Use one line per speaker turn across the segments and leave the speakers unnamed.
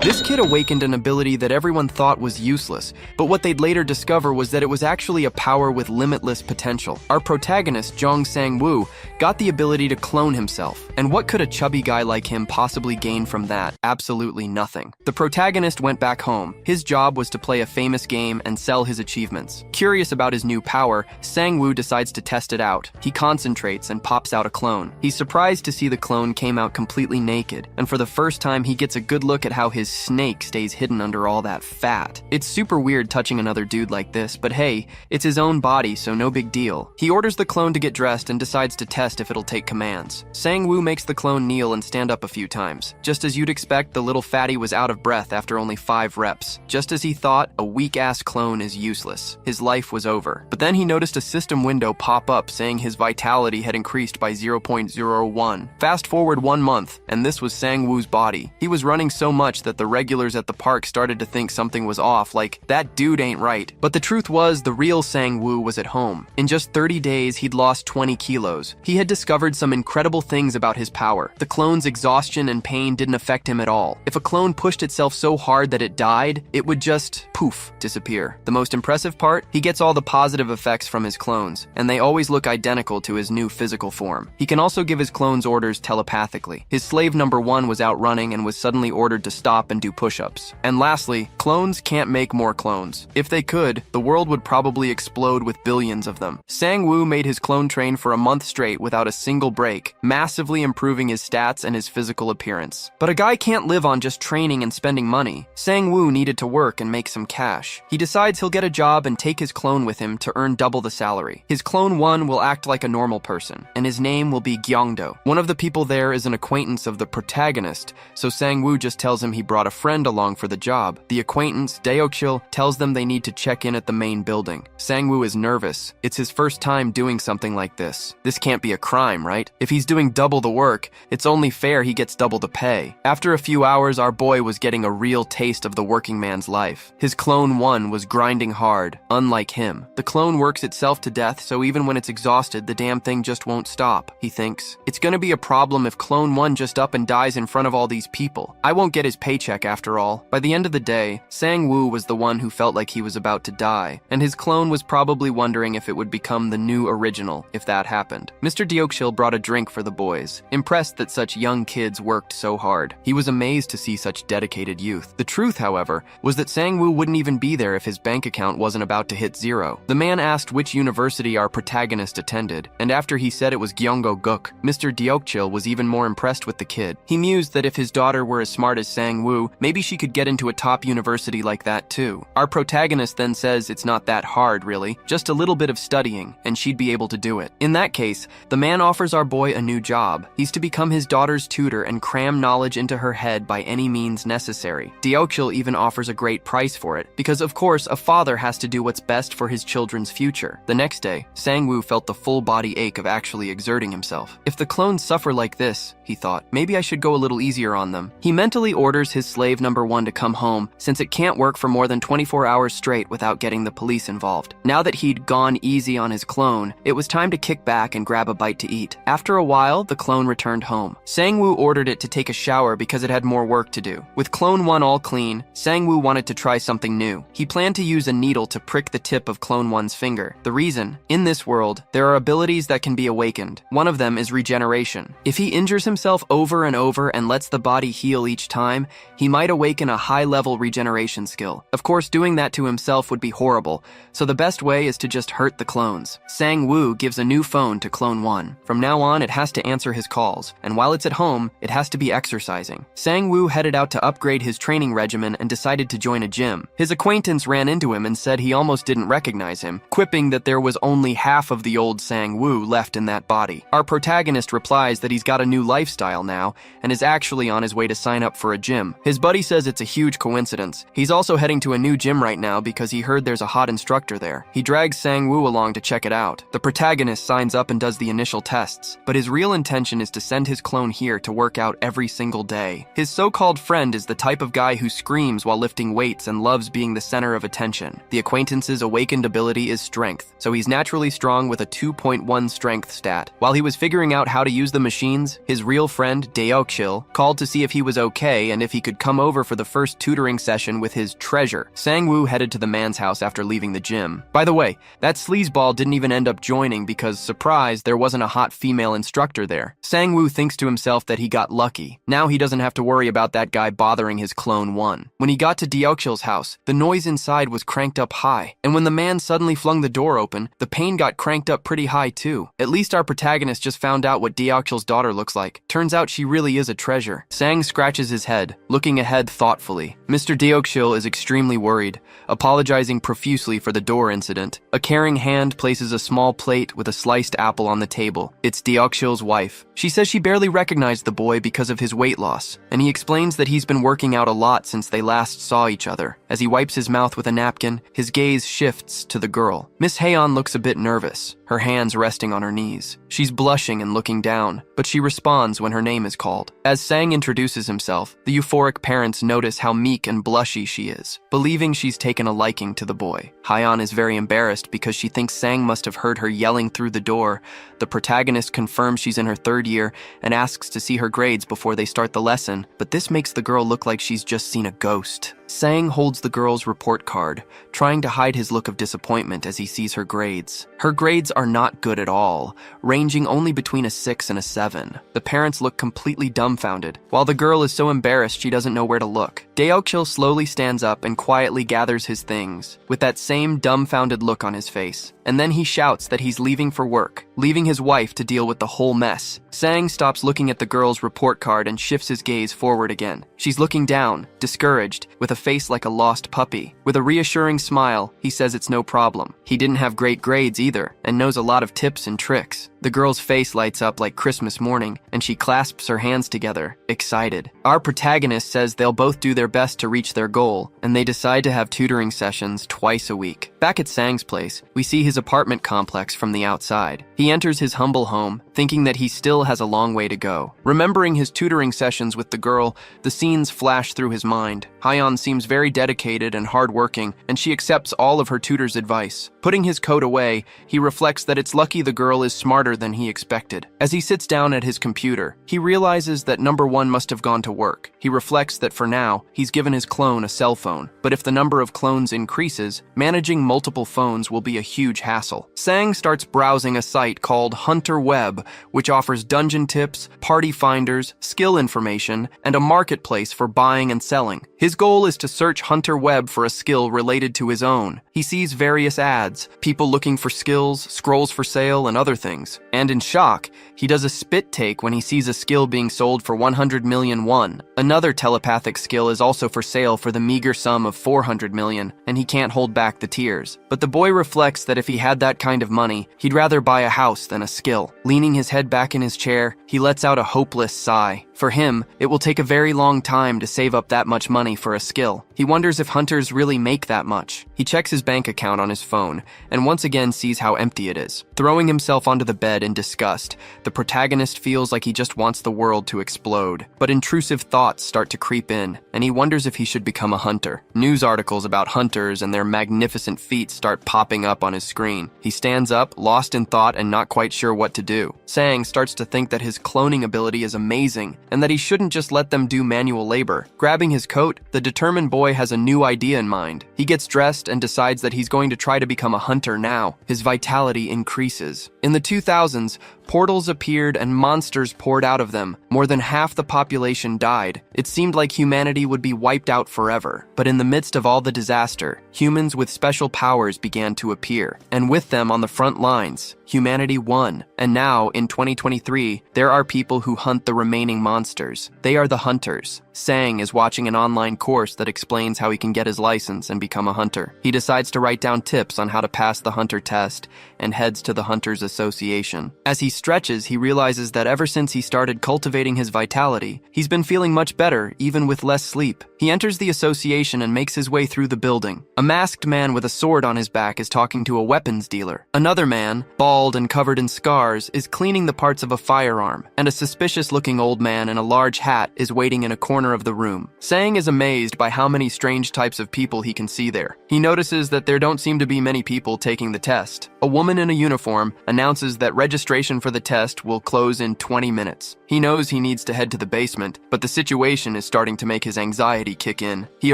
This kid awakened an ability that everyone thought was useless, but what they'd later discover was that it was actually a power with limitless potential. Our protagonist, Jong Sang-woo, got the ability to clone himself. And what could a chubby guy like him possibly gain from that? Absolutely nothing. The protagonist went back home. His job was to play a famous game and sell his achievements. Curious about his new power, Sang-woo decides to test it out. He concentrates and pops out a clone. He's surprised to see the clone came out completely naked, and for the first time he gets a good look at how his snake stays hidden under all that fat. It's super weird touching another dude like this, but hey, it's his own body, so no big deal. He orders the clone to get dressed and decides to test if it'll take commands. Sang-woo makes the clone kneel and stand up a few times. Just as you'd expect, the little fatty was out of breath after only 5 reps. Just as he thought, a weak-ass clone is useless. His life was over. But then he noticed a system window pop up saying his vitality had increased by 0.01. Fast forward 1 month, and this was Sang-woo's body. He was running so much that the regulars at the park started to think something was off, like, that dude ain't right. But the truth was, the real Sang-woo was at home. In just 30 days, he'd lost 20 kilos. He had discovered some incredible things about his power. The clone's exhaustion and pain didn't affect him at all. If a clone pushed itself so hard that it died, it would just, poof, disappear. The most impressive part? He gets all the positive effects from his clones, and they always look identical to his new physical form. He can also give his clones orders telepathically. His slave number 1 was out running and was suddenly ordered to stop and do push-ups. And lastly, clones can't make more clones. If they could, the world would probably explode with billions of them. Sang-woo made his clone train for a month straight without a single break, massively improving his stats and his physical appearance. But a guy can't live on just training and spending money. Sang-woo needed to work and make some cash. He decides he'll get a job and take his clone with him to earn double the salary. His clone 1 will act like a normal person, and his name will be Gyeongdo. One of the people there is an acquaintance of the protagonist, so Sang-woo just tells him he brought a friend along for the job. The acquaintance, Daeokchil, tells them they need to check in at the main building. Sang-woo is nervous. It's his first time doing something like this. This can't be a crime, right? If he's doing double the work, it's only fair he gets double the pay. After a few hours, our boy was getting a real taste of the working man's life. His clone 1 was grinding hard, unlike him. The clone works itself to death, so even when it's exhausted, the damn thing just won't stop, he thinks. It's gonna be a problem if clone 1 just up and dies in front of all these people. I won't get his paycheck after all. By the end of the day, Sang-woo was the one who felt like he was about to die, and his clone was probably wondering if it would become the new original if that happened. Mr. Daeokchil brought a drink for the boys, impressed that such young kids worked so hard. He was amazed to see such dedicated youth. The truth, however, was that Sang-woo wouldn't even be there if his bank account wasn't about to hit 0. The man asked which university our protagonist attended, and after he said it was Gyeongguk, Mr. Daeokchil was even more impressed with the kid. He mused that if his daughter were as smart as Sang-woo, maybe she could get into a top university like that too. Our protagonist then says it's not that hard, really, just a little bit of studying, and she'd be able to do it. In that case, the man offers our boy a new job. He's to become his daughter's tutor and cram knowledge into her head by any means necessary. Daeokchil even offers a great price for it, because of course a father has to do what's best for his children's future. The next day, Sang-woo felt the full body ache of actually exerting himself. If the clones suffer like this, he thought, maybe I should go a little easier on them. He mentally orders his slave number 1 to come home, since it can't work for more than 24 hours straight without getting the police involved. Now that he'd gone easy on his clone, it was time to kick back and grab a bite to eat. After a while, the clone returned home. Sang-woo ordered it to take a shower because it had more work to do. With clone 1 all clean, Sang-woo wanted to try something new. He planned to use a needle to prick the tip of clone 1's finger. The reason? In this world, there are abilities that can be awakened. One of them is regeneration. If he injures himself over and over and lets the body heal each time, he might awaken a high-level regeneration skill. Of course, doing that to himself would be horrible, so the best way is to just hurt the clones. Sang-woo gives a new phone to clone 1. From now on, it has to answer his calls, and while it's at home, it has to be exercising. Sang-woo headed out to upgrade his training regimen and decided to join a gym. His acquaintance ran into him and said he almost didn't recognize him, quipping that there was only half of the old Sang-woo left in that body. Our protagonist replies that he's got a new lifestyle now, and is actually on his way to sign up for a gym. His buddy says it's a huge coincidence. He's also heading to a new gym right now because he heard there's a hot instructor there. He drags Sang-woo along to check it out. The protagonist signs up and does the initial tests, but his real intention is to send his clone here to work out every single day. His so-called friend is the type of guy who screams while lifting weights and loves being the center of attention. The acquaintance's awakened ability is strength, so he's naturally strong with a 2.1 strength stat. While he was figuring out how to use the machines, his real real friend, Deokshil, called to see if he was okay and if he could come over for the first tutoring session with his treasure. Sang-woo headed to the man's house after leaving the gym. By the way, that sleazeball didn't even end up joining because, surprise, there wasn't a hot female instructor there. Sang-woo thinks to himself that he got lucky. Now he doesn't have to worry about that guy bothering his clone one. When he got to Deokshil's house, the noise inside was cranked up high, and when the man suddenly flung the door open, the pain got cranked up pretty high too. At least our protagonist just found out what Deokshil's daughter looks like. Turns out she really is a treasure. Sang scratches his head, looking ahead thoughtfully. Mr. Deokshil is extremely worried, apologizing profusely for the door incident. A caring hand places a small plate with a sliced apple on the table. It's Deokshil's wife. She says she barely recognized the boy because of his weight loss, and he explains that he's been working out a lot since they last saw each other. As he wipes his mouth with a napkin, his gaze shifts to the girl. Miss Haeon looks a bit nervous, her hands resting on her knees. She's blushing and looking down, but she responds when her name is called. As Sang introduces himself, the euphoric parents notice how meek and blushy she is, believing she's taken a liking to the boy. Haeon is very embarrassed because she thinks Sang must have heard her yelling through the door. The protagonist confirms she's in her third year and asks to see her grades before they start the lesson, but this makes the girl look like she's just seen a ghost. Sang holds the girl's report card, trying to hide his look of disappointment as he sees her grades. Her grades are not good at all, ranging only between a 6 and a 7. The parents look completely dumbfounded, while the girl is so embarrassed she doesn't know where to look. Deokshil slowly stands up and quietly gathers his things, with that same dumbfounded look on his face. And then he shouts that he's leaving for work, leaving his wife to deal with the whole mess. Sang stops looking at the girl's report card and shifts his gaze forward again. She's looking down, discouraged, with a face like a lost puppy. With a reassuring smile, he says it's no problem. He didn't have great grades either, and knows a lot of tips and tricks. The girl's face lights up like Christmas morning, and she clasps her hands together, excited. Our protagonist says they'll both do their best to reach their goal, and they decide to have tutoring sessions twice a week. Back at Sang's place, we see his apartment complex from the outside. He enters his humble home, thinking that he still has a long way to go. Remembering his tutoring sessions with the girl, the scenes flash through his mind. Haeon seems very dedicated and hardworking, and she accepts all of her tutor's advice. Putting his coat away, he reflects that it's lucky the girl is smarter than he expected. As he sits down at his computer, he realizes that number one must have gone to work. He reflects that for now, he's given his clone a cell phone, but if the number of clones increases, managing multiple phones will be a huge hassle. Sang starts browsing a site called Hunter Web, which offers dungeon tips, party finders, skill information, and a marketplace for buying and selling. His goal is to search Hunter Web for a skill related to his own. He sees various ads, people looking for skills, scrolls for sale, and other things. And in shock, he does a spit take when he sees a skill being sold for 100 million won. Another telepathic skill is also for sale for the meager sum of 400 million, and he can't hold back the tears. But the boy reflects that if he had that kind of money, he'd rather buy a house than a skill. Leaning his head back in his chair, he lets out a hopeless sigh. For him, it will take a very long time to save up that much money for a skill. He wonders if hunters really make that much. He checks his bank account on his phone, and once again sees how empty it is. Throwing himself onto the bed in disgust, the protagonist feels like he just wants the world to explode. But intrusive thoughts start to creep in, and he wonders if he should become a hunter. News articles about hunters and their magnificent feats start popping up on his screen. He stands up, lost in thought and not quite sure what to do. Sang starts to think that his cloning ability is amazing, and that he shouldn't just let them do manual labor. Grabbing his coat, the determined boy has a new idea in mind. He gets dressed and decides that he's going to try to become a hunter now. His vitality increases. In the 2000s, portals appeared and monsters poured out of them. More than half the population died. It seemed like humanity would be wiped out forever. But in the midst of all the disaster, humans with special powers began to appear. And with them on the front lines, humanity won. And now, in 2023, there are people who hunt the remaining monsters. They are the hunters. Sang is watching an online course that explains how he can get his license and become a hunter. He decides to write down tips on how to pass the hunter test and heads to the Hunters Association. As he stretches, he realizes that ever since he started cultivating his vitality, he's been feeling much better, even with less sleep. He enters the association and makes his way through the building. A masked man with a sword on his back is talking to a weapons dealer. Another man, bald and covered in scars, is cleaning the parts of a firearm, and a suspicious-looking old man in a large hat is waiting in a corner corner of the room. Sang is amazed by how many strange types of people he can see there. He notices that there don't seem to be many people taking the test. A woman in a uniform announces that registration for the test will close in 20 minutes. He knows he needs to head to the basement, but the situation is starting to make his anxiety kick in. He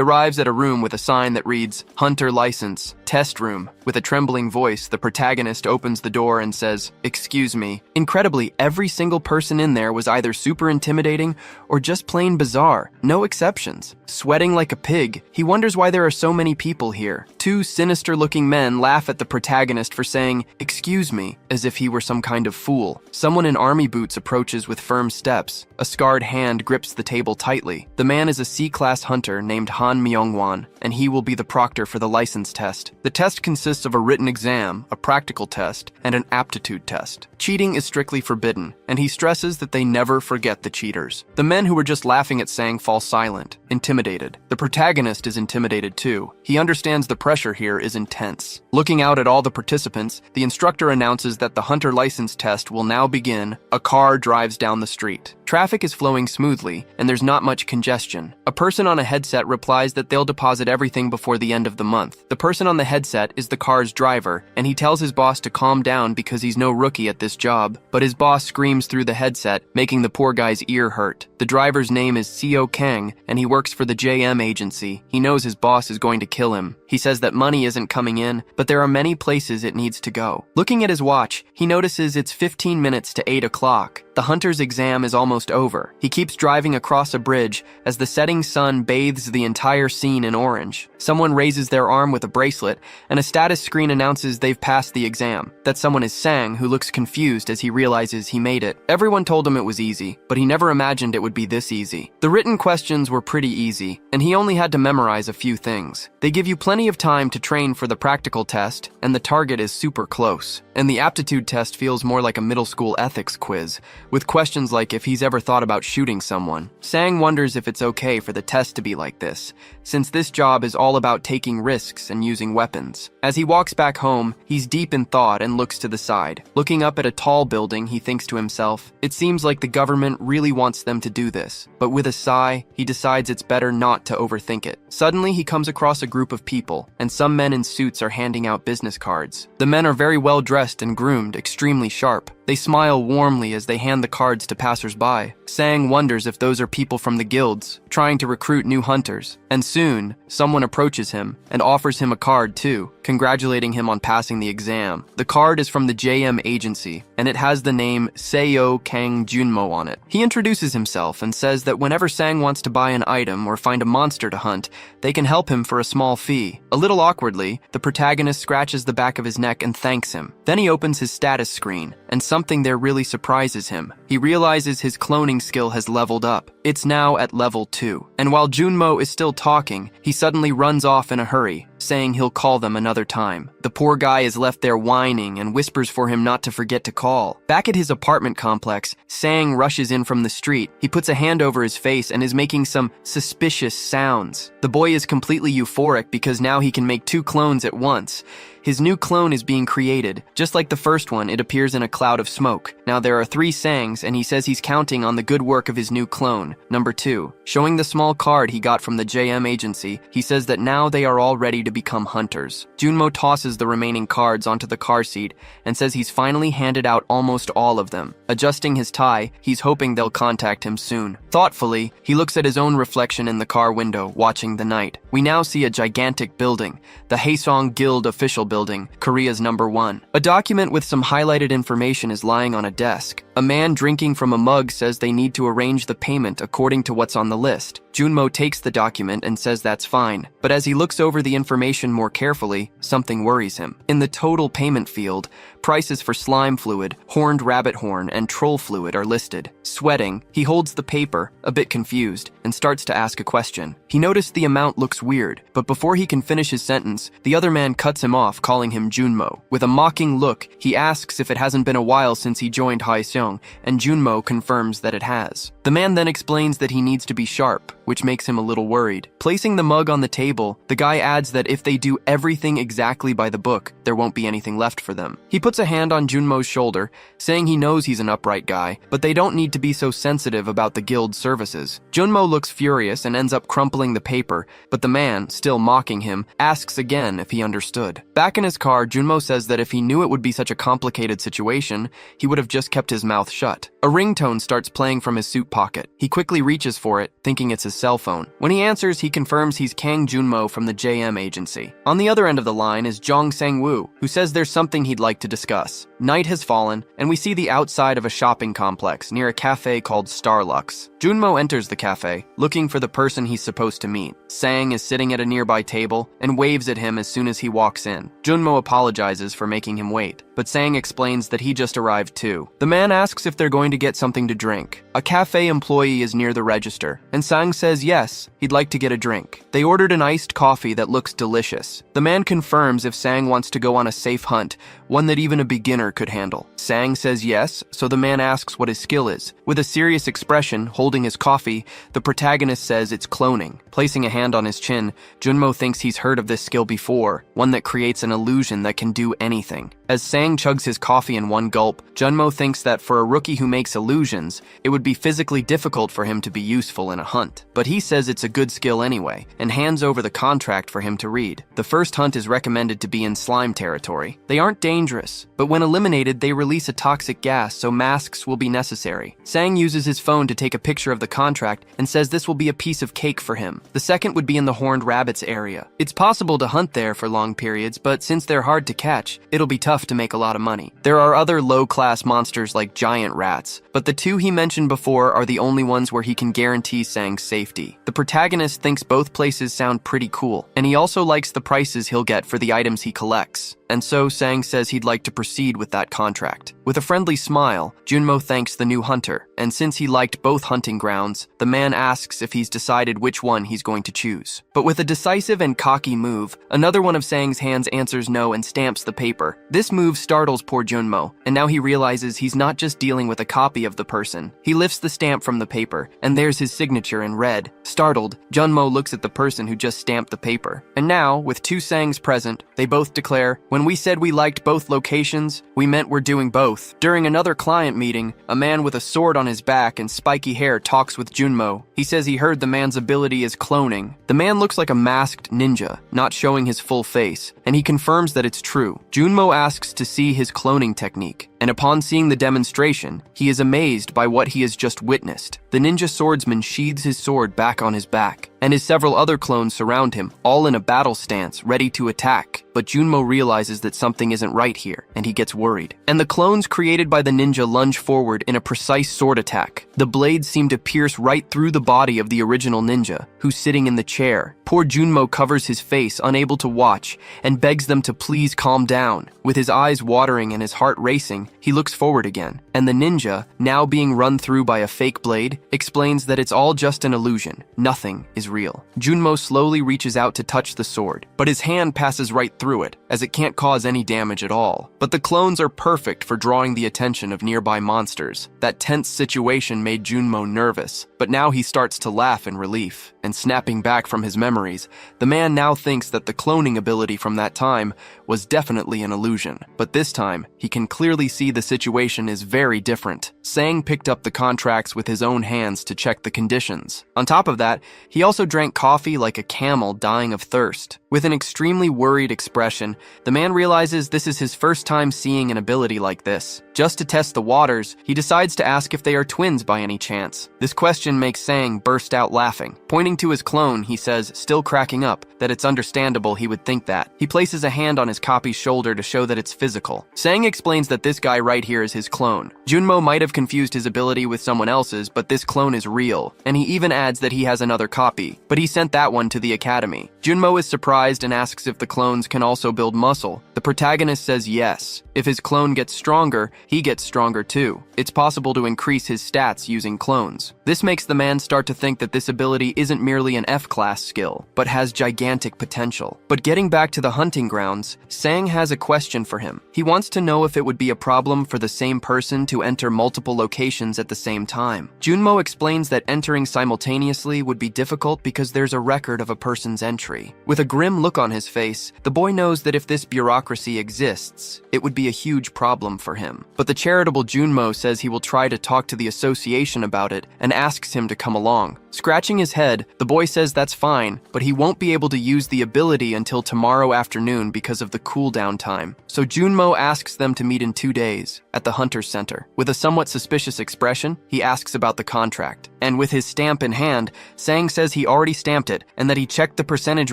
arrives at a room with a sign that reads, "Hunter License, Test Room." With a trembling voice, the protagonist opens the door and says, "Excuse me." Incredibly, every single person in there was either super intimidating or just plain bizarre. No exceptions. Sweating like a pig, he wonders why there are so many people here. Two sinister-looking men laugh at the protagonist for saying, "Excuse me," as if he were some kind of fool. Someone in army boots approaches with firm steps. A scarred hand grips the table tightly. The man is a C-class hunter named Han Myungwon, and he will be the proctor for the license test. The test consists of a written exam, a practical test, and an aptitude test. Cheating is strictly forbidden, and he stresses that they never forget the cheaters. The men who were just laughing at Sang fall silent, intimidated. The protagonist is intimidated too. He understands the pressure here is intense. Looking out at all the participants, the instructor announces that the hunter license test will now begin. A car drives down the street. Traffic is flowing smoothly, and there's not much congestion. A person on a headset replies that they'll deposit everything before the end of the month. The person on the headset is the car's driver, and he tells his boss to calm down because he's no rookie at this job. But his boss screams through the headset, making the poor guy's ear hurt. The driver's name is Seo Kang, and he works for the JM agency. He knows his boss is going to kill him. He says that money isn't coming in, but there are many places it needs to go. Looking at his watch, he notices it's 15 minutes to 8 o'clock. The hunter's exam is almost over. He keeps driving across a bridge as the setting sun bathes the entire scene in orange. Someone raises their arm with a bracelet, and a status screen announces they've passed the exam. That someone is Sang, who looks confused as he realizes he made it. Everyone told him it was easy, but he never imagined it would be this easy. The written questions were pretty easy, and he only had to memorize a few things. They give you plenty of time to train for the practical test, and the target is super close. And the aptitude test feels more like a middle school ethics quiz, with questions like if he's ever thought about shooting someone. Sang wonders if it's okay for the test to be like this, since this job is all about taking risks and using weapons. As he walks back home, he's deep in thought and looks to the side. Looking up at a tall building, he thinks to himself, it seems like the government really wants them to do this. But with a sigh, he decides it's better not to overthink it. Suddenly, he comes across a group of people, and some men in suits are handing out business cards. The men are very well dressed and groomed, extremely sharp. They smile warmly as they hand the cards to passers-by. Sang wonders if those are people from the guilds, trying to recruit new hunters. And soon, someone approaches him and offers him a card too, congratulating him on passing the exam. The card is from the JM agency, and it has the name Seo Kang Junmo on it. He introduces himself and says that whenever Sang wants to buy an item or find a monster to hunt, they can help him for a small fee. A little awkwardly, the protagonist scratches the back of his neck and thanks him. Then he opens his status screen, and something there really surprises him. He realizes his cloning skill has leveled up. It's now at level 2. And while Junmo is still talking, he suddenly runs off in a hurry, saying he'll call them another time. The poor guy is left there whining and whispers for him not to forget to call. Back at his apartment complex, Sang rushes in from the street. He puts a hand over his face and is making some suspicious sounds. The boy is completely euphoric because now he can make 2 clones at once. His new clone is being created. Just like the first one, it appears in a cloud of smoke. Now there are 3 Sangs, and he says he's counting on the good work of his new clone, number 2. Showing the small card he got from the JM agency, he says that now they are all ready to become hunters. Junmo tosses the remaining cards onto the car seat and says he's finally handed out almost all of them. Adjusting his tie, he's hoping they'll contact him soon. Thoughtfully, he looks at his own reflection in the car window, watching the night. We now see a gigantic building, the Haesong Guild official building, Korea's #1. A document with some highlighted information is lying on a desk. A man drinking from a mug says they need to arrange the payment according to what's on the list. Junmo takes the document and says that's fine, but as he looks over the information more carefully, something worries him. In the total payment field, prices for slime fluid, horned rabbit horn, and troll fluid are listed. Sweating, he holds the paper, a bit confused, and starts to ask a question. He noticed the amount looks weird, but before he can finish his sentence, the other man cuts him off, calling him Junmo. With a mocking look, he asks if it hasn't been a while since he joined Haesong, and Junmo confirms that it has. The man then explains that he needs to be sharp. which makes him a little worried. Placing the mug on the table, the guy adds that if they do everything exactly by the book, there won't be anything left for them. He puts a hand on Junmo's shoulder, saying he knows he's an upright guy, but they don't need to be so sensitive about the guild's services. Junmo looks furious and ends up crumpling the paper, but the man, still mocking him, asks again if he understood. Back in his car, Junmo says that if he knew it would be such a complicated situation, he would have just kept his mouth shut. A ringtone starts playing from his suit pocket. He quickly reaches for it, thinking it's his cell phone. When he answers, he confirms he's Kang Junmo from the JM agency. On the other end of the line is Jong Sang-woo, who says there's something he'd like to discuss. Night has fallen, and we see the outside of a shopping complex near a cafe called Starlux. Junmo enters the cafe, looking for the person he's supposed to meet. Sang is sitting at a nearby table and waves at him as soon as he walks in. Junmo apologizes for making him wait, but Sang explains that he just arrived too. The man asks if they're going to get something to drink. A cafe employee is near the register, and Sang says yes, he'd like to get a drink. They ordered an iced coffee that looks delicious. The man confirms if Sang wants to go on a safe hunt, one that even a beginner could handle. Sang says yes, so the man asks what his skill is. With a serious expression, holding his coffee, the protagonist says it's cloning. Placing a hand on his chin, Junmo thinks he's heard of this skill before, one that creates an illusion that can do anything. As Sang chugs his coffee in one gulp, Junmo thinks that for a rookie who makes illusions, it would be physically difficult for him to be useful in a hunt. But he says it's a good skill anyway, and hands over the contract for him to read. The first hunt is recommended to be in slime territory. They aren't dangerous, but when eliminated, they release a toxic gas, so masks will be necessary. Sang uses his phone to take a picture of the contract and says this will be a piece of cake for him. The second would be in the Horned Rabbits area. It's possible to hunt there for long periods, but since they're hard to catch, it'll be tough to make a lot of money. There are other low-class monsters like giant rats, but the two he mentioned before are the only ones where he can guarantee Sang's safety. The protagonist thinks both places sound pretty cool, and he also likes the prices he'll get for the items he collects. And so Sang says he'd like to proceed with that contract. With a friendly smile, Junmo thanks the new hunter, and since he liked both hunting grounds, the man asks if he's decided which one he's going to choose. But with a decisive and cocky move, another one of Sang's hands answers no and stamps the paper. This move startles poor Junmo, and now he realizes he's not just dealing with a copy of the person. He lifts the stamp from the paper, and there's his signature in red. Startled, Junmo looks at the person who just stamped the paper. And now, with two Sangs present, they both declare, "When we said we liked both locations, we meant we're doing both." During another client meeting, a man with a sword on his back and spiky hair talks with Junmo. He says he heard the man's ability is cloning. The man looks like a masked ninja, not showing his full face, and he confirms that it's true. Junmo asks to see his cloning technique, and upon seeing the demonstration, he is amazed by what he has just witnessed. The ninja swordsman sheathes his sword back on his back, and his several other clones surround him, all in a battle stance, ready to attack. But Junmo realizes that something isn't right here, and he gets worried. And the clones created by the ninja lunge forward in a precise sword attack. The blades seem to pierce right through the body of the original ninja, who's sitting in the chair. Poor Junmo covers his face, unable to watch, and begs them to please calm down. With his eyes watering and his heart racing, he looks forward again, and the ninja, now being run through by a fake blade, explains that it's all just an illusion. Nothing is real. Junmo slowly reaches out to touch the sword, but his hand passes right through it, as it can't cause any damage at all. But the clones are perfect for drawing the attention of nearby monsters. That tense situation made Junmo nervous, but now he starts to laugh in relief. And snapping back from his memories, the man now thinks that the cloning ability from that time was definitely an illusion. But this time, he can clearly see the situation is very different. Sang picked up the contracts with his own hands to check the conditions. On top of that, he also drank coffee like a camel dying of thirst. With an extremely worried expression, the man realizes this is his first time seeing an ability like this. Just to test the waters, he decides to ask if they are twins by any chance. This question makes Sang burst out laughing. Pointing to his clone, he says, still cracking up, that it's understandable he would think that. He places a hand on his copy's shoulder to show that it's physical. Sang explains that this guy right here is his clone. Junmo might have confused his ability with someone else's, but this clone is real, and he even adds that he has another copy, but he sent that one to the academy. Junmo is surprised and asks if the clones can also build muscle. The protagonist says yes. If his clone gets stronger, he gets stronger too. It's possible to increase his stats using clones. This makes the man start to think that this ability isn't merely an F-class skill, but has gigantic potential. But getting back to the hunting grounds, Sang has a question for him. He wants to know if it would be a problem for the same person to enter multiple locations at the same time. Junmo explains that entering simultaneously would be difficult because there's a record of a person's entry. With a grim look on his face, the boy knows that if this bureaucracy exists, it would be a huge problem for him. But the charitable Junmo says he will try to talk to the association about it and asks him to come along. Scratching his head, the boy says that's fine, but he won't be able to use the ability until tomorrow afternoon because of the cooldown time. So Junmo asks them to meet in 2 days at the Hunter's Center. With a somewhat suspicious expression, he asks about the contract. And with his stamp in hand, Sang says he already stamped it and that he checked the percentage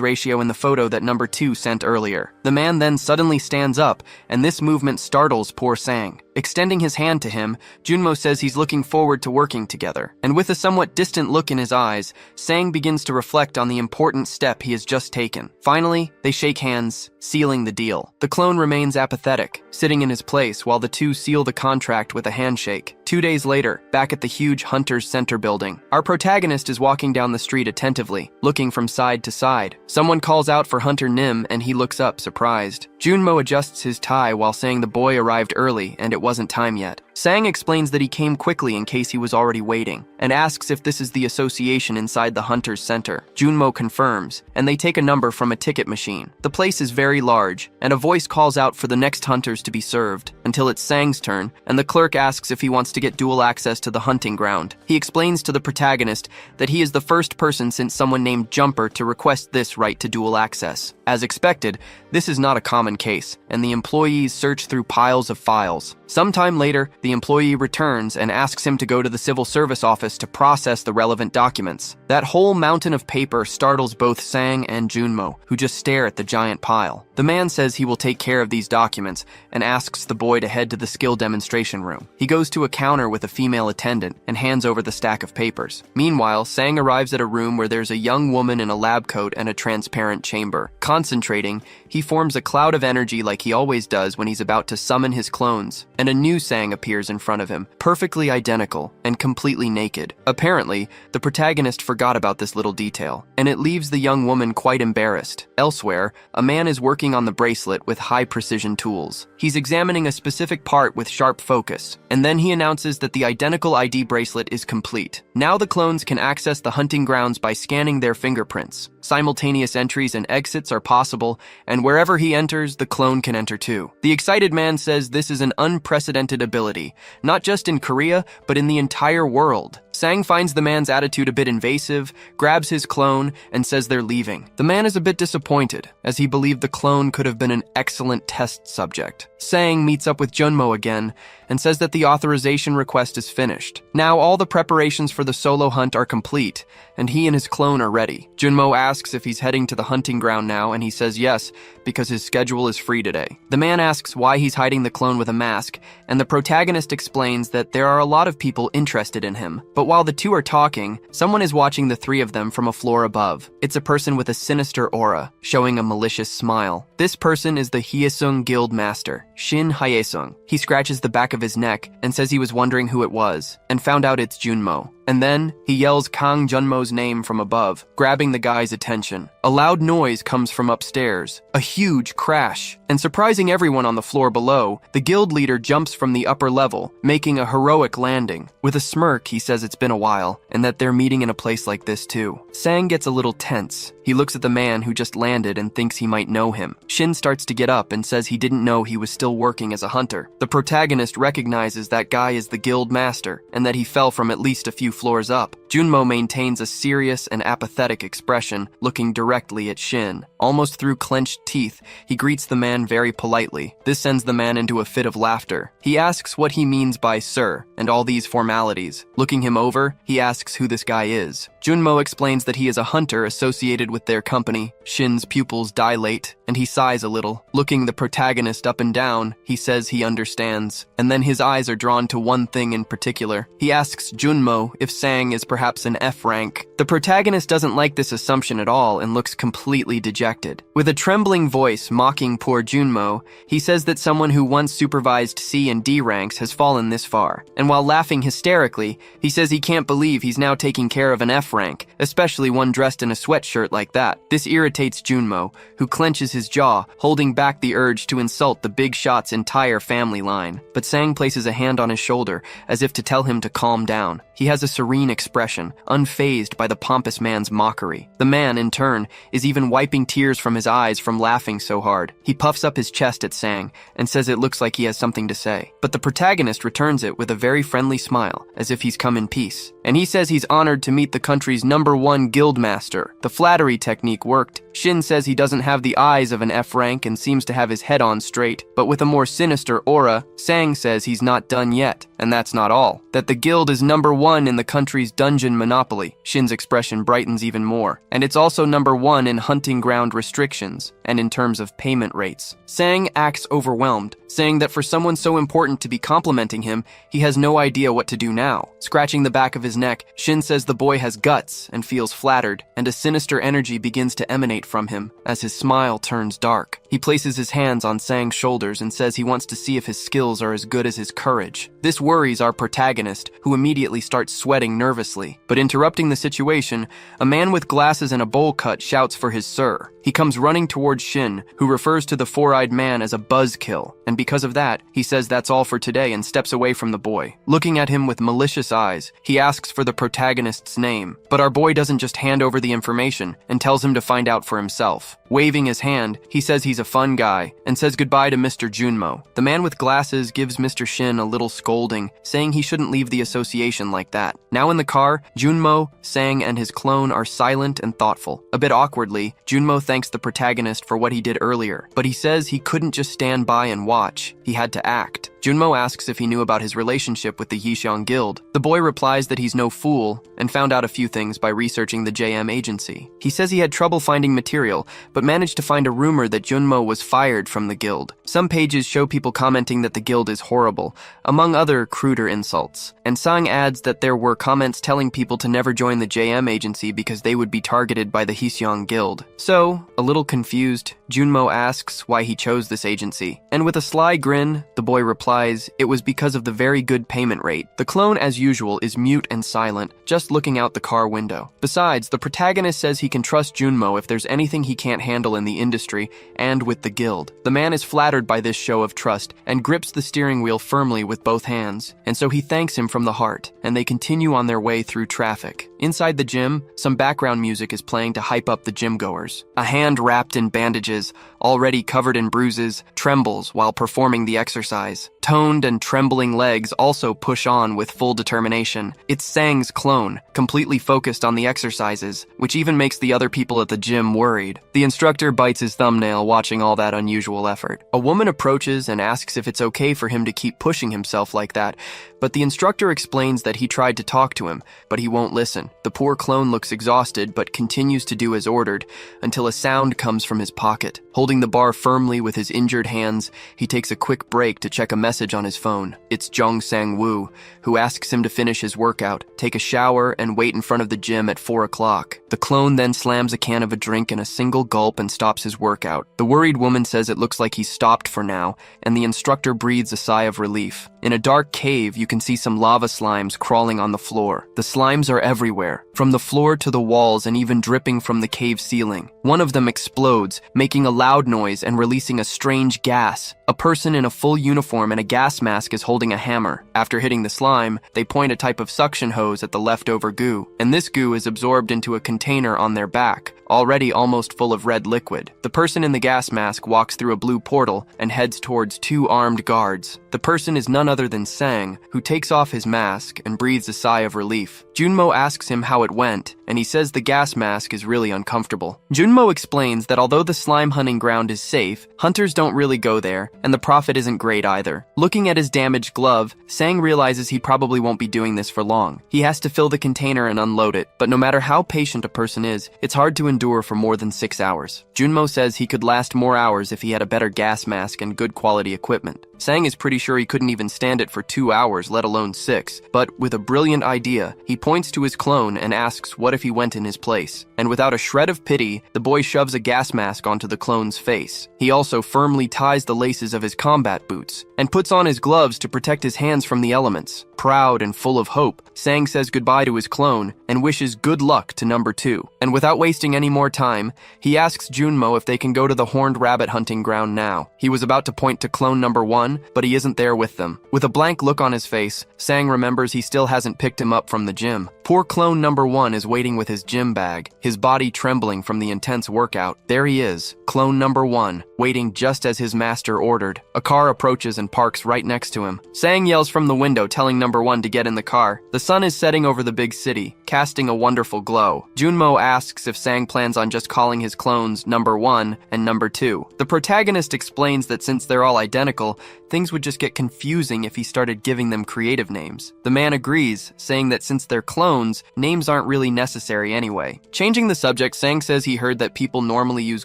ratio in the photo that number 2 sent earlier. The man then suddenly stands up, and this movement startles poor Sang. Extending his hand to him, Junmo says he's looking forward to working together. And with a somewhat distant look in his eyes, Sang begins to reflect on the important step he has just taken. Finally, they shake hands, sealing the deal. The clone remains apathetic, sitting in his place while the two seal the contract with a handshake. 2 days later, back at the huge Hunter's Center building, our protagonist is walking down the street attentively, looking from side to side. Someone calls out for Hunter Nim and he looks up, surprised. Junmo adjusts his tie while saying the boy arrived early and it wasn't time yet. Sang explains that he came quickly in case he was already waiting, and asks if this is the association inside the Hunter's Center. Junmo confirms, and they take a number from a ticket machine. The place is very large, and a voice calls out for the next hunters to be served, until it's Sang's turn, and the clerk asks if he wants to get dual access to the hunting ground. He explains to the protagonist that he is the first person since someone named Jumper to request this right to dual access. As expected, this is not a common case, and the employees search through piles of files. Sometime later, the employee returns and asks him to go to the civil service office to process the relevant documents. That whole mountain of paper startles both Sang and Junmo, who just stare at the giant pile. The man says he will take care of these documents and asks the boy to head to the skill demonstration room. He goes to a counter with a female attendant and hands over the stack of papers. Meanwhile, Sang arrives at a room where there's a young woman in a lab coat and a transparent chamber. Concentrating, he forms a cloud of energy like he always does when he's about to summon his clones, and a new Sang appears in front of him, perfectly identical and completely naked. Apparently, the protagonist forgot about this little detail, and it leaves the young woman quite embarrassed. Elsewhere, a man is working on the bracelet with high-precision tools. He's examining a specific part with sharp focus, and then he announces that the identical ID bracelet is complete. Now the clones can access the hunting grounds by scanning their fingerprints. Simultaneous entries and exits are possible, and wherever he enters, the clone can enter too. The excited man says this is an unprecedented ability, not just in Korea, but in the entire world. Sang finds the man's attitude a bit invasive, grabs his clone, and says they're leaving. The man is a bit disappointed, as he believed the clone could have been an excellent test subject. Sang meets up with Junmo again, and says that the authorization request is finished. Now all the preparations for the solo hunt are complete, and he and his clone are ready. Junmo asks if he's heading to the hunting ground now, and he says yes, because his schedule is free today. The man asks why he's hiding the clone with a mask, and the protagonist explains that there are a lot of people interested in him. But while the two are talking, someone is watching the three of them from a floor above. It's a person with a sinister aura, showing a malicious smile. This person is the Hyeseung Guild Master, Shin Hyeseung. He scratches the back of his neck and says he was wondering who it was, and found out it's Junmo. And then, he yells Kang Junmo's name from above, grabbing the guy's attention. A loud noise comes from upstairs, a huge crash, and surprising everyone on the floor below, the guild leader jumps from the upper level, making a heroic landing. With a smirk, he says it's been a while, and that they're meeting in a place like this too. Sang gets a little tense. He looks at the man who just landed and thinks he might know him. Shin starts to get up and says he didn't know he was still working as a hunter. The protagonist recognizes that guy is the guild master, and that he fell from at least a few floors up. Junmo maintains a serious and apathetic expression, looking directly at Shin. Almost through clenched teeth, he greets the man very politely. This sends the man into a fit of laughter. He asks what he means by sir, and all these formalities. Looking him over, he asks who this guy is. Junmo explains that he is a hunter associated with their company. Shin's pupils dilate, and he sighs a little. Looking the protagonist up and down, he says he understands, and then his eyes are drawn to one thing in particular. He asks Junmo if Sang is perhaps an F rank. The protagonist doesn't like this assumption at all and looks completely dejected. With a trembling voice mocking poor Junmo, he says that someone who once supervised C and D ranks has fallen this far, and while laughing hysterically, he says he can't believe he's now taking care of an F rank, especially one dressed in a sweatshirt like that. This irritates Junmo, who clenches his jaw, holding back the urge to insult the big shot's entire family line. But Sang places a hand on his shoulder, as if to tell him to calm down. He has a serene expression, unfazed by the pompous man's mockery. The man, in turn, is even wiping tears from his eyes from laughing so hard. He puffs up his chest at Sang and says it looks like he has something to say. But the protagonist returns it with a very friendly smile, as if he's come in peace. And he says he's honored to meet the country's #1 guildmaster. The flattery technique worked. Shin says he doesn't have the eyes of an F rank and seems to have his head on straight, but with a more sinister aura. Sang says he's not done yet, and that's not all. That the guild is #1 in the country's dungeon monopoly. Shin's expression brightens even more. And it's also #1 in hunting ground restrictions, and in terms of payment rates. Sang acts overwhelmed, saying that for someone so important to be complimenting him, he has no idea what to do now. Scratching the back of his neck, Shin says the boy has guts and feels flattered, and a sinister energy begins to emanate from him as his smile turns dark. He places his hands on Sang's shoulders and says he wants to see if his skills are as good as his courage. This worries our protagonist, who immediately starts sweating nervously. But interrupting the situation, a man with glasses and a bowl cut shouts for his sir. He comes running towards Shin, who refers to the four-eyed man as a buzzkill, and because of that, he says that's all for today and steps away from the boy. Looking at him with malicious eyes, he asks for the protagonist's name, but our boy doesn't just hand over the information and tells him to find out for himself. Waving his hand, he says he's a fun guy and says goodbye to Mr. Junmo. The man with glasses gives Mr. Shin a little scolding, saying he shouldn't leave the association like that. Now in the car, Junmo, Sang, and his clone are silent and thoughtful. A bit awkwardly, Junmo thanks the protagonist for what he did earlier, but he says he couldn't just stand by and watch. He had to act. Junmo asks if he knew about his relationship with the Yixiang Guild. The boy replies that he's no fool and found out a few things by researching the JM agency. He says he had trouble finding material, but managed to find a rumor that Junmo was fired from the guild. Some pages show people commenting that the guild is horrible, among other cruder insults. And Sang adds that there were comments telling people to never join the JM agency because they would be targeted by the Yixiang Guild. So, a little confused, Junmo asks why he chose this agency. And with a sly grin, the boy replies it was because of the very good payment rate. The clone, as usual, is mute and silent, just looking out the car window. Besides, the protagonist says he can trust Junmo if there's anything he can't handle in the industry and with the guild. The man is flattered by this show of trust and grips the steering wheel firmly with both hands, and so he thanks him from the heart, and they continue on their way through traffic. Inside the gym, some background music is playing to hype up the gym goers. A hand wrapped in bandages, already covered in bruises, trembles while performing the exercise. Toned and trembling legs also push on with full determination. It's Sang's clone, completely focused on the exercises, which even makes the other people at the gym worried. The instructor bites his thumbnail watching all that unusual effort. A woman approaches and asks if it's okay for him to keep pushing himself like that, but the instructor explains that he tried to talk to him, but he won't listen. The poor clone looks exhausted but continues to do as ordered until a sound comes from his pocket. Holding the bar firmly with his injured hands, he takes a quick break to check a message on his phone. It's Jong Sang-woo, who asks him to finish his workout, take a shower, and wait in front of the gym at 4 o'clock. The clone then slams a can of a drink in a single gulp and stops his workout. The worried woman says it looks like he's stopped for now, and the instructor breathes a sigh of relief. In a dark cave, you can see some lava slimes crawling on the floor. The slimes are everywhere, from the floor to the walls and even dripping from the cave ceiling. One of them explodes, making a loud noise and releasing a strange gas. A person in a full uniform and a gas mask is holding a hammer. After hitting the slime, they point a type of suction hose at the leftover goo, and this goo is absorbed into a container on their back, already almost full of red liquid. The person in the gas mask walks through a blue portal and heads towards 2 armed guards. The person is none other than Sang, who takes off his mask and breathes a sigh of relief. Junmo asks him how it went, and he says the gas mask is really uncomfortable. Junmo explains that although the slime hunting ground is safe, hunters don't really go there, and the profit isn't great either. Looking at his damaged glove, Sang realizes he probably won't be doing this for long. He has to fill the container and unload it, but no matter how patient a person is, it's hard to endure for more than 6 hours. Junmo says he could last more hours if he had a better gas mask and good quality equipment. Sang is pretty sure he couldn't even stand it for 2 hours, let alone 6, but with a brilliant idea, he points to his clone and asks what what if he went in his place? And without a shred of pity, the boy shoves a gas mask onto the clone's face. He also firmly ties the laces of his combat boots and puts on his gloves to protect his hands from the elements. Proud and full of hope, Sang says goodbye to his clone and wishes good luck to number 2. And without wasting any more time, he asks Junmo if they can go to the horned rabbit hunting ground now. He was about to point to clone number 1, but he isn't there with them. With a blank look on his face, Sang remembers he still hasn't picked him up from the gym. Poor clone number 1 is waiting with his gym bag, his body trembling from the intense workout. There he is, clone number 1, waiting just as his master ordered. A car approaches and parks right next to him. Sang yells from the window, telling number 1 to get in the car. The sun is setting over the big city, casting a wonderful glow. Junmo asks if Sang plans on just calling his clones number 1 and number 2. The protagonist explains that since they're all identical, things would just get confusing if he started giving them creative names. The man agrees, saying that since they're clones, names aren't really necessary anyway. Changing the subject, Sang says he heard that people normally use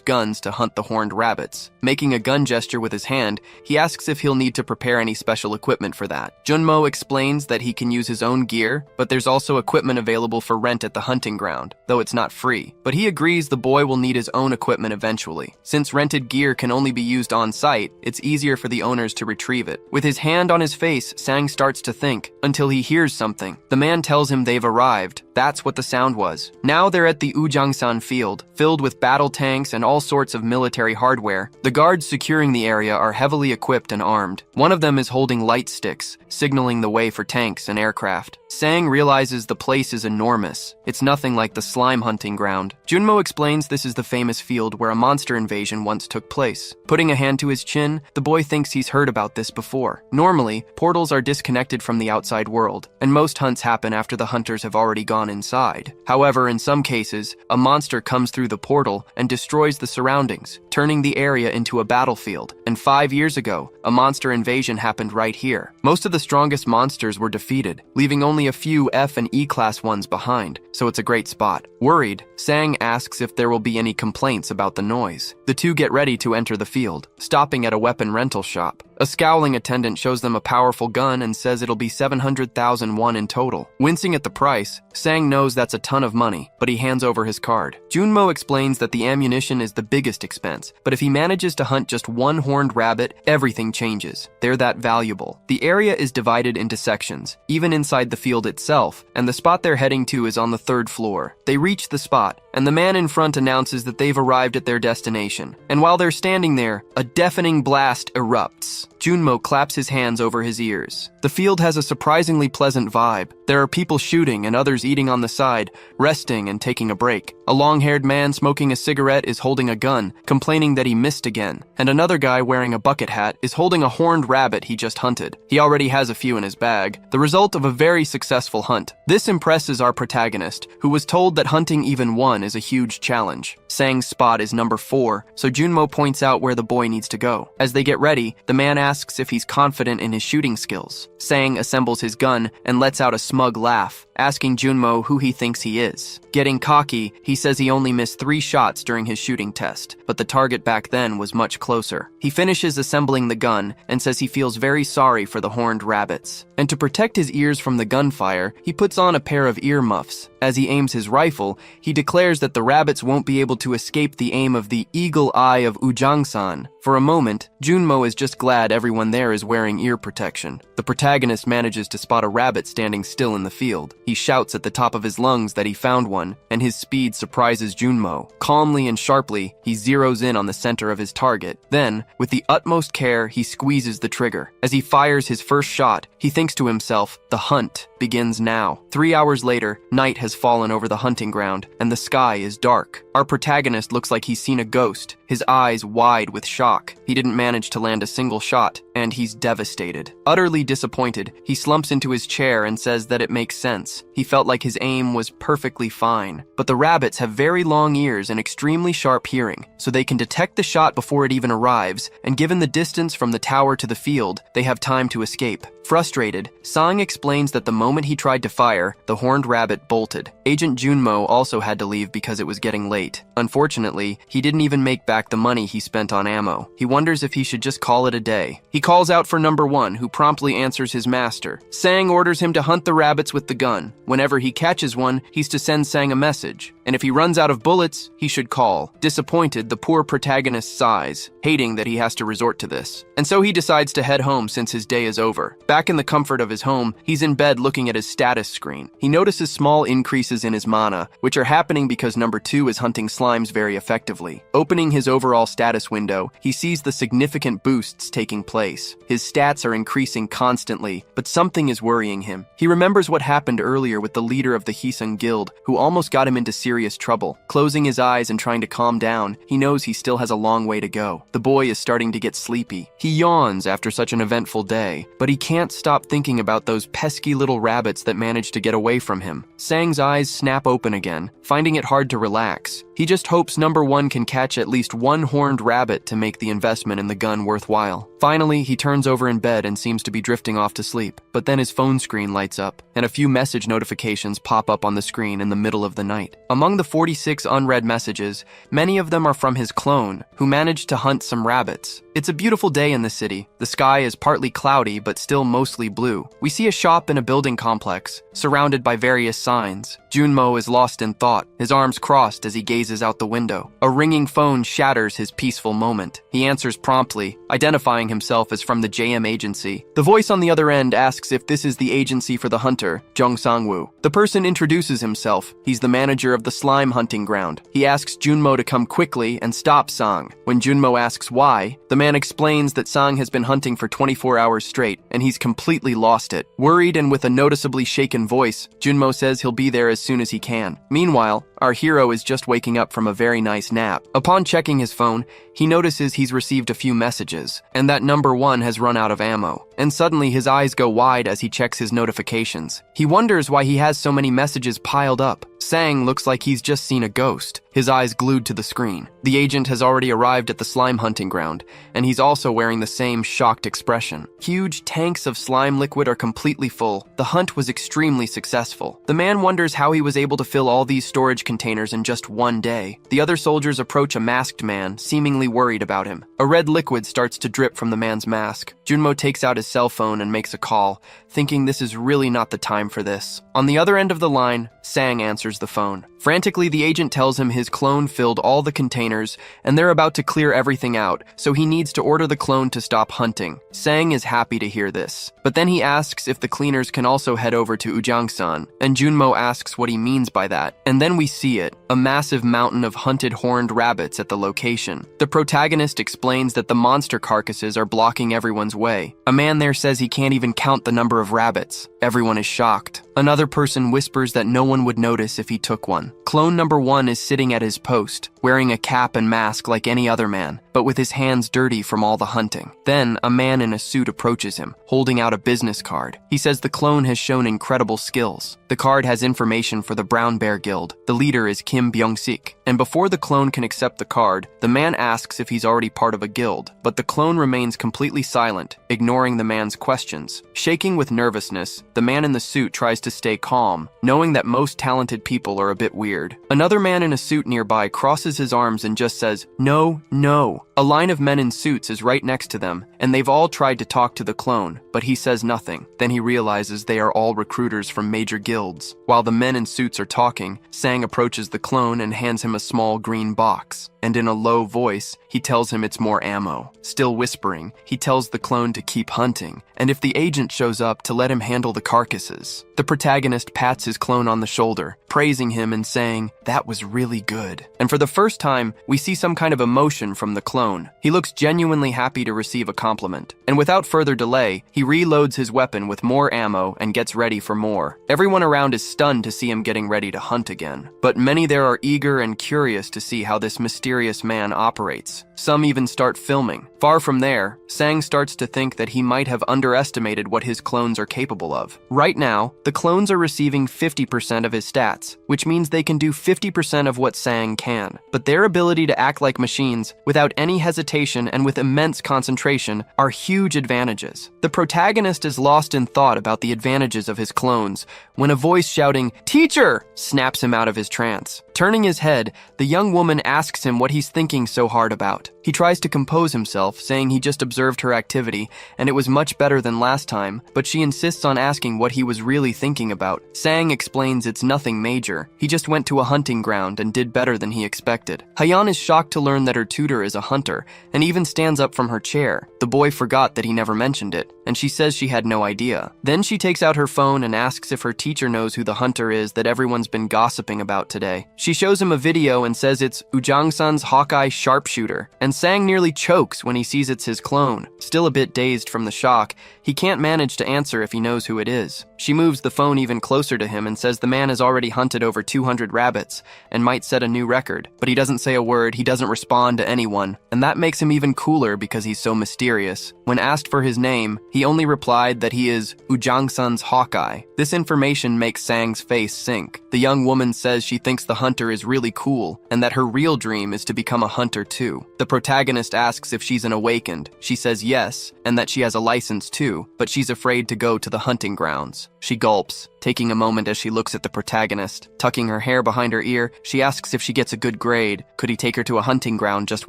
guns to hunt the horned rabbits. Making a gun gesture with his hand, he asks if he'll need to prepare any special equipment for that. Junmo explains that he can use his own gear, but there's also equipment available for rent at the hunting ground, though it's not free. But he agrees the boy will need his own equipment eventually. Since rented gear can only be used on site, it's easier for the owners to retrieve it. With his hand on his face, Sang starts to think, until he hears something. The man tells him they've arrived. That's what the sound was. Now they're at the Ujangsan field, filled with battle tanks and all sorts of military hardware. The guards securing the area are heavily equipped and armed. One of them is holding light sticks, signaling the way for tanks and aircraft. Sang realizes the place is enormous. It's nothing like the slime hunting ground. Junmo explains this is the famous field where a monster invasion once took place. Putting a hand to his chin, the boy thinks he's heard about this before. Normally, portals are disconnected from the outside world, and most hunts happen after the hunters have already gone inside. However, in some cases, a monster comes through the portal and destroys the surroundings, turning the area into a battlefield. And 5 years ago, a monster invasion happened right here. Most of the strongest monsters were defeated, leaving only a few F and E class ones behind, so it's a great spot. Worried, Sang asks if there will be any complaints about the noise. The two get ready to enter the field, stopping at a weapon rental shop. A scowling attendant shows them a powerful gun and says it'll be 700,000 won in total. Wincing at the price, Sang knows that's a ton of money, but he hands over his card. Junmo explains that the ammunition is the biggest expense, but if he manages to hunt just one horned rabbit, everything changes. They're that valuable. The area is divided into sections, even inside the field itself, and the spot they're heading to is on the 3rd floor. They reach the spot, and the man in front announces that they've arrived at their destination. And while they're standing there, a deafening blast erupts. Junmo claps his hands over his ears. The field has a surprisingly pleasant vibe. There are people shooting and others eating on the side, resting and taking a break. A long-haired man smoking a cigarette is holding a gun, complaining that he missed again. And another guy wearing a bucket hat is holding a horned rabbit he just hunted. He already has a few in his bag, the result of a very successful hunt. This impresses our protagonist, who was told that hunting even one is a huge challenge. Sang's spot is number 4, so Junmo points out where the boy needs to go. As they get ready, the man asks if he's confident in his shooting skills. Sang assembles his gun and lets out a smug laugh, asking Junmo who he thinks he is. Getting cocky, he says he only missed 3 shots during his shooting test, but the target back then was much closer. He finishes assembling the gun and says he feels very sorry for the horned rabbits. And to protect his ears from the gunfire, he puts on a pair of earmuffs. As he aims his rifle, he declares that the rabbits won't be able to escape the aim of the eagle eye of Ujangsan. For a moment, Junmo is just glad everyone there is wearing ear protection. The protagonist manages to spot a rabbit standing still in the field. He shouts at the top of his lungs that he found one, and his speed surprises Junmo. Calmly and sharply, he zeroes in on the center of his target. Then, with the utmost care, he squeezes the trigger. As he fires his first shot, he thinks to himself, the hunt begins now. 3 hours later, night has fallen over the hunting ground, and the sky is dark. Our protagonist looks like he's seen a ghost, his eyes wide with shock. He didn't manage to land a single shot, and he's devastated. Utterly disappointed, he slumps into his chair and says that it makes sense. He felt like his aim was perfectly fine. But the rabbits have very long ears and extremely sharp hearing, so they can detect the shot before it even arrives, and given the distance from the tower to the field, they have time to escape. Frustrated, Sang explains that the moment he tried to fire, the horned rabbit bolted. Agent Junmo also had to leave because it was getting late. Unfortunately, he didn't even make back the money he spent on ammo. Junmo. He wonders if he should just call it a day. He calls out for number 1, who promptly answers his master. Sang orders him to hunt the rabbits with the gun. Whenever he catches one, he's to send Sang a message. And if he runs out of bullets, he should call. Disappointed, the poor protagonist sighs, hating that he has to resort to this. And so he decides to head home since his day is over. Back in the comfort of his home, he's in bed looking at his status screen. He notices small increases in his mana, which are happening because number 2 is hunting slimes very effectively. Opening his overall status window, he sees the significant boosts taking place. His stats are increasing constantly, but something is worrying him. He remembers what happened earlier with the leader of the Hisung Guild, who almost got him into serious trouble. Closing his eyes and trying to calm down, he knows he still has a long way to go. The boy is starting to get sleepy. He yawns after such an eventful day, but he can't stop thinking about those pesky little rabbits that managed to get away from him. Sang's eyes snap open again, finding it hard to relax. He just hopes number 1 can catch at least one horned rabbit to make the investment in the gun worthwhile. Finally, he turns over in bed and seems to be drifting off to sleep, but then his phone screen lights up, and a few message notifications pop up on the screen in the middle of the night. Among the 46 unread messages, many of them are from his clone, who managed to hunt some rabbits. It's a beautiful day in the city. The sky is partly cloudy, but still mostly blue. We see a shop in a building complex, surrounded by various signs. Junmo is lost in thought, his arms crossed as he gazes out the window. A ringing phone shatters his peaceful moment. He answers promptly, identifying himself as from the JM agency. The voice on the other end asks if this is the agency for the hunter, Jung Sang-woo. The person introduces himself. He's the manager of the slime hunting ground. He asks Junmo to come quickly and stop Sang. When Junmo asks why, the man explains that Sang has been hunting for 24 hours straight, and he's completely lost it. Worried and with a noticeably shaken voice, Junmo says he'll be there as soon as he can. Meanwhile, our hero is just waking up from a very nice nap. Upon checking his phone, he notices he's received a few messages, and that number 1 has run out of ammo. And suddenly his eyes go wide as he checks his notifications. He wonders why he has so many messages piled up. Sang looks like he's just seen a ghost, his eyes glued to the screen. The agent has already arrived at the slime hunting ground, and he's also wearing the same shocked expression. Huge tanks of slime liquid are completely full. The hunt was extremely successful. The man wonders how he was able to fill all these storage containers in just one day. The other soldiers approach a masked man, seemingly worried about him. A red liquid starts to drip from the man's mask. Junmo takes out his cell phone and makes a call, thinking this is really not the time for this. On the other end of the line, Sang answers the phone. Frantically, the agent tells him his clone filled all the containers, and they're about to clear everything out, so he needs to order the clone to stop hunting. Sang is happy to hear this. But then he asks if the cleaners can also head over to Ujangsan, and Junmo asks what he means by that. And then we see it, a massive mountain of hunted horned rabbits at the location. The protagonist explains that the monster carcasses are blocking everyone's way. A man there says he can't even count the number of rabbits. Everyone is shocked. Another person whispers that no one would notice if he took one. Clone number 1 is sitting at his post, wearing a cap and mask like any other man, but with his hands dirty from all the hunting. Then, a man in a suit approaches him, holding out a business card. He says the clone has shown incredible skills. The card has information for the Brown Bear Guild. The leader is Kim Byung-sik. And before the clone can accept the card, the man asks if he's already part of a guild, but the clone remains completely silent, ignoring the man's questions. Shaking with nervousness, the man in the suit tries to stay calm, knowing that most talented people are a bit weird. Another man in a suit nearby crosses his arms and just says, "No, no." A line of men in suits is right next to them, and they've all tried to talk to the clone, but he says nothing. Then he realizes they are all recruiters from major guilds. While the men in suits are talking, Sang approaches the clone and hands him a small green box, and in a low voice, he tells him it's more ammo. Still whispering, he tells the clone to keep hunting, and if the agent shows up, to let him handle the carcasses. The protagonist pats his clone on the shoulder, praising him and saying, "That was really good." And for the first time, we see some kind of emotion from the clone. He looks genuinely happy to receive a compliment. And without further delay, he reloads his weapon with more ammo and gets ready for more. Everyone around is stunned to see him getting ready to hunt again. But many there are eager and curious to see how this mysterious man operates. Some even start filming. Far from there, Sang starts to think that he might have underestimated what his clones are capable of. Right now, the clones are receiving 50% of his stats, which means they can do 50% of what Sang can. But their ability to act like machines, without any hesitation and with immense concentration, are huge advantages. The protagonist is lost in thought about the advantages of his clones, when a voice shouting, "Teacher!" snaps him out of his trance. Turning his head, the young woman asks him what he's thinking so hard about. He tries to compose himself, saying he just observed her activity and it was much better than last time, but she insists on asking what he was really thinking about. Sang explains it's nothing major. He just went to a hunting ground and did better than he expected. Hayan is shocked to learn that her tutor is a hunter and even stands up from her chair. The boy forgot that he never mentioned it, and she says she had no idea. Then she takes out her phone and asks if her teacher knows who the hunter is that everyone's been gossiping about today. She shows him a video and says it's Ujang-san's Hawkeye sharpshooter, and Sang nearly chokes when he sees it's his clone. Still a bit dazed from the shock, he can't manage to answer if he knows who it is. She moves the phone even closer to him and says the man has already hunted over 200 rabbits and might set a new record, but he doesn't say a word, he doesn't respond to anyone, and that makes him even cooler because he's so mysterious. When asked for his name, he only replied that he is Ujang-san's Hawkeye. This information makes Sang's face sink. The young woman says she thinks the hunter is really cool and that her real dream is to become a hunter too. The protagonist asks if she's an awakened. She says yes, and that she has a license too, but she's afraid to go to the hunting grounds. She gulps, taking a moment as she looks at the protagonist. Tucking her hair behind her ear, she asks if she gets a good grade. Could he take her to a hunting ground just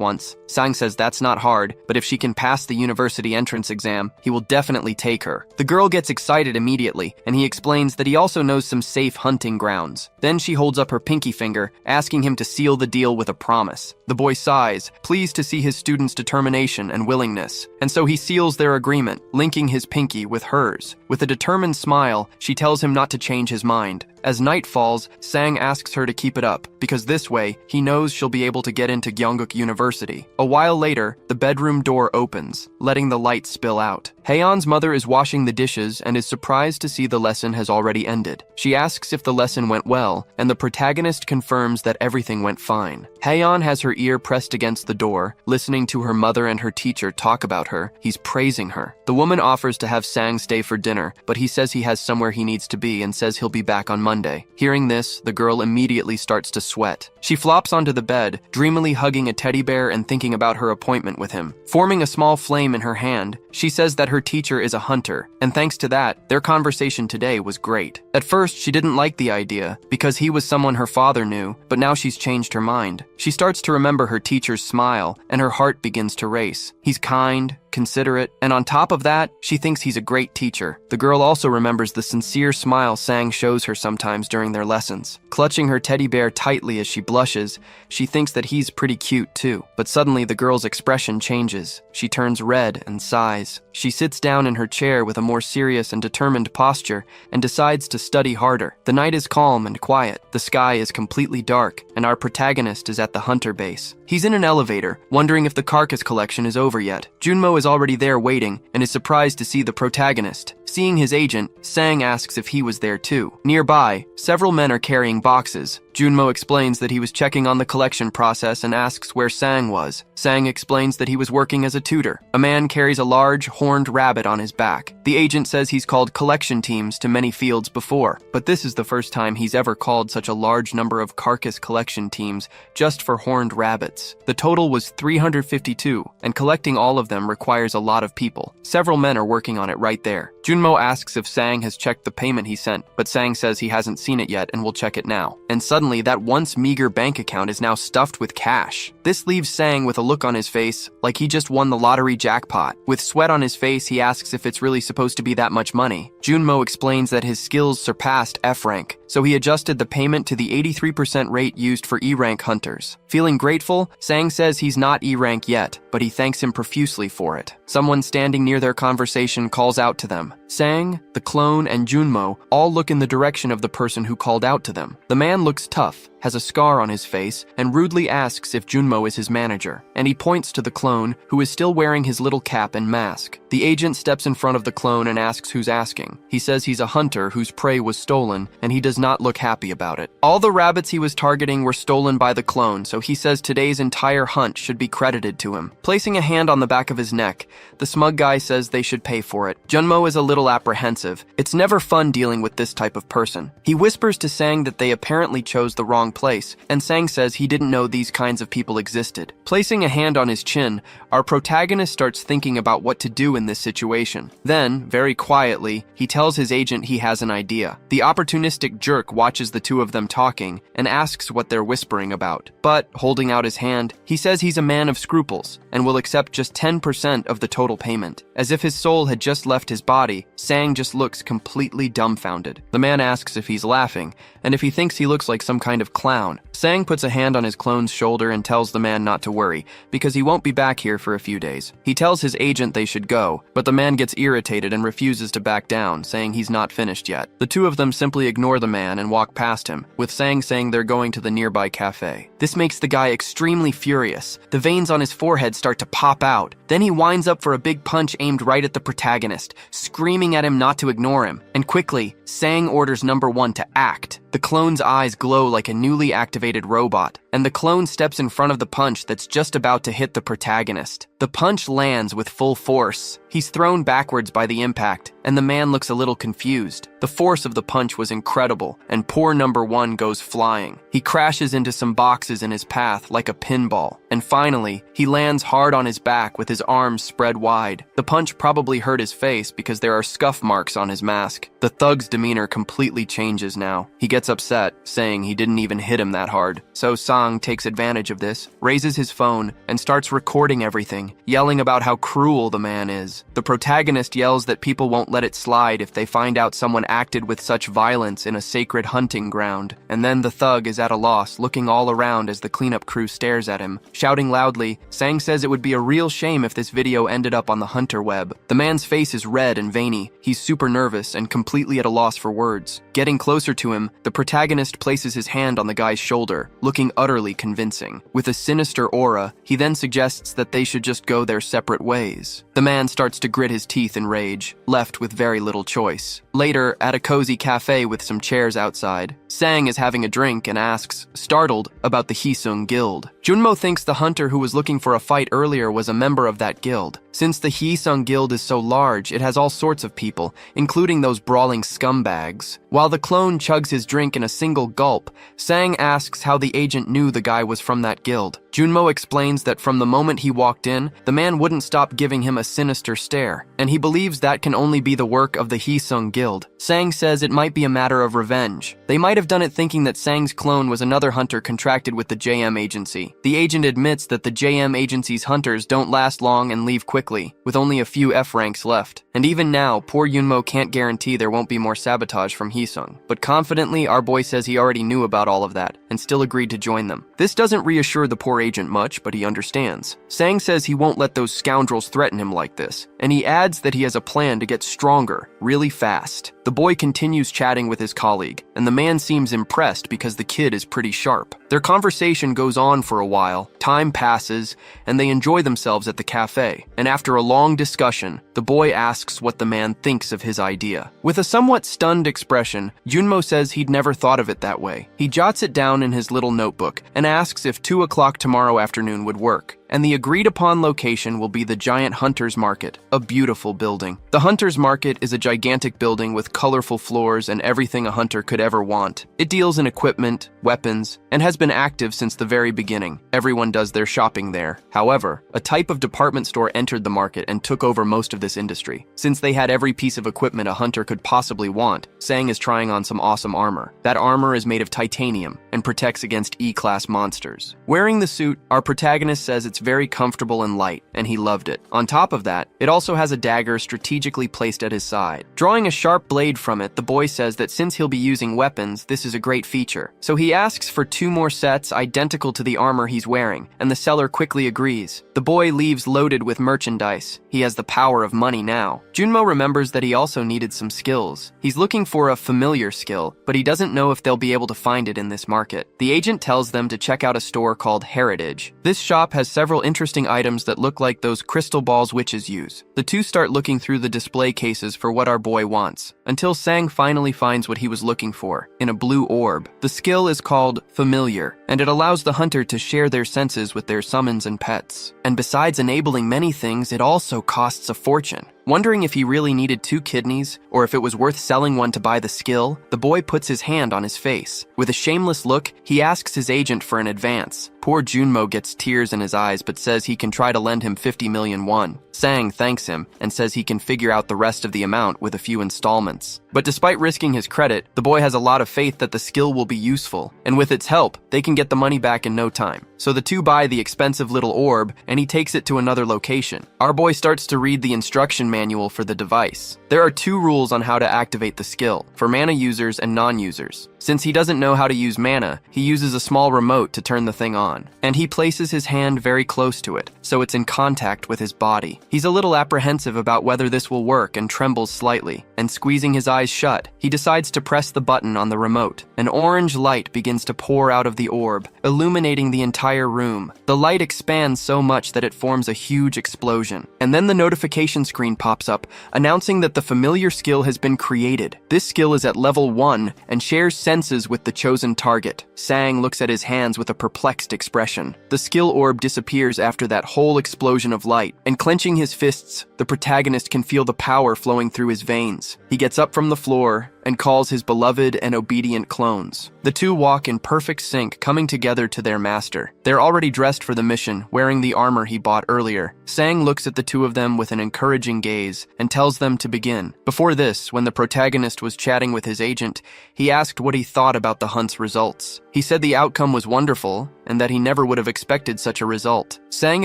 once? Sang says that's not hard, but if she can pass the university entrance exam, he will definitely take her. The girl gets excited immediately, and he explains that he also knows some safe hunting grounds. Then she holds up her pinky finger, asking him to seal the deal with a promise. The boy sighs, pleased to see his student's determination and willingness, and so he seals their agreement, linking his pinky with hers. With a determined smile, she tells him not to change his mind. As night falls, Sang asks her to keep it up, because this way, he knows she'll be able to get into Gyeongguk University. A while later, the bedroom door opens, letting the light spill out. Haeyeon's mother is washing the dishes and is surprised to see the lesson has already ended. She asks if the lesson went well, and the protagonist confirms that everything went fine. Haeyeon has her ear pressed against the door, listening to her mother and her teacher talk about her. He's praising her. The woman offers to have Sang stay for dinner, but he says he has somewhere he needs to be and says he'll be back on Monday. Hearing this, the girl immediately starts to sweat. She flops onto the bed, dreamily hugging a teddy bear and thinking about her appointment with him. Forming a small flame in her hand, she says that her teacher is a hunter, and thanks to that, their conversation today was great. At first, she didn't like the idea, because he was someone her father knew, but now she's changed her mind. She starts to remember her teacher's smile, and her heart begins to race. He's kind, considerate, and on top of that, she thinks he's a great teacher. The girl also remembers the sincere smile Sang shows her sometimes during their lessons. Clutching her teddy bear tightly as she blushes, she thinks that he's pretty cute too. But suddenly the girl's expression changes. She turns red and sighs. She sits down in her chair with a more serious and determined posture and decides to study harder. The night is calm and quiet. The sky is completely dark, and our protagonist is at the hunter base. He's in an elevator, wondering if the carcass collection is over yet. Junmo is already there waiting and is surprised to see the protagonist. Seeing his agent, Sang asks if he was there too. Nearby, several men are carrying boxes. Junmo explains that he was checking on the collection process and asks where Sang was. Sang explains that he was working as a tutor. A man carries a large, horned rabbit on his back. The agent says he's called collection teams to many fields before, but this is the first time he's ever called such a large number of carcass collection teams just for horned rabbits. The total was 352, and collecting all of them requires a lot of people. Several men are working on it right there. Junmo asks if Sang has checked the payment he sent, but Sang says he hasn't seen it yet and will check it now. And suddenly, that once meager bank account is now stuffed with cash. This leaves Sang with a look on his face like he just won the lottery jackpot. With sweat on his face, he asks if it's really supposed to be that much money. Junmo explains that his skills surpassed F rank, so he adjusted the payment to the 83% rate used for E rank hunters. Feeling grateful, Sang says he's not E rank yet, but he thanks him profusely for it. Someone standing near their conversation calls out to them. Sang, the clone, and Junmo all look in the direction of the person who called out to them. The man looks tough, has a scar on his face, and rudely asks if Junmo is his manager, and he points to the clone, who is still wearing his little cap and mask. The agent steps in front of the clone and asks who's asking. He says he's a hunter whose prey was stolen, and he does not look happy about it. All the rabbits he was targeting were stolen by the clone, so he says today's entire hunt should be credited to him. Placing a hand on the back of his neck, the smug guy says they should pay for it. Junmo is a little apprehensive. It's never fun dealing with this type of person. He whispers to Sang that they apparently chose chose the wrong place, and Sang says he didn't know these kinds of people existed. Placing a hand on his chin, our protagonist starts thinking about what to do in this situation. Then, very quietly, he tells his agent he has an idea. The opportunistic jerk watches the two of them talking and asks what they're whispering about. But, holding out his hand, he says he's a man of scruples and will accept just 10% of the total payment. As if his soul had just left his body, Sang just looks completely dumbfounded. The man asks if he's laughing, and if he thinks he looks like some kind of clown. Sang puts a hand on his clone's shoulder and tells the man not to worry, because he won't be back here for a few days. He tells his agent they should go, but the man gets irritated and refuses to back down, saying he's not finished yet. The two of them simply ignore the man and walk past him, with Sang saying they're going to the nearby cafe. This makes the guy extremely furious. The veins on his forehead start to pop out. Then he winds up for a big punch aimed right at the protagonist, screaming at him not to ignore him. And quickly, Sang orders number 1 to act. The clone's eyes glow like a newly activated robot, and the clone steps in front of the punch that's just about to hit the protagonist. The punch lands with full force. He's thrown backwards by the impact, and the man looks a little confused. The force of the punch was incredible, and poor number 1 goes flying. He crashes into some boxes in his path like a pinball, and finally, he lands hard on his back with his arms spread wide. The punch probably hurt his face because there are scuff marks on his mask. The thug's demeanor completely changes now. He gets upset, saying he didn't even hit him that hard. So Sang takes advantage of this, raises his phone, and starts recording everything, yelling about how cruel the man is. The protagonist yells that people won't let it slide if they find out someone acted with such violence in a sacred hunting ground. And then the thug is at a loss, looking all around as the cleanup crew stares at him. Shouting loudly, Sang says it would be a real shame if this video ended up on the Hunter web. The man's face is red and veiny. He's super nervous and completely at a loss for words. Getting closer to him, the protagonist places his hand on the guy's shoulder, looking utterly convincing. With a sinister aura, he then suggests that they should just go their separate ways. The man starts to grit his teeth in rage, left with very little choice. Later, at a cozy cafe with some chairs outside, Sang is having a drink and asks, startled, about the Hisung Guild. Junmo thinks the hunter who was looking for a fight earlier was a member of that guild. Since the Hisung Guild is so large, it has all sorts of people, including those brawling scumbags. While the clone chugs his drink in a single gulp, Sang asks how the agent knew the guy was from that guild. Junmo explains that from the moment he walked in, the man wouldn't stop giving him a sinister stare, and he believes that can only be the work of the Hisung Guild. Sang says it might be a matter of revenge. They might have done it thinking that Sang's clone was another hunter contracted with the JM agency. The agent admits that the JM agency's hunters don't last long and leave quickly, with only a few F ranks left. And even now, poor Yunmo can't guarantee there won't be more sabotage from Hisung. But confidently, our boy says he already knew about all of that, and still agreed to join them. This doesn't reassure the poor agent much, but he understands. Sang says he won't let those scoundrels threaten him like this, and he adds that he has a plan to get stronger, really fast. The boy continues chatting with his colleague, and the man seems impressed because the kid is pretty sharp. Their conversation goes on for a while, time passes, and they enjoy themselves at the cafe. And after a long discussion, the boy asks what the man thinks of his idea. With a somewhat stunned expression, Junmo says he'd never thought of it that way. He jots it down in his little notebook and asks if 2 o'clock tomorrow afternoon would work. And the agreed-upon location will be the giant Hunter's Market, a beautiful building. The Hunter's Market is a gigantic building with colorful floors and everything a hunter could ever want. It deals in equipment, weapons, and has been active since the very beginning. Everyone does their shopping there. However, a type of department store entered the market and took over most of this industry. Since they had every piece of equipment a hunter could possibly want, Sang is trying on some awesome armor. That armor is made of titanium and protects against E-class monsters. Wearing the suit, our protagonist says it's very comfortable and light, and he loved it. On top of that, it also has a dagger strategically placed at his side. Drawing a sharp blade from it, the boy says that since he'll be using weapons, this is a great feature. So he asks for 2 more sets identical to the armor he's wearing, and the seller quickly agrees. The boy leaves loaded with merchandise. He has the power of money now. Junmo remembers that he also needed some skills. He's looking for a familiar skill, but he doesn't know if they'll be able to find it in this market. The agent tells them to check out a store called Heritage. This shop has several interesting items that look like those crystal balls witches use. The two start looking through the display cases for what our boy wants, until Sang finally finds what he was looking for, in a blue orb. The skill is called Familiar, and it allows the hunter to share their senses with their summons and pets. And besides enabling many things, it also costs a fortune. Wondering if he really needed 2 kidneys, or if it was worth selling one to buy the skill, the boy puts his hand on his face. With a shameless look, he asks his agent for an advance. Poor Junmo gets tears in his eyes but says he can try to lend him 50 million won. Sang thanks him and says he can figure out the rest of the amount with a few installments. But despite risking his credit, the boy has a lot of faith that the skill will be useful, and with its help, they can get the money back in no time. So the two buy the expensive little orb, and he takes it to another location. Our boy starts to read the instruction manual for the device. There are 2 rules on how to activate the skill, for mana users and non-users. Since he doesn't know how to use mana, he uses a small remote to turn the thing on, and he places his hand very close to it, so it's in contact with his body. He's a little apprehensive about whether this will work and trembles slightly, and squeezing his eyes shut, he decides to press the button on the remote. An orange light begins to pour out of the orb, illuminating the entire room. The light expands so much that it forms a huge explosion, and then the notification screen pops up, announcing that the familiar skill has been created. This skill is at level 1 and shares senses with the chosen target. Sang looks at his hands with a perplexed expression. The skill orb disappears after that whole explosion of light, and clenching his fists, the protagonist can feel the power flowing through his veins. He gets up from the floor and calls his beloved and obedient clones. The 2 walk in perfect sync, coming together to their master. They're already dressed for the mission, wearing the armor he bought earlier. Sang looks at the 2 of them with an encouraging gaze and tells them to begin. Before this, when the protagonist was chatting with his agent, he asked what he thought about the hunt's results. He said the outcome was wonderful and that he never would have expected such a result. Sang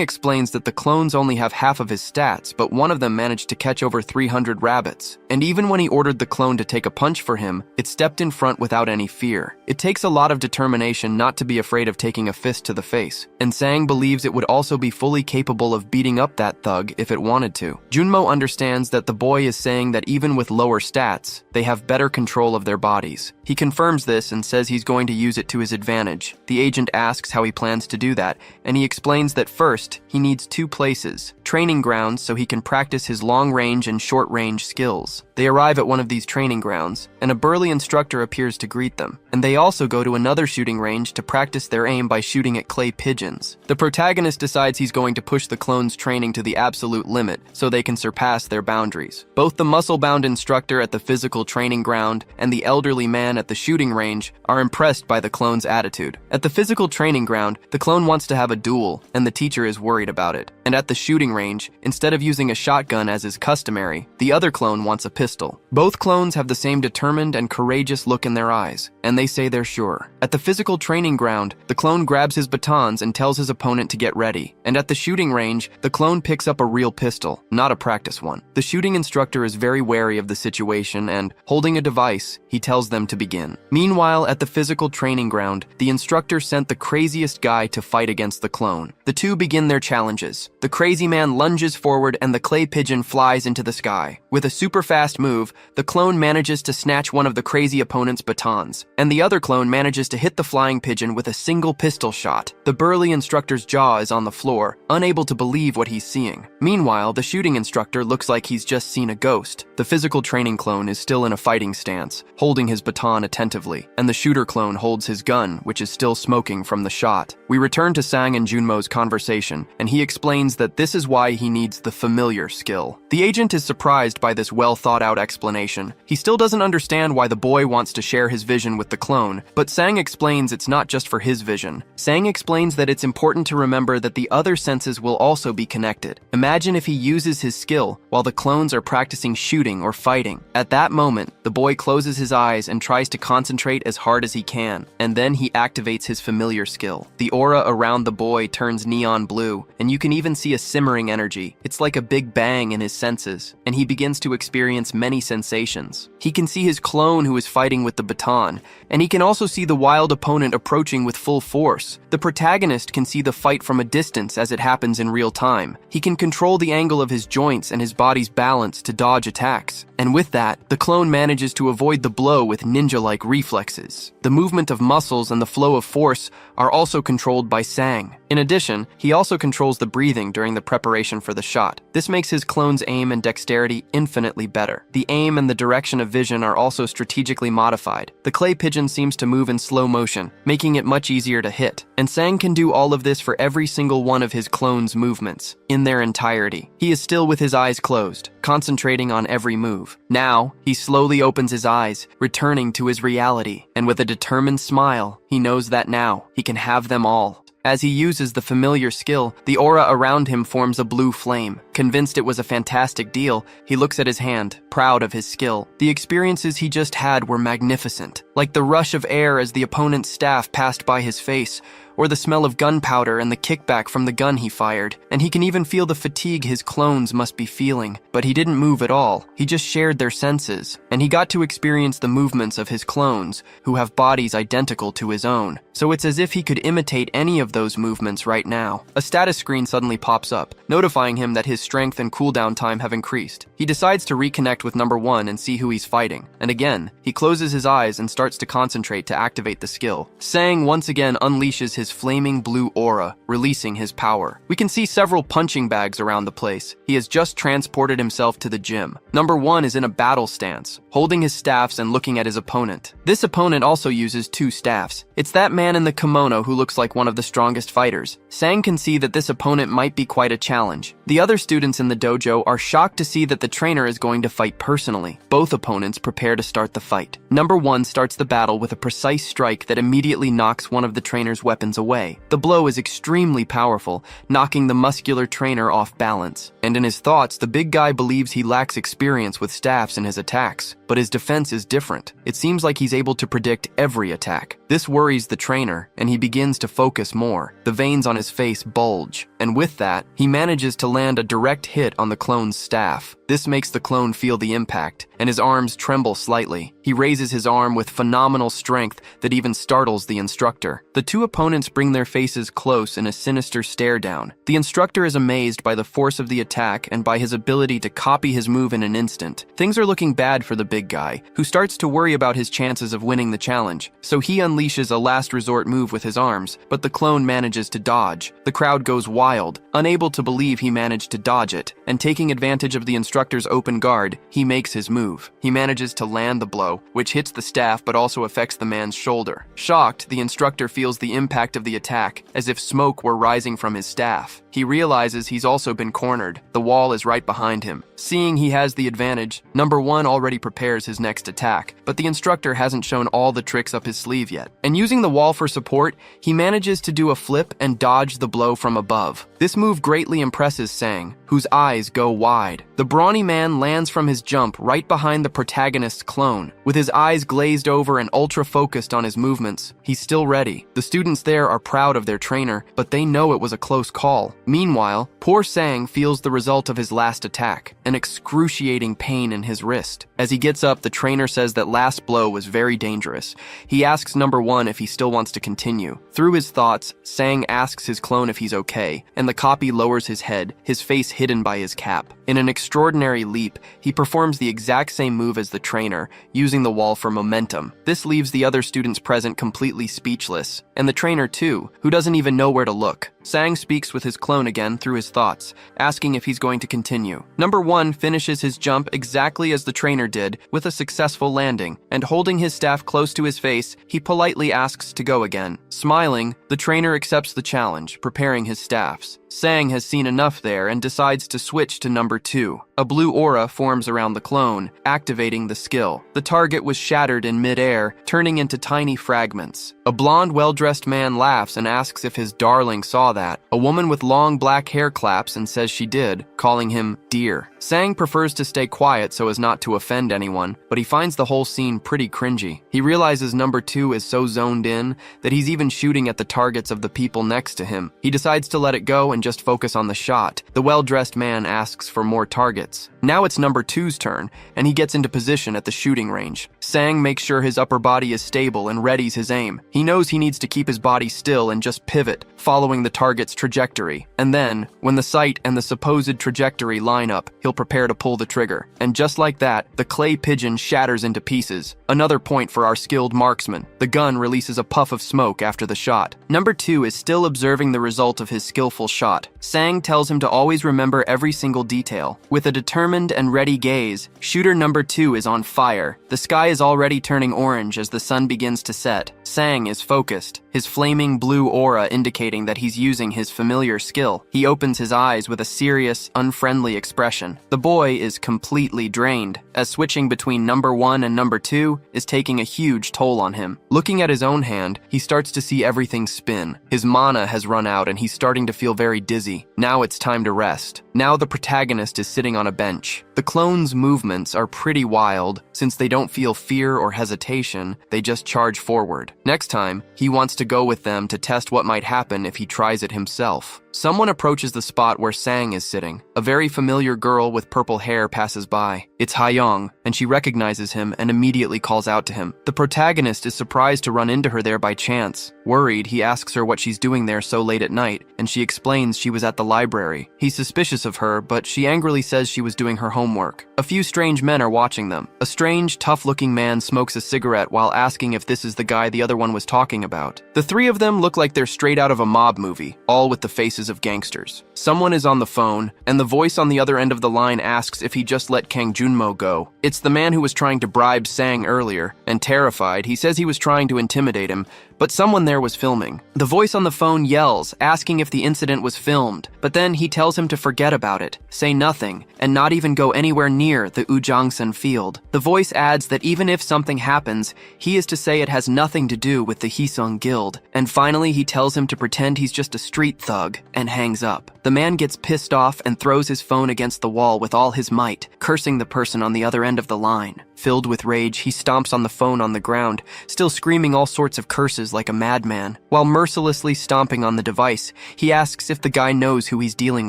explains that the clones only have half of his stats, but one of them managed to catch over 300 rabbits. And even when he ordered the clone to take a punch for him, it stepped in front without any fear. It takes a lot of determination not to be afraid of taking a fist to the face, and Sang believes it would also be fully capable of beating up that thug if it wanted to. Junmo understands that the boy is saying that even with lower stats, they have better control of their bodies. He confirms this and says he's going to use it to his advantage. The agent asks how he plans to do that, and he explains that first, he needs 2 places, training grounds so he can practice his long-range and short-range skills. They arrive at one of these training grounds, and a burly instructor appears to greet them, and they also go to another shooting range to practice their aim by shooting at clay pigeons. The protagonist decides he's going to push the clones' training to the absolute limit so they can surpass their boundaries. Both the muscle-bound instructor at the physical training ground and the elderly man at the shooting range are impressed by the clone's attitude. At the physical training ground, the clone wants to have a duel, and the teacher is worried about it. And at the shooting range, instead of using a shotgun as is customary, the other clone wants a pistol. Both clones have the same determined and courageous look in their eyes, and they say they're sure. At the physical training ground, the clone grabs his batons and tells his opponent to get ready. And at the shooting range, the clone picks up a real pistol, not a practice one. The shooting instructor is very wary of the situation and, holding a device, he tells them to begin. Meanwhile, at the physical training ground, the instructor sent the craziest guy to fight against the clone. The 2 begin their challenges. The crazy man lunges forward and the clay pigeon flies into the sky. With a super fast move, the clone manages to snatch one of the crazy opponent's batons, and the other clone manages to hit the flying pigeon with a single pistol shot. The burly instructor's jaw is on the floor, unable to believe what he's seeing. Meanwhile, the shooting instructor looks like he's just seen a ghost. The physical training clone is still in a fighting stance, holding his baton attentively, and the shooter clone holds his gun, which is still smoking from the shot. We return to Sang and Junmo's conversation, and he explains that this is why he needs the familiar skill. The agent is surprised by this well-thought-out explanation. He still doesn't understand why the boy wants to share his vision with the clone, but Sang explains it's not just for his vision. Sang explains that it's important to remember that the other senses will also be connected. Imagine if he uses his skill while the clones are practicing shooting or fighting. At that moment, the boy closes his eyes and tries to concentrate as hard as he can, and then he activates his familiar skill. The aura around the boy turns neon blue, and you can even see a simmering energy. It's like a big bang in his senses, and he begins to experience many sensations. He can see his clone who is fighting with the baton, and he can also see the wild opponent approaching with full force. The protagonist can see the fight from a distance as it happens in real time. He can control the angle of his joints and his body's balance to dodge attacks. And with that, the clone manages to avoid the blow with ninja-like reflexes. The movement of muscles and the flow of force are also controlled by Sang. In addition, he also controls the breathing during the preparation for the shot. This makes his clone's aim and dexterity infinitely better. The aim aim and the direction of vision are also strategically modified. The clay pigeon seems to move in slow motion, making it much easier to hit. And Sang can do all of this for every single one of his clone's movements, in their entirety. He is still with his eyes closed, concentrating on every move. Now, he slowly opens his eyes, returning to his reality. And with a determined smile, he knows that now he can have them all. As he uses the familiar skill, the aura around him forms a blue flame. Convinced it was a fantastic deal, he looks at his hand, proud of his skill. The experiences he just had were magnificent, like the rush of air as the opponent's staff passed by his face, or the smell of gunpowder and the kickback from the gun he fired. And he can even feel the fatigue his clones must be feeling. But he didn't move at all. He just shared their senses. And he got to experience the movements of his clones, who have bodies identical to his own. So it's as if he could imitate any of those movements right now. A status screen suddenly pops up, notifying him that his strength and cooldown time have increased. He decides to reconnect with number 1 and see who he's fighting. And again, he closes his eyes and starts to concentrate to activate the skill. Sang once again unleashes his flaming blue aura, releasing his power. We can see several punching bags around the place. He has just transported himself to the gym. Number 1 is in a battle stance, holding his staffs and looking at his opponent. This opponent also uses 2 staffs. It's that man in the kimono who looks like one of the strongest fighters. Sang can see that this opponent might be quite a challenge. The other students in the dojo are shocked to see that the trainer is going to fight personally. Both opponents prepare to start the fight. Number 1 starts the battle with a precise strike that immediately knocks one of the trainer's weapons away. The blow is extremely powerful, knocking the muscular trainer off balance. And in his thoughts, the big guy believes he lacks experience with staffs in his attacks. But his defense is different. It seems like he's able to predict every attack. This worries the trainer, and he begins to focus more. The veins on his face bulge, and with that, he manages to land a direct hit on the clone's staff. This makes the clone feel the impact, and his arms tremble slightly. He raises his arm with phenomenal strength that even startles the instructor. The 2 opponents bring their faces close in a sinister stare down. The instructor is amazed by the force of the attack and by his ability to copy his move in an instant. Things are looking bad for the big guy, who starts to worry about his chances of winning the challenge. So he unleashes a last resort move with his arms, but the clone manages to dodge. The crowd goes wild, unable to believe he managed to dodge it, and taking advantage of the instructor's open guard, he makes his move. He manages to land the blow, which hits the staff but also affects the man's shoulder. Shocked, the instructor feels the impact of the attack, as if smoke were rising from his staff. He realizes he's also been cornered. The wall is right behind him. Seeing he has the advantage, number 1 already prepares his next attack, but the instructor hasn't shown all the tricks up his sleeve yet. And using the wall for support, he manages to do a flip and dodge the blow from above. This move greatly impresses Sang, whose eyes go wide. The brawny man lands from his jump right behind the protagonist's clone. With his eyes glazed over and ultra-focused on his movements, he's still ready. The students there are proud of their trainer, but they know it was a close call. Meanwhile, poor Sang feels the result of his last attack, an excruciating pain in his wrist. As he gets up, the trainer says that last blow was very dangerous. He asks number 1 if he still wants to continue. Through his thoughts, Sang asks his clone if he's okay, and the copy lowers his head, his face hidden by his cap. In an extraordinary leap, he performs the exact same move as the trainer, using the wall for momentum. This leaves the other students present completely speechless, and the trainer too, who doesn't even know where to look. Sang speaks with his clone again through his thoughts, asking if he's going to continue. Number 1 finishes his jump exactly as the trainer did, with a successful landing, and holding his staff close to his face, he politely asks to go again. Smiling, the trainer accepts the challenge, preparing his staffs. Sang has seen enough there and decides to switch to number 2. A blue aura forms around the clone, activating the skill. The target was shattered in mid-air, turning into tiny fragments. A blonde, well-dressed man laughs and asks if his darling saw that. A woman with long black hair claps and says she did, calling him dear. Sang prefers to stay quiet so as not to offend anyone, but he finds the whole scene pretty cringy. He realizes number 2 is so zoned in that he's even shooting at the targets of the people next to him. He decides to let it go and just focus on the shot. The well-dressed man asks for more targets. Now it's number 2's turn, and he gets into position at the shooting range. Sang makes sure his upper body is stable and readies his aim. He knows he needs to keep his body still and just pivot, following the target's trajectory. And then, when the sight and the supposed trajectory line up, he'll prepare to pull the trigger. And just like that, the clay pigeon shatters into pieces. Another point for our skilled marksman. The gun releases a puff of smoke after the shot. Number 2 is still observing the result of his skillful shot. Sang tells him to always remember every single detail. With a determined and ready gaze, shooter number 2 is on fire. The sky is already turning orange as the sun begins to set. Sang is focused, his flaming blue aura indicating that he's using his familiar skill. He opens his eyes with a serious, unfriendly expression. The boy is completely drained, as switching between number 1 and number 2 is taking a huge toll on him. Looking at his own hand, he starts to see everything spin. His mana has run out and he's starting to feel very dizzy. Now it's time to rest. Now the protagonist is sitting on a bench. The clone's movements are pretty wild. Since they don't feel fear or hesitation, they just charge forward. Next time, he wants to go with them to test what might happen if he tries it himself. Someone approaches the spot where Sang is sitting. A very familiar girl with purple hair passes by. It's Hayoung, and she recognizes him and immediately calls out to him. The protagonist is surprised to run into her there by chance. Worried, he asks her what she's doing there so late at night, and she explains she was at the library. He's suspicious of her, but she angrily says she was doing her homework. A few strange men are watching them. A strange, tough-looking man smokes a cigarette while asking if this is the guy the other one was talking about. The three of them look like they're straight out of a mob movie, all with the faces of gangsters. Someone is on the phone, and the voice on the other end of the line asks if he just let Kang Junmo go. It's the man who was trying to bribe Sang earlier, and terrified, he says he was trying to intimidate him, but someone there was filming. The voice on the phone yells, asking if the incident was filmed, but then he tells him to forget about it, say nothing, and not even go anywhere near the Ujangsan field. The voice adds that even if something happens, he is to say it has nothing to do with the Hisung Guild, and finally he tells him to pretend he's just a street thug, and hangs up. The man gets pissed off and throws his phone against the wall with all his might, cursing the person on the other end of the line. Filled with rage, he stomps on the phone on the ground, still screaming all sorts of curses like a madman. While mercilessly stomping on the device, he asks if the guy knows who he's dealing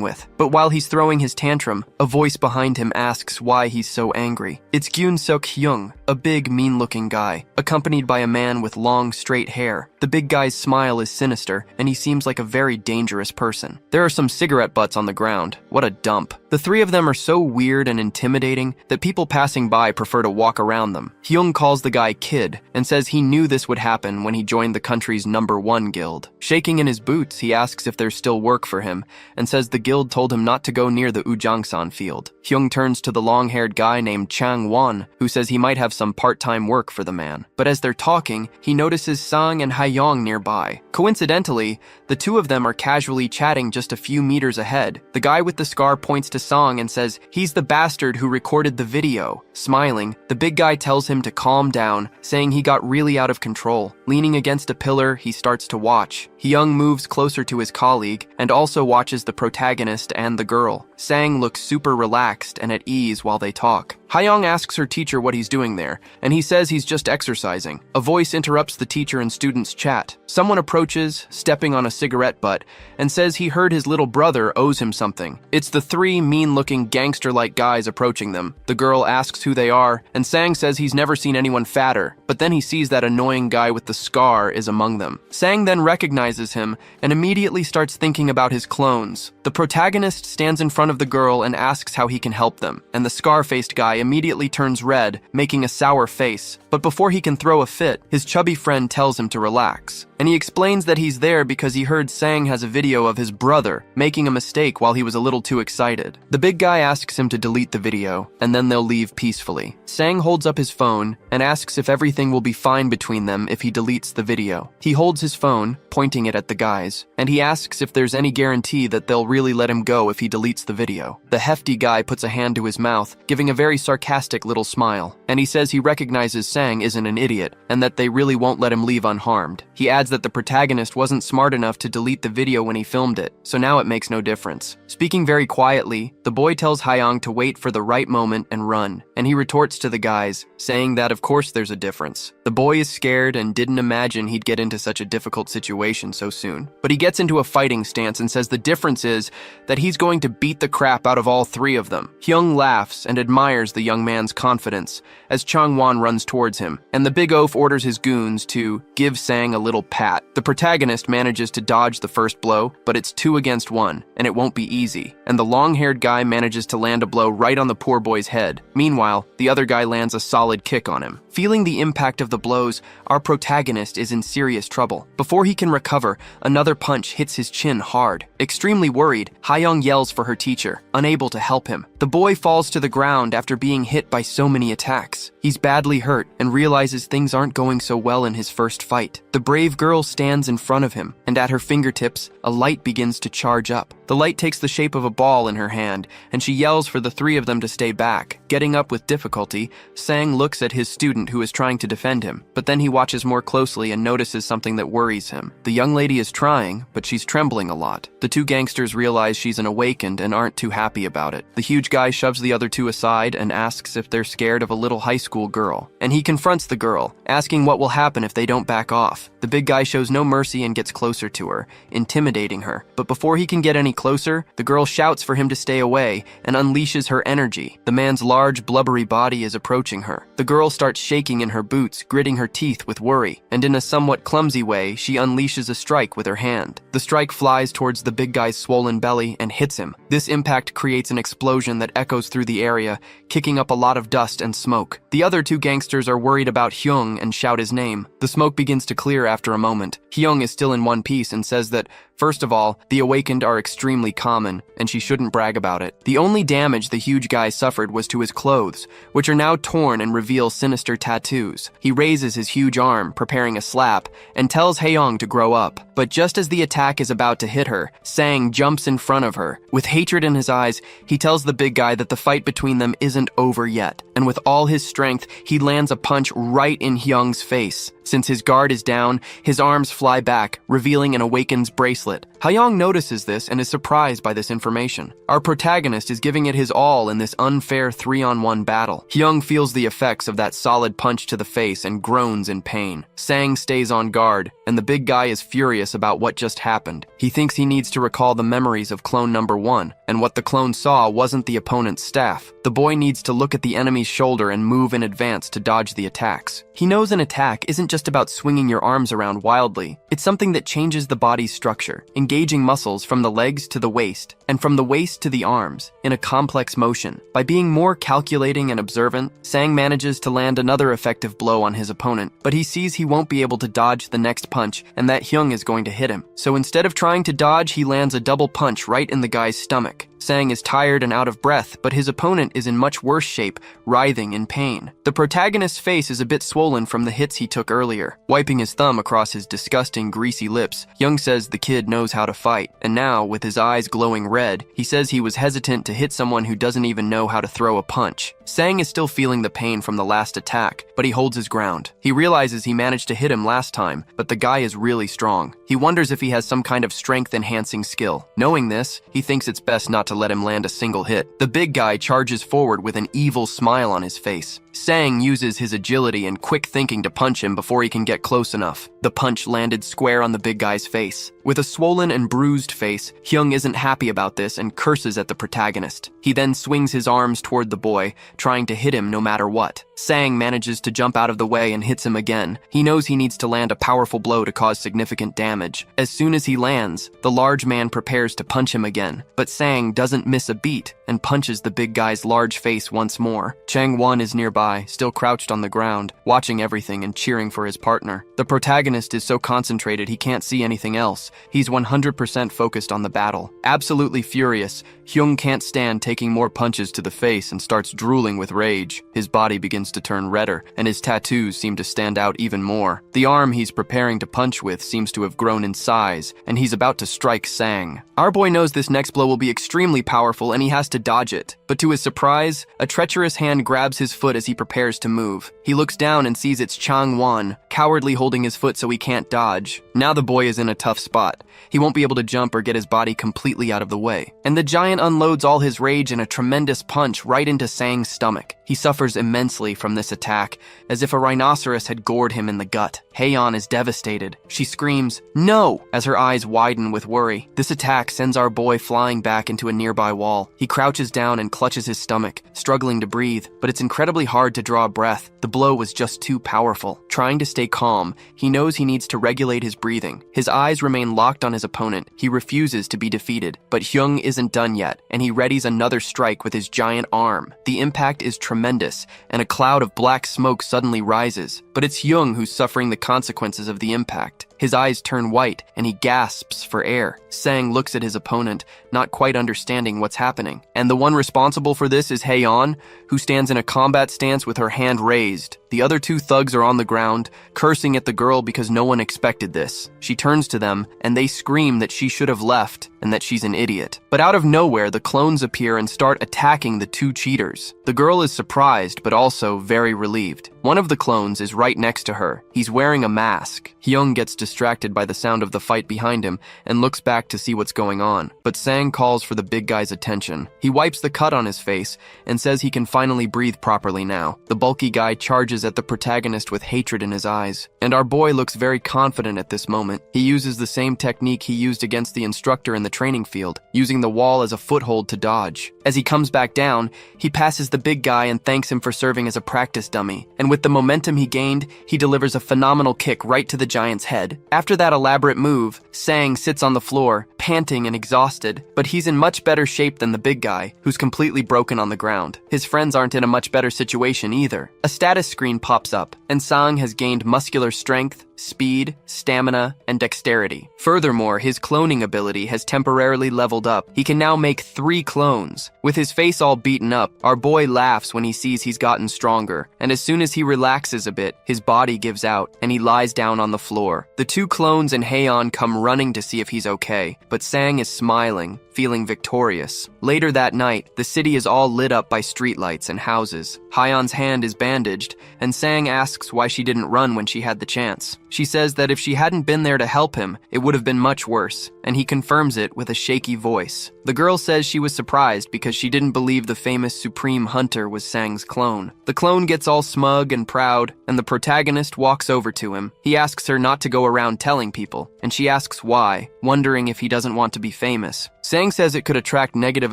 with. But while he's throwing his tantrum, a voice behind him asks why he's so angry. It's Gyun Seok Hyung, a big, mean-looking guy, accompanied by a man with long, straight hair. The big guy's smile is sinister, and he seems like a very dangerous person. There are some cigarette butts on the ground. What a dump. The three of them are so weird and intimidating that people passing by prefer to walk around them. Hyung calls the guy Kid and says he knew this would happen when he joined the country's #1 guild. Shaking in his boots, he asks if there's still work for him and says the guild told him not to go near the Ujangsan field. Hyung turns to the long-haired guy named Chang Won, who says he might have some part-time work for the man. But as they're talking, he notices Sang and Hayoung nearby. Coincidentally, the two of them are casually chatting just a few meters ahead. The guy with the scar points to Sang and says he's the bastard who recorded the video. Smiling, the big guy tells him to calm down, saying he got really out of control. Leaning against a pillar, he starts to watch. Hyung moves closer to his colleague and also watches the protagonist and the girl. Sang looks super relaxed and at ease while they talk. Hayoung asks her teacher what he's doing there, and he says he's just exercising. A voice interrupts the teacher and students' chat. Someone approaches, stepping on a cigarette butt, and says he heard his little brother owes him something. It's the three mean-looking gangster-like guys approaching them. The girl asks who they are, and Sang says he's never seen anyone fatter, but then he sees that annoying guy with the scar is among them. Sang then recognizes him and immediately starts thinking about his clones. The protagonist stands in front of the girl and asks how he can help them, and the scar-faced guy immediately turns red, making a sour face. But before he can throw a fit, his chubby friend tells him to relax. And he explains that he's there because he heard Sang has a video of his brother making a mistake while he was a little too excited. The big guy asks him to delete the video, and then they'll leave peacefully. Sang holds up his phone and asks if everything will be fine between them if he deletes the video. He holds his phone, pointing it at the guys, and he asks if there's any guarantee that they'll really let him go if he deletes the video. The hefty guy puts a hand to his mouth, giving a very sarcastic little smile, and he says he recognizes Sang isn't an idiot, and that they really won't let him leave unharmed. He adds that the protagonist wasn't smart enough to delete the video when he filmed it, so now it makes no difference. Speaking very quietly, the boy tells Hayoung to wait for the right moment and run, and he retorts to the guys, saying that of course there's a difference. The boy is scared and didn't imagine he'd get into such a difficult situation so soon. But he gets into a fighting stance and says the difference is that he's going to beat the crap out of all three of them. Hyung laughs and admires the young man's confidence as Changwon runs towards him, and the big oaf orders his goons to give Sang a little pat. The protagonist manages to dodge the first blow, but it's 2 against 1, and it won't be easy, and the long-haired guy manages to land a blow right on the poor boy's head. Meanwhile, the other guy lands a solid kick on him. Feeling the impact of the blows, our protagonist is in serious trouble. Before he can recover, another punch hits his chin hard. Extremely worried, Hayoung yells for her teacher, unable to help him. The boy falls to the ground after being hit by so many attacks. He's badly hurt and realizes things aren't going so well in his first fight. The brave girl stands in front of him, and at her fingertips, a light begins to charge up. The light takes the shape of a ball in her hand, and she yells for the three of them to stay back. Getting up with difficulty, Sang looks at his student who is trying to defend him, but then he watches more closely and notices something that worries him. The young lady is trying, but she's trembling a lot. The two gangsters realize she's an awakened and aren't too happy about it. The huge guy shoves the other two aside and asks if they're scared of a little high school girl. And he confronts the girl, asking what will happen if they don't back off. The big guy shows no mercy and gets closer to her, intimidating her. But before he can get any closer, the girl shouts for him to stay away and unleashes her energy. The man's large, blubbery body is approaching her. The girl starts shaking in her boots, gritting her teeth with worry, and in a somewhat clumsy way, she unleashes a strike with her hand. The strike flies towards the big guy's swollen belly and hits him. This impact creates an explosion that echoes through the area, kicking up a lot of dust and smoke. The other two gangsters are worried about Hyung and shout his name. The smoke begins to clear after a moment. Hyung is still in one piece and says that, first of all, the awakened are extremely common, and she shouldn't brag about it. The only damage the huge guy suffered was to his clothes, which are now torn and reveal sinister tattoos. He raises his huge arm, preparing a slap, and tells Hayoung to grow up. But just as the attack is about to hit her, Sang jumps in front of her. With hatred in his eyes, he tells the big guy that the fight between them isn't over yet, and with all his strength, he lands a punch right in Hyung's face. Since his guard is down, his arms fly back, revealing an awakened's bracelet. Hayoung notices this and is surprised by this information. Our protagonist is giving it his all in this unfair 3-on-1 battle. Hyung feels the effects of that solid punch to the face and groans in pain. Sang stays on guard, and the big guy is furious about what just happened. He thinks he needs to recall the memories of clone number 1, and what the clone saw wasn't the opponent's staff. The boy needs to look at the enemy's shoulder and move in advance to dodge the attacks. He knows an attack isn't just about swinging your arms around wildly. It's something that changes the body's structure, engaging muscles from the legs to the waist, and from the waist to the arms, in a complex motion. By being more calculating and observant, Sang manages to land another effective blow on his opponent, but he sees he won't be able to dodge the next punch, and that Hyung is going to hit him. So instead of trying to dodge, he lands a double punch right in the guy's stomach. Sang is tired and out of breath, but his opponent is in much worse shape, writhing in pain. The protagonist's face is a bit swollen from the hits he took earlier. Wiping his thumb across his disgusting, greasy lips, Hyung says the kid knows how to fight, and now, with his eyes glowing red, he says he was hesitant to hit someone who doesn't even know how to throw a punch. Sang is still feeling the pain from the last attack, but he holds his ground. He realizes he managed to hit him last time, but the guy is really strong. He wonders if he has some kind of strength-enhancing skill. Knowing this, he thinks it's best not to let him land a single hit. The big guy charges forward with an evil smile on his face. Sang uses his agility and quick thinking to punch him before he can get close enough. The punch landed square on the big guy's face. With a swollen and bruised face, Hyung isn't happy about this and curses at the protagonist. He then swings his arms toward the boy, trying to hit him no matter what. Sang manages to jump out of the way and hits him again. He knows he needs to land a powerful blow to cause significant damage. As soon as he lands, the large man prepares to punch him again, but Sang doesn't miss a beat and punches the big guy's large face once more. Chang-won is nearby, still crouched on the ground, watching everything and cheering for his partner. The protagonist is so concentrated he can't see anything else. He's 100% focused on the battle. Absolutely furious, Hyung can't stand taking more punches to the face and starts drooling with rage. His body begins to turn redder, and his tattoos seem to stand out even more. The arm he's preparing to punch with seems to have grown in size, and he's about to strike Sang. Our boy knows this next blow will be extremely powerful and he has to dodge it. But to his surprise, a treacherous hand grabs his foot as he prepares to move. He looks down and sees it's Chang-won, cowardly holding his foot so he can't dodge. Now the boy is in a tough spot. He won't be able to jump or get his body completely out of the way. And the giant unloads all his rage in a tremendous punch right into Sang's stomach. He suffers immensely from this attack, as if a rhinoceros had gored him in the gut. Haeyeon is devastated. She screams, "No!" as her eyes widen with worry. This attack sends our boy flying back into a nearby wall. He crouches down and clutches his stomach, struggling to breathe, but it's incredibly hard hard to draw a breath. The blow was just too powerful. Trying to stay calm, he knows he needs to regulate his breathing. His eyes remain locked on his opponent. He refuses to be defeated. But Hyung isn't done yet, and he readies another strike with his giant arm. The impact is tremendous, and a cloud of black smoke suddenly rises. But it's Hyung who's suffering the consequences of the impact. His eyes turn white, and he gasps for air. Sang looks at his opponent, not quite understanding what's happening. And the one responsible for this is Haeyeon, who stands in a combat stance with her hand raised. The other two thugs are on the ground, cursing at the girl because no one expected this. She turns to them, and they scream that she should have left and that she's an idiot. But out of nowhere, the clones appear and start attacking the two cheaters. The girl is surprised, but also very relieved. One of the clones is right next to her. He's wearing a mask. Hyung gets distracted by the sound of the fight behind him and looks back to see what's going on. But Sang calls for the big guy's attention. He wipes the cut on his face and says he can finally breathe properly now. The bulky guy charges at the protagonist with hatred in his eyes. And our boy looks very confident at this moment. He uses the same technique he used against the instructor in the training field, using the wall as a foothold to dodge. As he comes back down, he passes the big guy and thanks him for serving as a practice dummy. And with the momentum he gained, he delivers a phenomenal kick right to the giant's head. After that elaborate move, Sang sits on the floor, panting and exhausted, but he's in much better shape than the big guy, who's completely broken on the ground. His friends aren't in a much better situation either. A status screen pops up, and Sang has gained muscular strength, speed, stamina, and dexterity. Furthermore, his cloning ability has temporarily leveled up. He can now make 3 clones. With his face all beaten up, our boy laughs when he sees he's gotten stronger, and as soon as he relaxes a bit, his body gives out, and he lies down on the floor. The 2 clones and Haeyeon come running to see if he's okay, but Sang is smiling, feeling victorious. Later that night, the city is all lit up by streetlights and houses. Haeyeon's hand is bandaged, and Sang asks why she didn't run when she had the chance. She says that if she hadn't been there to help him, it would have been much worse, and he confirms it with a shaky voice. The girl says she was surprised because she didn't believe the famous Supreme Hunter was Sang's clone. The clone gets all smug and proud, and the protagonist walks over to him. He asks her not to go around telling people, and she asks why, wondering if he doesn't want to be famous. Sang says it could attract negative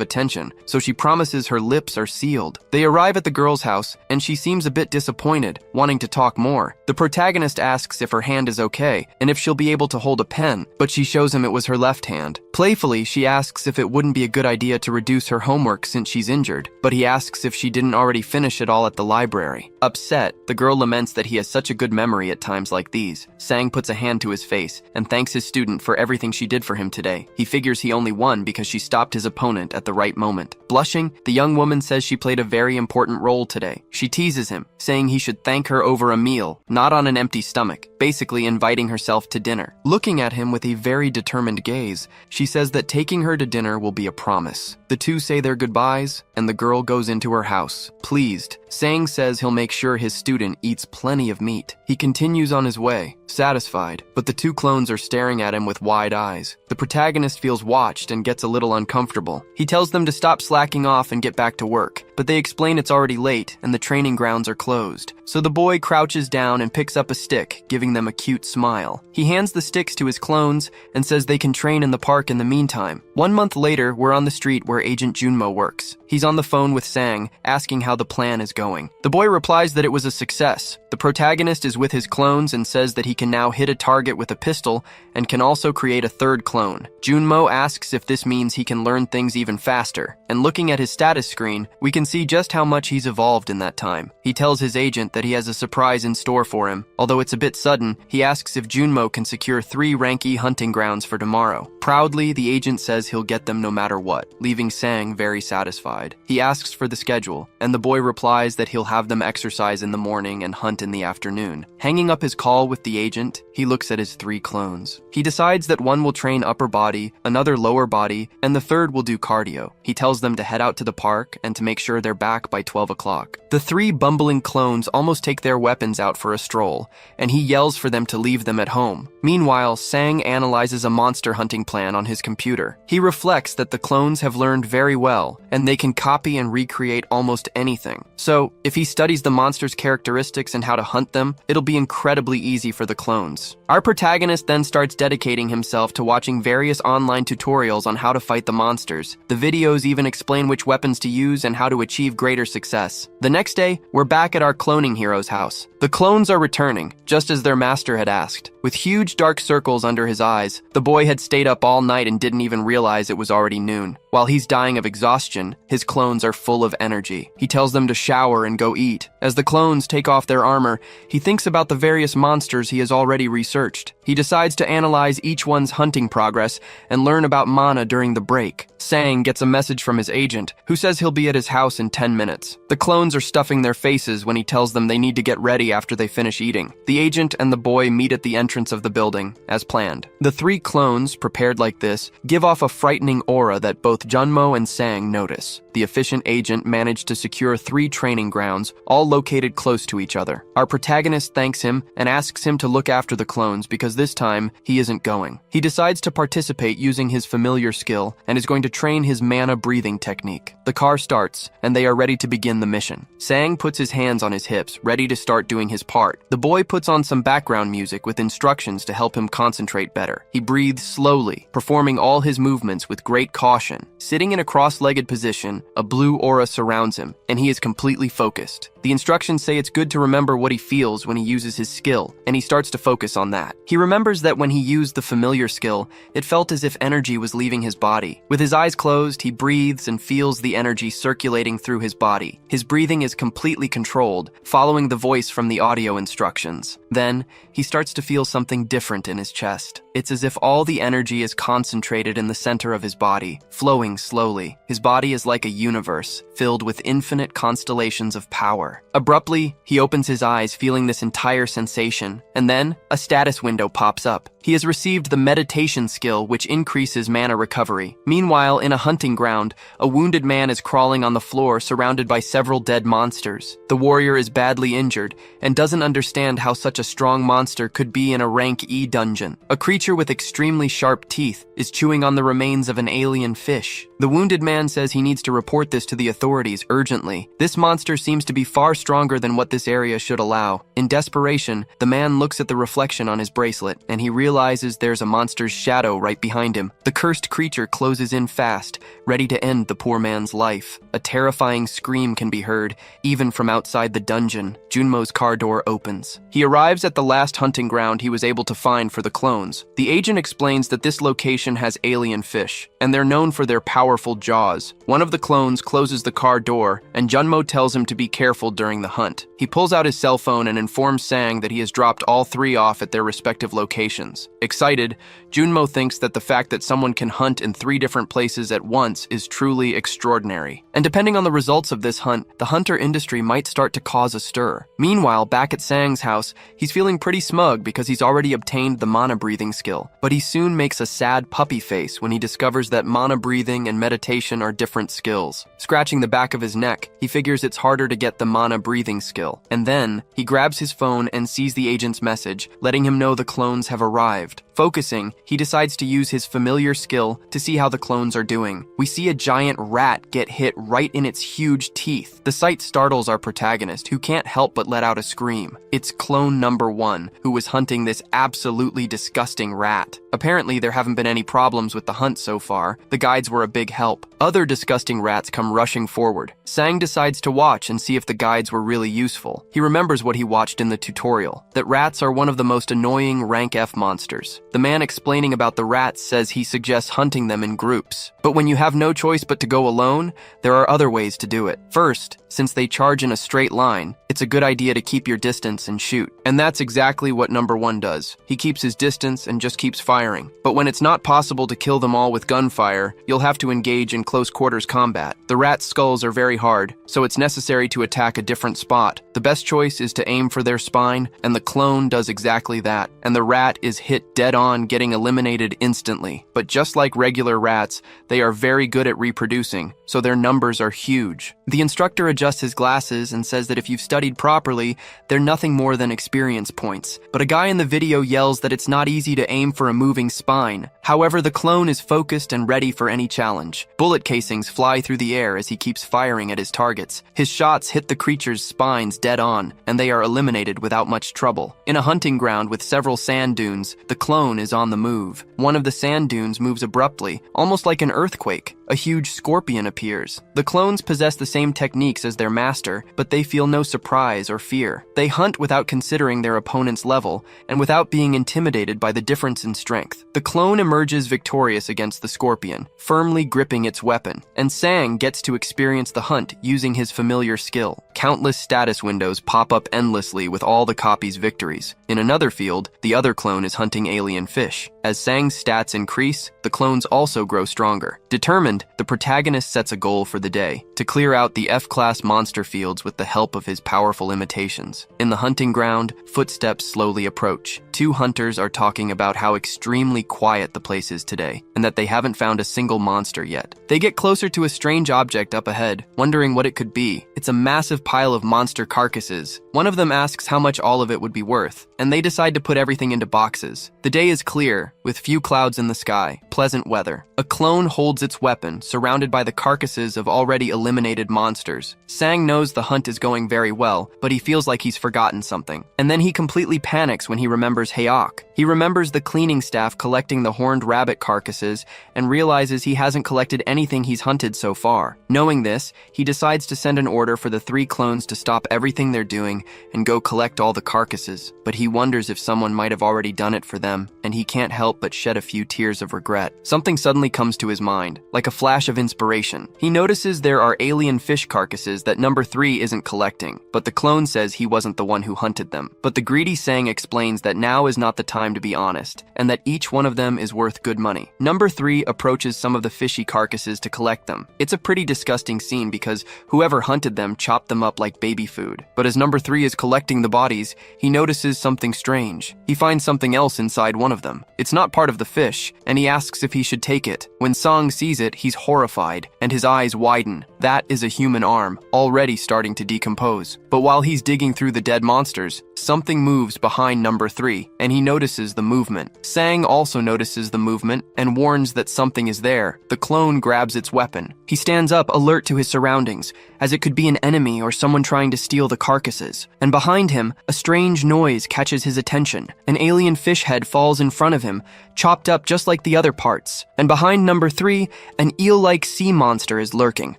attention, so she promises her lips are sealed. They arrive at the girl's house, and she seems a bit disappointed, wanting to talk more. The protagonist asks if her hand is okay, and if she'll be able to hold a pen, but she shows him it was her left hand. Playfully, she asks if it wouldn't be a good idea to reduce her homework since she's injured, but he asks if she didn't already finish it all at the library. Upset, the girl laments that he has such a good memory at times like these. Sang puts a hand to his face and thanks his student for everything she did for him today. He figures he only won because she stopped his opponent at the right moment. Blushing, the young woman says she played a very important role today. She teases him, saying he should thank her over a meal, not on an empty stomach, basically inviting herself to dinner. Looking at him with a very determined gaze, she says that taking her to dinner will be a promise. The two say their goodbyes, and the girl goes into her house. Pleased, Sang says he'll make sure his student eats plenty of meat. He continues on his way, satisfied, but the 2 clones are staring at him with wide eyes. The protagonist feels watched and gets a little uncomfortable. He tells them to stop slacking off and get back to work, but they explain it's already late and the training grounds are closed. So the boy crouches down and picks up a stick, giving them a cute smile. He hands the sticks to his clones and says they can train in the park in the meantime. 1 month later, we're on the street where Agent Junmo works. He's on the phone with Sang, asking how the plan is going. The boy replies that it was a success. The protagonist is with his clones and says that he can now hit a target with a pistol and can also create a 3rd clone. Junmo asks if this means he can learn things even faster, and looking at his status screen, we can see just how much he's evolved in that time. He tells his agent that he has a surprise in store for him. Although it's a bit sudden, he asks if Junmo can secure 3 Ranky hunting grounds for tomorrow. Proudly, the agent says he'll get them no matter what, leaving Sang very satisfied. He asks for the schedule, and the boy replies that he'll have them exercise in the morning and hunt in the afternoon. Hanging up his call with the agent, he looks at his 3 clones. He decides that one will train upper body, another lower body, and the 3rd will do cardio. He tells them to head out to the park and to make sure they're back by 12 o'clock. The 3 bumbling clones almost take their weapons out for a stroll, and he yells for them to leave them at home. Meanwhile, Sang analyzes a monster hunting plan on his computer. He reflects that the clones have learned very well, and they can copy and recreate almost anything. So, if he studies the monster's characteristics and how to hunt them, it'll be incredibly easy for the clones. Our protagonist then starts dedicating himself to watching various online tutorials on how to fight the monsters. The videos even explain which weapons to use and how to achieve greater success. The next day, we're back at our cloning hero's house. The clones are returning, just as their master had asked. With huge dark circles under his eyes, the boy had stayed up all night and didn't even realize it was already noon. While he's dying of exhaustion, his clones are full of energy. He tells them to shower and go eat. As the clones take off their armor, he thinks about the various monsters he has already researched. He decides to analyze each one's hunting progress and learn about mana during the break. Sang gets a message from his agent, who says he'll be at his house in 10 minutes. The clones are stuffing their faces when he tells them they need to get ready after they finish eating. The agent and the boy meet at the entrance of the building, as planned. The three clones, prepared like this, give off a frightening aura that both Junmo and Sang notice. The efficient agent managed to secure 3 training grounds, all located close to each other. Our protagonist thanks him and asks him to look after the clones because this time, he isn't going. He decides to participate using his familiar skill and is going to train his mana breathing technique. The car starts, and they are ready to begin the mission. Sang puts his hands on his hips, ready to start doing his part. The boy puts on some background music with instructions to help him concentrate better. He breathes slowly, performing all his movements with great caution. Sitting in a cross-legged position, a blue aura surrounds him, and he is completely focused. The instructions say it's good to remember what he feels when he uses his skill, and he starts to focus on that. He remembers that when he used the familiar skill, it felt as if energy was leaving his body. With his eyes closed, he breathes and feels the energy circulating through his body. His breathing is completely controlled, following the voice from the audio instructions. Then, he starts to feel something different in his chest. It's as if all the energy is concentrated in the center of his body, flowing slowly. His body is like a universe, filled with infinite constellations of power. Abruptly, he opens his eyes, feeling this entire sensation, and then a status window pops up. He has received the meditation skill, which increases mana recovery. Meanwhile, in a hunting ground, a wounded man is crawling on the floor, surrounded by several dead monsters. The warrior is badly injured and doesn't understand how such a strong monster could be in a rank E dungeon. A creature with extremely sharp teeth is chewing on the remains of an alien fish. The wounded man says he needs to report this to the authorities urgently. This monster seems to be far stronger than what this area should allow. In desperation, the man looks at the reflection on his bracelet, and he realizes there's a monster's shadow right behind him. The cursed creature closes in fast, ready to end the poor man's life. A terrifying scream can be heard, even from outside the dungeon. Junmo's car door opens. He arrives at the last hunting ground he was able to find for the clones. The agent explains that this location has alien fish, and they're known for their powerful jaws. One of the clones closes the car door, and Junmo tells him to be careful during the hunt. He pulls out his cell phone and informs Sang that he has dropped all 3 off at their respective locations. Excited, Junmo thinks that the fact that someone can hunt in 3 different places at once is truly extraordinary. And depending on the results of this hunt, the hunter industry might start to cause a stir. Meanwhile, back at Sang's house, he's feeling pretty smug because he's already obtained the mana breathing skill. But he soon makes a sad puppy face when he discovers that mana breathing and meditation are different skills. Scratching the back of his neck, he figures it's harder to get the mana breathing skill. And then, he grabs his phone and sees the agent's message, letting him know the clones have arrived. Focusing, he decides to use his familiar skill to see how the clones are doing. We see a giant rat get hit right in its huge teeth. The sight startles our protagonist, who can't help but let out a scream. It's clone number 1, who was hunting this absolutely disgusting rat. Apparently, there haven't been any problems with the hunt so far. The guides were a big help. Other disgusting rats come rushing forward. Sang decides to watch and see if the guides were really useful. He remembers what he watched in the tutorial, that rats are one of the most annoying rank F monsters. The man explaining about the rats says he suggests hunting them in groups. But when you have no choice but to go alone, there are other ways to do it. First, since they charge in a straight line, it's a good idea to keep your distance and shoot. And that's exactly what number 1 does. He keeps his distance and just keeps firing. But when it's not possible to kill them all with gunfire, you'll have to engage in close quarters combat. The rat skulls are very hard, so it's necessary to attack a different spot. The The best choice is to aim for their spine, and the clone does exactly that, and the rat is hit dead on, getting eliminated instantly. But just like regular rats, they are very good at reproducing, so their numbers are huge. The instructor adjusts his glasses and says that if you've studied properly, they're nothing more than experience points. But a guy in the video yells that it's not easy to aim for a moving spine. However, the clone is focused and ready for any challenge. Bullet casings fly through the air as he keeps firing at his targets. His shots hit the creature's spines dead on, and they are eliminated without much trouble. In a hunting ground with several sand dunes, the clone is on the move. One of the sand dunes moves abruptly, almost like an earthquake. A huge scorpion appears. The clones possess the same techniques as their master, but they feel no surprise or fear. They hunt without considering their opponent's level, and without being intimidated by the difference in strength. The clone emerges victorious against the scorpion, firmly gripping its weapon, and Sang gets to experience the hunt using his familiar skill. Countless status windows pop up endlessly with all the copies' victories. In another field, the other clone is hunting alien fish. As Sang's stats increase, the clones also grow stronger. Determined, the protagonist sets a goal for the day: to clear out the F-class monster fields with the help of his powerful imitations. In the hunting ground, footsteps slowly approach. Two hunters are talking about how extremely quiet the place is today, and that they haven't found a single monster yet. They get closer to a strange object up ahead, wondering what it could be. It's a massive pile of monster carcasses. One of them asks how much all of it would be worth, and they decide to put everything into boxes. The day is clear, with few clouds in the sky, pleasant weather. A clone holds its weapon, surrounded by the carcasses of already eliminated monsters. Sang knows the hunt is going very well, but he feels like he's forgotten something. And then he completely panics when he remembers Hayok. He remembers the cleaning staff collecting the horned rabbit carcasses, and realizes he hasn't collected anything he's hunted so far. Knowing this, he decides to send an order for the three clones to stop everything they're doing and go collect all the carcasses. But he wonders if someone might have already done it for them, and he can't help but shed a few tears of regret. Something suddenly comes to his mind, like a flash of inspiration. He notices there are alien fish carcasses that number 3 isn't collecting, but the clone says he wasn't the one who hunted them. But the greedy Sang explains that now is not the time to be honest, and that each one of them is worth good money. Number 3 approaches some of the fishy carcasses to collect them. It's a pretty disgusting scene because whoever hunted them chopped them up like baby food. But as number 3 is collecting the bodies, he notices something strange. He finds something else inside one of them. It's not part of the fish, and he asks if he should take it. When Sang sees it, he's horrified, and his eyes widen. That is a human arm, already starting to decompose. But while he's digging through the dead monsters, something moves behind number 3, and he notices the movement. Sang also notices the movement and warns that something is there. The clone grabs its weapon. He stands up, alert to his surroundings, as it could be an enemy or someone trying to steal the carcasses. And behind him, a strange noise catches his attention. An alien fish head falls in front of him, chopped up just like the other parts. And behind number 3, an eel-like sea monster is lurking.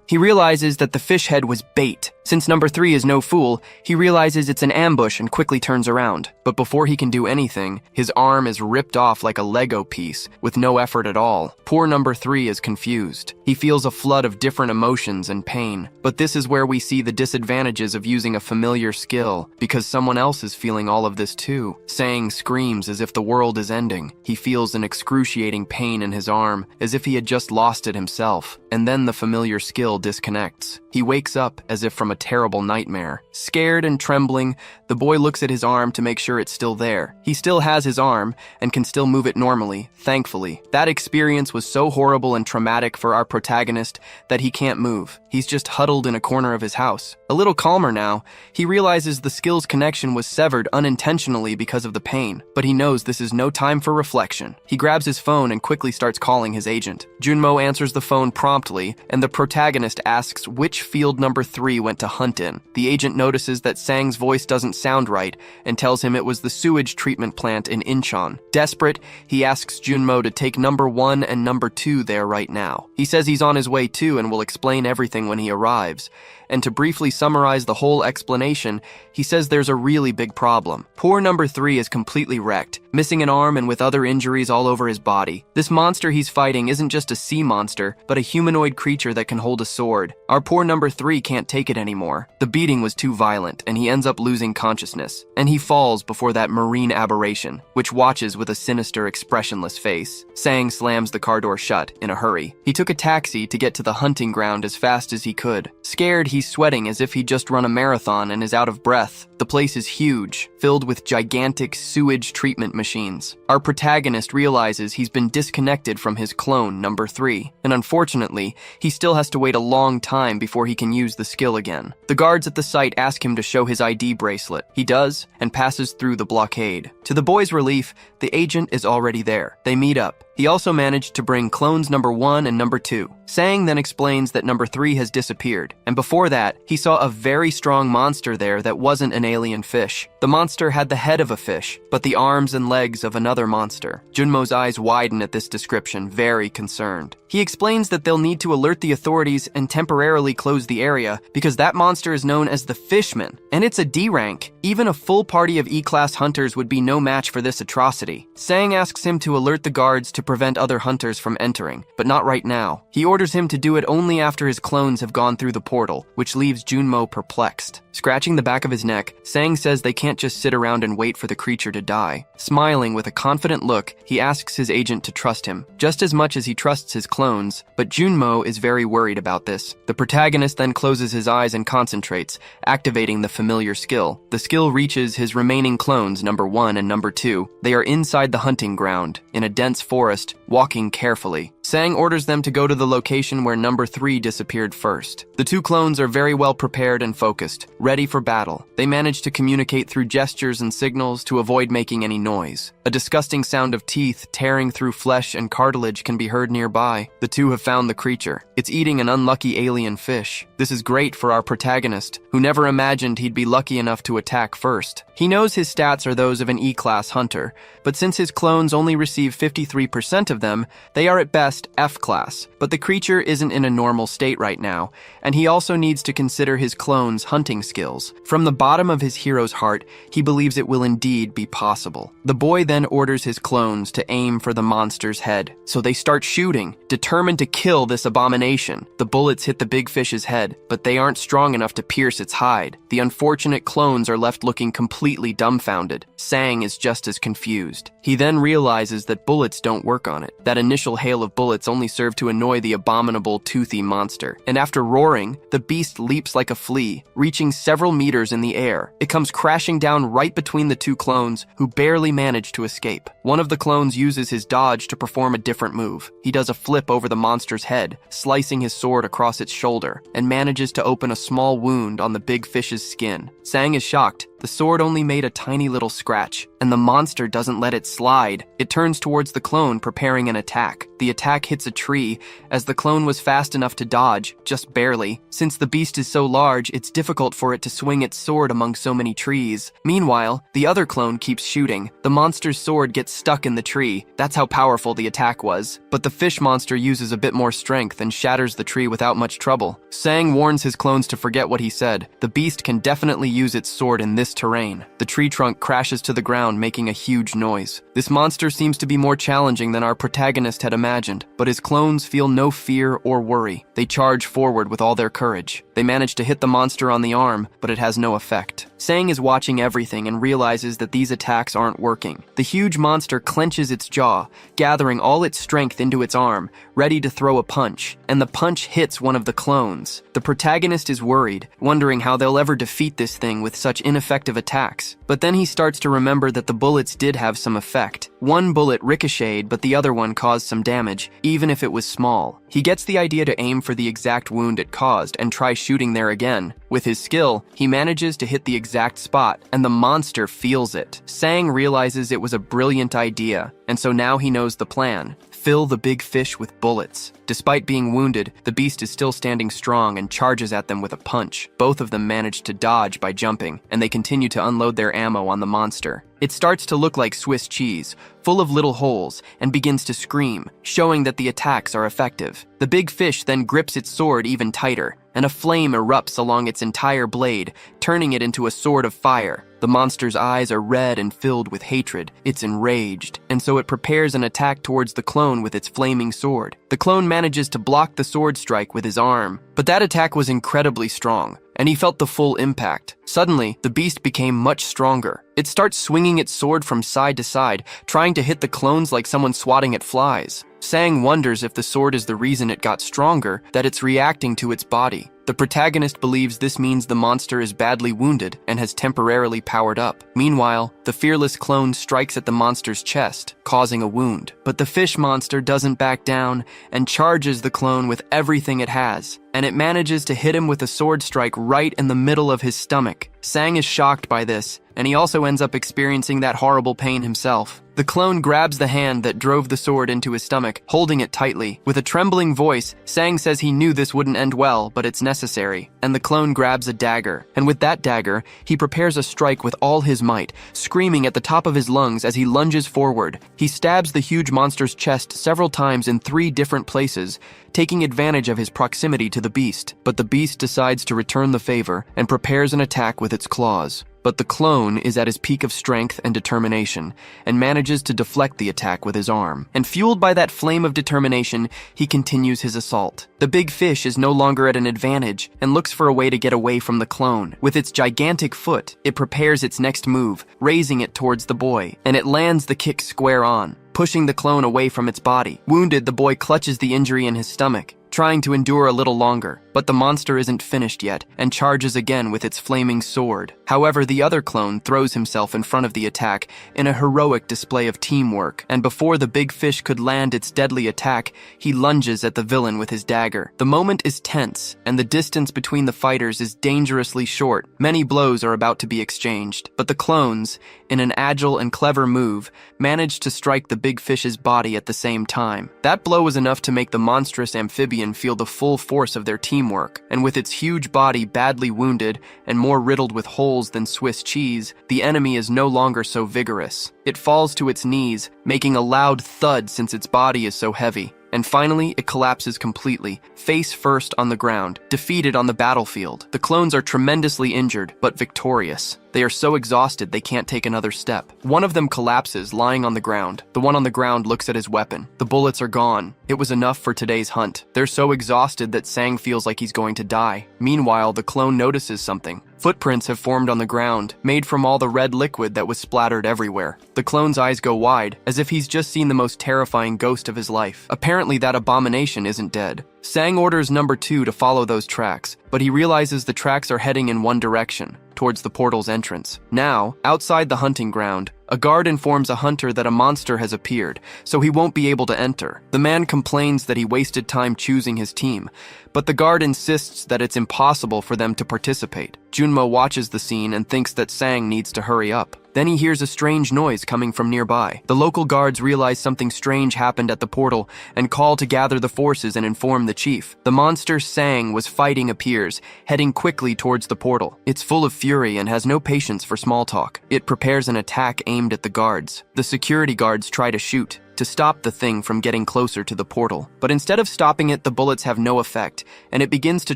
He realizes that the fish head was bait. Since number 3 is no fool, he realizes it's an ambush and quickly turns around. But before he can do anything, his arm is ripped off like a Lego piece, with no effort at all. Poor number 3 is confused. He feels a flood of different emotions and pain. But this is where we see the disadvantages of using a familiar skill, because someone else is feeling all of this too. Sang screams as if the world is ending. He feels an excruciating pain in his arm, as if he had just lost it himself. And then the familiar skill disconnects. He wakes up as if from a terrible nightmare. Scared and trembling, the boy looks at his arm to make sure it's still there. He still has his arm and can still move it normally, thankfully. That experience was so horrible and traumatic for our protagonist that he can't move. He's just huddled in a corner of his house. A little calmer now, he realizes the skill's connection was severed unintentionally because of the pain, but he knows this is no time for reflection. He grabs his phone and quickly starts calling his agent. Junmo answers the phone promptly, and the protagonist asks which field number 3 went to hunt in. The agent notices that Sang's voice doesn't sound right and tells him it was the sewage treatment plant in Incheon. Desperate, he asks Junmo to take number 1 and number 2 there right now. He says he's on his way too and will explain everything when he arrives. And to briefly summarize the whole explanation, he says there's a really big problem. Poor number 3 is completely wrecked. missing an arm and with other injuries all over his body. This monster he's fighting isn't just a sea monster, but a humanoid creature that can hold a sword. Our poor number 3 can't take it anymore. The beating was too violent, and he ends up losing consciousness. And he falls before that marine aberration, which watches with a sinister, expressionless face. Sang slams the car door shut in a hurry. He took a taxi to get to the hunting ground as fast as he could. Scared, he's sweating as if he'd just run a marathon and is out of breath. The place is huge, filled with gigantic sewage treatment machines. Our protagonist realizes he's been disconnected from his clone, number 3, and unfortunately, he still has to wait a long time before he can use the skill again. The guards at the site ask him to show his ID bracelet. He does, and passes through the blockade. To the boy's relief, the agent is already there. They meet up. He also managed to bring clones number 1 and number 2. Sang then explains that number 3 has disappeared, and before that, he saw a very strong monster there that wasn't an alien fish. The monster had the head of a fish, but the arms and legs of another monster. Junmo's eyes widen at this description, very concerned. He explains that they'll need to alert the authorities and temporarily close the area because that monster is known as the Fishman, and it's a D rank. Even a full party of E-class hunters would be no match for this atrocity. Sang asks him to alert the guards to prevent other hunters from entering, but not right now. He orders him to do it only after his clones have gone through the portal, which leaves Junmo perplexed. Scratching the back of his neck, Sang says they can't just sit around and wait for the creature to die. Smiling with a confident look, he asks his agent to trust him, just as much as he trusts his clones, but Junmo is very worried about this. The protagonist then closes his eyes and concentrates, activating the familiar skill. The skill reaches his remaining clones, number 1 and number 2. They are inside the hunting ground, in a dense forest, walking carefully. Sang orders them to go to the location where number 3 disappeared first. The 2 clones are very well prepared and focused, ready for battle. They manage to communicate through gestures and signals to avoid making any noise. A disgusting sound of teeth tearing through flesh and cartilage can be heard nearby. The 2 have found the creature. It's eating an unlucky alien fish. This is great for our protagonist, who never imagined he'd be lucky enough to attack first. He knows his stats are those of an E-class hunter, but since his clones only receive 53% of them, they are at best F-class. But the creature isn't in a normal state right now, and he also needs to consider his clones' hunting skills. From the bottom of his hero's heart, he believes it will indeed be possible. The boy then orders his clones to aim for the monster's head, so they start shooting, determined to kill this abomination. The bullets hit the big fish's head, but they aren't strong enough to pierce its hide. The unfortunate clones are left looking completely dumbfounded. Sang is just as confused. He then realizes that bullets don't work on it. That initial hail of bullets only serve to annoy the abominable, toothy monster. And after roaring, the beast leaps like a flea, reaching several meters in the air. It comes crashing down right between the 2 clones, who barely manage to escape. One of the clones uses his dodge to perform a different move. He does a flip over the monster's head, slicing his sword across its shoulder, and manages to open a small wound on the big fish's skin. Sang is shocked. The sword only made a tiny little scratch, and the monster doesn't let it slide. It turns towards the clone, preparing an attack. The attack hits a tree, as the clone was fast enough to dodge, just barely. Since the beast is so large, it's difficult for it to swing its sword among so many trees. Meanwhile, the other clone keeps shooting. The monster's sword gets stuck in the tree. That's how powerful the attack was. But the fish monster uses a bit more strength and shatters the tree without much trouble. Sang warns his clones to forget what he said. The beast can definitely use its sword in this terrain. The tree trunk crashes to the ground, making a huge noise. This monster seems to be more challenging than our protagonist had imagined, but his clones feel no fear or worry. They charge forward with all their courage. They manage to hit the monster on the arm, but it has no effect. Sang is watching everything and realizes that these attacks aren't working. The huge monster clenches its jaw, gathering all its strength into its arm, ready to throw a punch, and the punch hits one of the clones. The protagonist is worried, wondering how they'll ever defeat this thing with such ineffective attacks. But then he starts to remember that the bullets did have some effect. One bullet ricocheted, but the other one caused some damage, even if it was small. He gets the idea to aim for the exact wound it caused and try shooting there again. With his skill, he manages to hit the exact spot, and the monster feels it. Sang realizes it was a brilliant idea, and so now he knows the plan. Fill the big fish with bullets. Despite being wounded, the beast is still standing strong and charges at them with a punch. Both of them manage to dodge by jumping, and they continue to unload their ammo on the monster. It starts to look like Swiss cheese, full of little holes, and begins to scream, showing that the attacks are effective. The big fish then grips its sword even tighter, and a flame erupts along its entire blade, turning it into a sword of fire. The monster's eyes are red and filled with hatred. It's enraged, and so it prepares an attack towards the clone with its flaming sword. The clone manages to block the sword strike with his arm, but that attack was incredibly strong, and he felt the full impact. Suddenly, the beast became much stronger. It starts swinging its sword from side to side, trying to hit the clones like someone swatting at flies. Sang wonders if the sword is the reason it got stronger, that it's reacting to its body. The protagonist believes this means the monster is badly wounded and has temporarily powered up. Meanwhile, the fearless clone strikes at the monster's chest, causing a wound. But the fish monster doesn't back down and charges the clone with everything it has, and it manages to hit him with a sword strike right in the middle of his stomach. Sang is shocked by this, and he also ends up experiencing that horrible pain himself. The clone grabs the hand that drove the sword into his stomach, holding it tightly. With a trembling voice, Sang says he knew this wouldn't end well, but it's necessary. And the clone grabs a dagger, and with that dagger, he prepares a strike with all his might, screaming at the top of his lungs as he lunges forward. He stabs the huge monster's chest several times in 3 different places, taking advantage of his proximity to the beast. But the beast decides to return the favor and prepares an attack with its claws. But the clone is at his peak of strength and determination, and manages to deflect the attack with his arm. And fueled by that flame of determination, he continues his assault. The big fish is no longer at an advantage, and looks for a way to get away from the clone. With its gigantic foot, it prepares its next move, raising it towards the boy, and it lands the kick square on, pushing the clone away from its body. Wounded, the boy clutches the injury in his stomach, trying to endure a little longer, but the monster isn't finished yet and charges again with its flaming sword. However, the other clone throws himself in front of the attack in a heroic display of teamwork, and before the big fish could land its deadly attack, he lunges at the villain with his dagger. The moment is tense, and the distance between the fighters is dangerously short. Many blows are about to be exchanged, but the clones, in an agile and clever move, manage to strike the big fish's body at the same time. That blow was enough to make the monstrous amphibian feel the full force of their teamwork, and with its huge body badly wounded and more riddled with holes than Swiss cheese, the enemy is no longer so vigorous. It falls to its knees, making a loud thud since its body is so heavy. And finally, it collapses completely, face first on the ground, defeated on the battlefield. The clones are tremendously injured, but victorious. They are so exhausted they can't take another step. One of them collapses, lying on the ground. The one on the ground looks at his weapon. The bullets are gone. It was enough for today's hunt. They're so exhausted that Sang feels like he's going to die. Meanwhile, the clone notices something. Footprints have formed on the ground, made from all the red liquid that was splattered everywhere. The clone's eyes go wide, as if he's just seen the most terrifying ghost of his life. Apparently, that abomination isn't dead. Sang orders number 2 to follow those tracks, but he realizes the tracks are heading in one direction, towards the portal's entrance. Now, outside the hunting ground, a guard informs a hunter that a monster has appeared, so he won't be able to enter. The man complains that he wasted time choosing his team, but the guard insists that it's impossible for them to participate. Junmo watches the scene and thinks that Sang needs to hurry up. Then he hears a strange noise coming from nearby. The local guards realize something strange happened at the portal and call to gather the forces and inform the chief. The monster Sang was fighting appears, heading quickly towards the portal. It's full of fury and has no patience for small talk. It prepares an attack aimed at the guards. The security guards try to shoot, to stop the thing from getting closer to the portal. But instead of stopping it, the bullets have no effect, and it begins to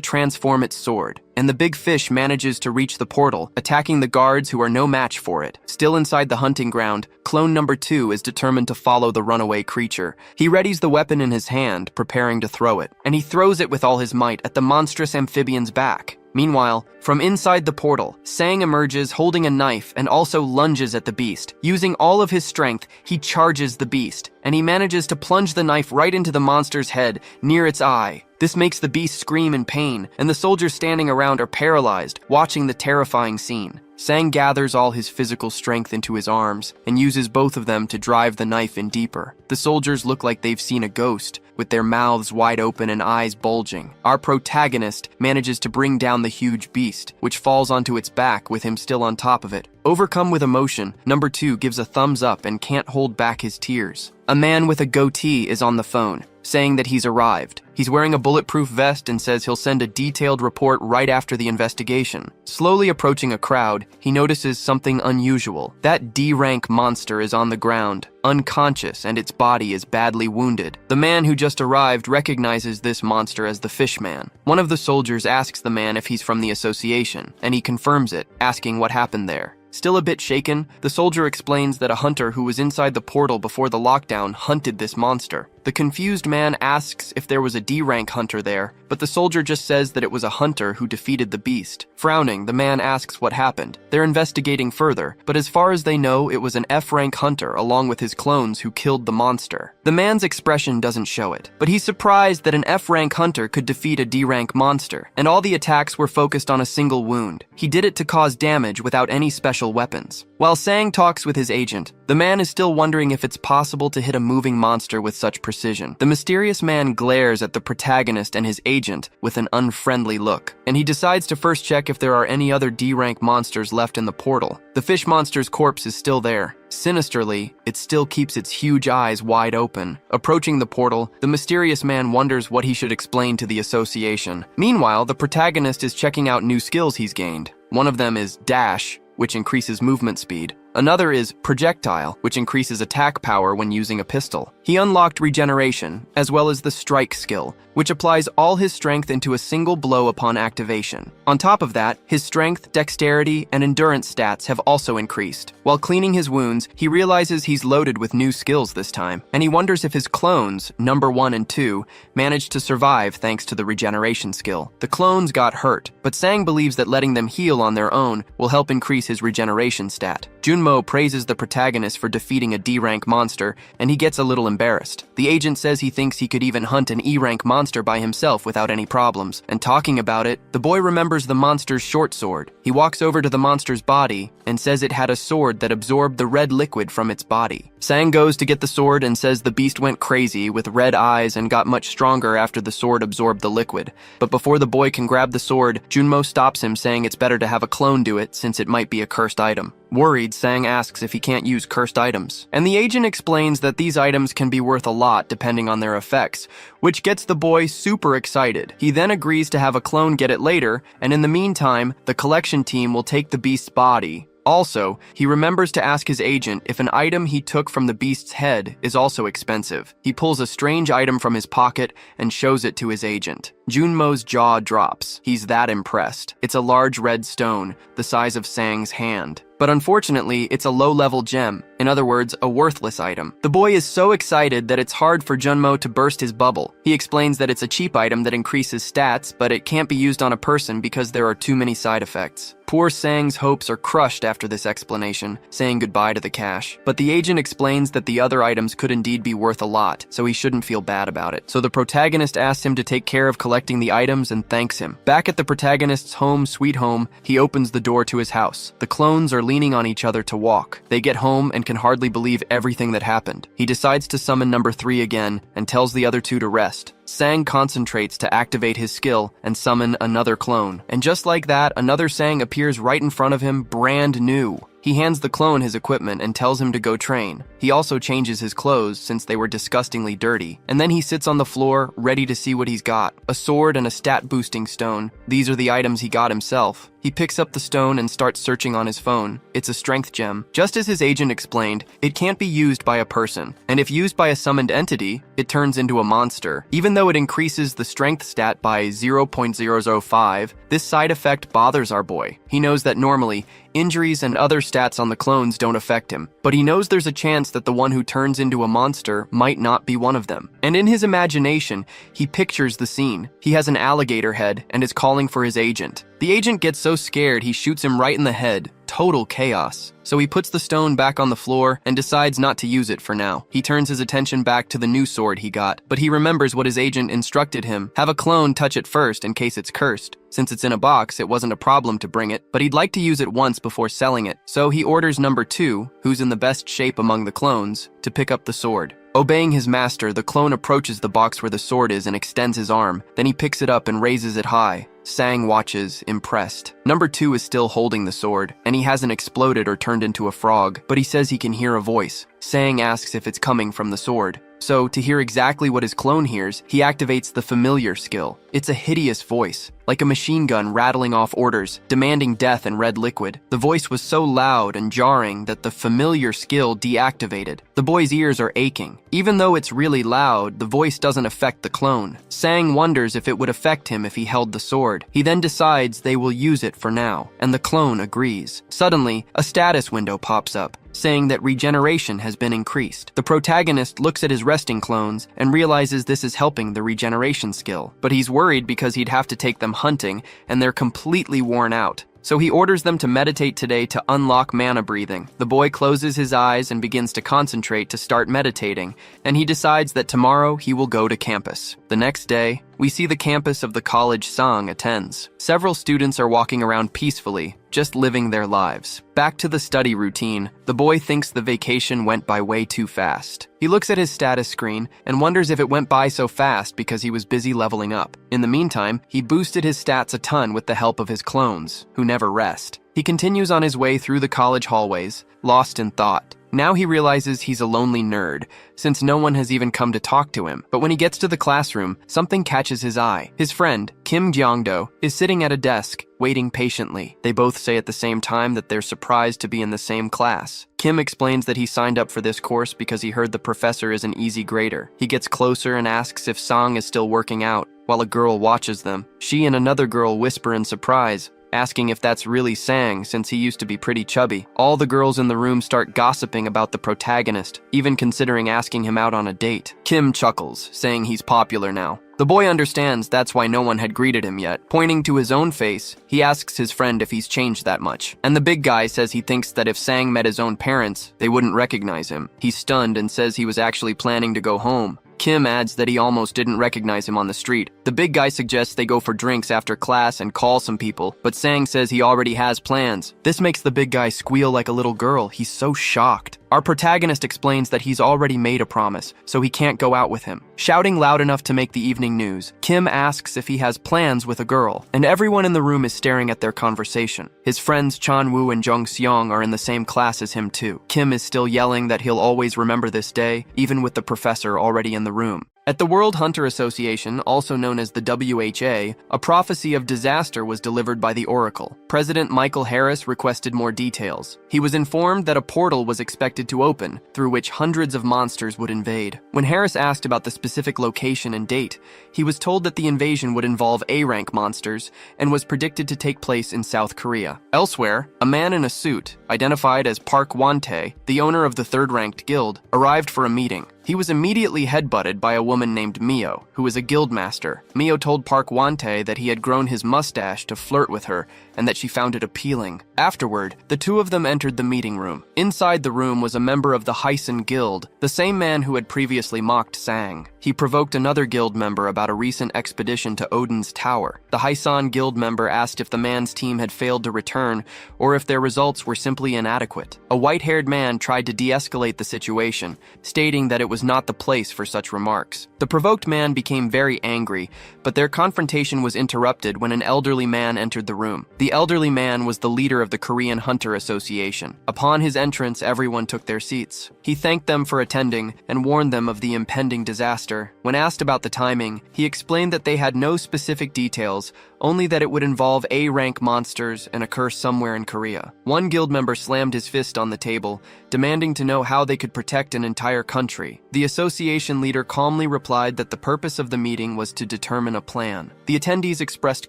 transform its sword. And the big fish manages to reach the portal, attacking the guards who are no match for it. Still inside the hunting ground, clone number 2 is determined to follow the runaway creature. He readies the weapon in his hand, preparing to throw it. And he throws it with all his might at the monstrous amphibian's back. Meanwhile, from inside the portal, Sang emerges holding a knife and also lunges at the beast. Using all of his strength, he charges the beast, and he manages to plunge the knife right into the monster's head, near its eye. This makes the beast scream in pain, and the soldiers standing around are paralyzed, watching the terrifying scene. Sang gathers all his physical strength into his arms and uses both of them to drive the knife in deeper. The soldiers look like they've seen a ghost, with their mouths wide open and eyes bulging. Our protagonist manages to bring down the huge beast, which falls onto its back with him still on top of it. Overcome with emotion, number 2 gives a thumbs up and can't hold back his tears. A man with a goatee is on the phone. saying that he's arrived. He's wearing a bulletproof vest and says he'll send a detailed report right after the investigation. Slowly approaching a crowd, he notices something unusual. That D-rank monster is on the ground, unconscious, and its body is badly wounded. The man who just arrived recognizes this monster as the Fishman. One of the soldiers asks the man if he's from the association, and he confirms it, asking what happened there. Still a bit shaken, the soldier explains that a hunter who was inside the portal before the lockdown hunted this monster. The confused man asks if there was a D-rank hunter there, but the soldier just says that it was a hunter who defeated the beast. Frowning, the man asks what happened. They're investigating further, but as far as they know, it was an F-rank hunter along with his clones who killed the monster. The man's expression doesn't show it, but he's surprised that an F-rank hunter could defeat a D-rank monster, and all the attacks were focused on a single wound. He did it to cause damage without any special weapons. While Sang talks with his agent, the man is still wondering if it's possible to hit a moving monster with such precision. The mysterious man glares at the protagonist and his agent with an unfriendly look, and he decides to first check if there are any other D-rank monsters left in the portal. The fish monster's corpse is still there. Sinisterly, it still keeps its huge eyes wide open. Approaching the portal, the mysterious man wonders what he should explain to the association. Meanwhile, the protagonist is checking out new skills he's gained. One of them is Dash, which increases movement speed. Another is Projectile, which increases attack power when using a pistol. He unlocked Regeneration, as well as the Strike skill, which applies all his strength into a single blow upon activation. On top of that, his strength, dexterity, and endurance stats have also increased. While cleaning his wounds, he realizes he's loaded with new skills this time, and he wonders if his clones, number 1 and 2, managed to survive thanks to the Regeneration skill. The clones got hurt, but Sang believes that letting them heal on their own will help increase his Regeneration stat. Junmo praises the protagonist for defeating a D-rank monster, and he gets a little embarrassed. The agent says he thinks he could even hunt an E-rank monster by himself without any problems, and talking about it, the boy remembers the monster's short sword. He walks over to the monster's body and says it had a sword that absorbed the red liquid from its body. Sang goes to get the sword and says the beast went crazy with red eyes and got much stronger after the sword absorbed the liquid. But before the boy can grab the sword, Junmo stops him, saying it's better to have a clone do it since it might be a cursed item. Worried, Sang asks if he can't use cursed items, and the agent explains that these items can be worth a lot depending on their effects, which gets the boy super excited. He then agrees to have a clone get it later, and in the meantime, the collection team will take the beast's body. Also, he remembers to ask his agent if an item he took from the beast's head is also expensive. He pulls a strange item from his pocket and shows it to his agent. Junmo's jaw drops. He's that impressed. It's a large red stone, the size of Sang's hand. But unfortunately, it's a low-level gem. In other words, a worthless item. The boy is so excited that it's hard for Junmo to burst his bubble. He explains that it's a cheap item that increases stats, but it can't be used on a person because there are too many side effects. Poor Sang's hopes are crushed after this explanation, saying goodbye to the cash. But the agent explains that the other items could indeed be worth a lot, so he shouldn't feel bad about it. So the protagonist asks him to take care of collecting the items and thanks him. Back at the protagonist's home, sweet home, he opens the door to his house. The clones are leaning on each other to walk. They get home and can hardly believe everything that happened. He decides to summon number 3 again and tells the other 2 to rest. Sang concentrates to activate his skill and summon another clone. And just like that, another Sang appears right in front of him, brand new. He hands the clone his equipment and tells him to go train. He also changes his clothes since they were disgustingly dirty. And then he sits on the floor, ready to see what he's got. A sword and a stat-boosting stone. These are the items he got himself. He picks up the stone and starts searching on his phone. It's a strength gem. Just as his agent explained, it can't be used by a person. And if used by a summoned entity, it turns into a monster. Even though it increases the strength stat by 0.005, this side effect bothers our boy. He knows that normally, injuries and other stats on the clones don't affect him, but he knows there's a chance that the one who turns into a monster might not be one of them. And in his imagination, he pictures the scene. He has an alligator head and is calling for his agent. The agent gets so scared he shoots him right in the head. Total chaos. So he puts the stone back on the floor and decides not to use it for now. He turns his attention back to the new sword he got, but he remembers what his agent instructed him. Have a clone touch it first in case it's cursed. Since it's in a box, it wasn't a problem to bring it, but he'd like to use it once before selling it. So he orders number 2, who's in the best shape among the clones, to pick up the sword. Obeying his master, the clone approaches the box where the sword is and extends his arm. Then he picks it up and raises it high. Sang watches, impressed. Number 2 is still holding the sword, and he hasn't exploded or turned into a frog, but he says he can hear a voice. Sang asks if it's coming from the sword. So, to hear exactly what his clone hears, he activates the familiar skill. It's a hideous voice, like a machine gun rattling off orders, demanding death and red liquid. The voice was so loud and jarring that the familiar skill deactivated. The boy's ears are aching. Even though it's really loud, the voice doesn't affect the clone. Sang wonders if it would affect him if he held the sword. He then decides they will use it for now, and the clone agrees. Suddenly, a status window pops up, saying that regeneration has been increased. The protagonist looks at his resting clones and realizes this is helping the regeneration skill, but he's worried because he'd have to take them hunting and they're completely worn out. So he orders them to meditate today to unlock mana breathing. The boy closes his eyes and begins to concentrate to start meditating, and he decides that tomorrow he will go to campus. The next day, we see the campus of the college Sang attends. Several students are walking around peacefully, just living their lives. Back to the study routine, the boy thinks the vacation went by way too fast. He looks at his status screen and wonders if it went by so fast because he was busy leveling up. In the meantime, he boosted his stats a ton with the help of his clones, who never rest. He continues on his way through the college hallways, lost in thought. Now he realizes he's a lonely nerd, since no one has even come to talk to him. But when he gets to the classroom, something catches his eye. His friend, Kim Jeongdo, is sitting at a desk, waiting patiently. They both say at the same time that they're surprised to be in the same class. Kim explains that he signed up for this course because he heard the professor is an easy grader. He gets closer and asks if Sang is still working out, while a girl watches them. She and another girl whisper in surprise, asking if that's really Sang since he used to be pretty chubby. All the girls in the room start gossiping about the protagonist, even considering asking him out on a date. Kim chuckles, saying he's popular now. The boy understands that's why no one had greeted him yet. Pointing to his own face, he asks his friend if he's changed that much. And the big guy says he thinks that if Sang met his own parents, they wouldn't recognize him. He's stunned and says he was actually planning to go home. Kim adds that he almost didn't recognize him on the street. The big guy suggests they go for drinks after class and call some people, but Sang says he already has plans. This makes the big guy squeal like a little girl. He's so shocked. Our protagonist explains that he's already made a promise, so he can't go out with him. Shouting loud enough to make the evening news, Kim asks if he has plans with a girl, and everyone in the room is staring at their conversation. His friends Chan-woo and Jung-seong are in the same class as him too. Kim is still yelling that he'll always remember this day, even with the professor already in the room. At the World Hunter Association, also known as the WHA, a prophecy of disaster was delivered by the Oracle. President Michael Harris requested more details. He was informed that a portal was expected to open, through which hundreds of monsters would invade. When Harris asked about the specific location and date, he was told that the invasion would involve A-rank monsters and was predicted to take place in South Korea. Elsewhere, a man in a suit, identified as Park Won-tae, the owner of the third-ranked guild, arrived for a meeting. He was immediately headbutted by a woman named Mio, who was a guildmaster. Mio told Park Won-tae that he had grown his mustache to flirt with her and that she found it appealing. Afterward, the two of them entered the meeting room. Inside the room was a member of the Hyson Guild, the same man who had previously mocked Sang. He provoked another guild member about a recent expedition to Odin's Tower. The Hyson Guild member asked if the man's team had failed to return or if their results were simply inadequate. A white-haired man tried to de-escalate the situation, stating that it was not the place for such remarks. The provoked man became very angry, but their confrontation was interrupted when an elderly man entered the room. The elderly man was the leader of the Korean Hunter Association. Upon his entrance, everyone took their seats. He thanked them for attending and warned them of the impending disaster. When asked about the timing, he explained that they had no specific details, only that it would involve A-rank monsters and occur somewhere in Korea. One guild member slammed his fist on the table, demanding to know how they could protect an entire country. The association leader calmly replied that the purpose of the meeting was to determine a plan. The attendees expressed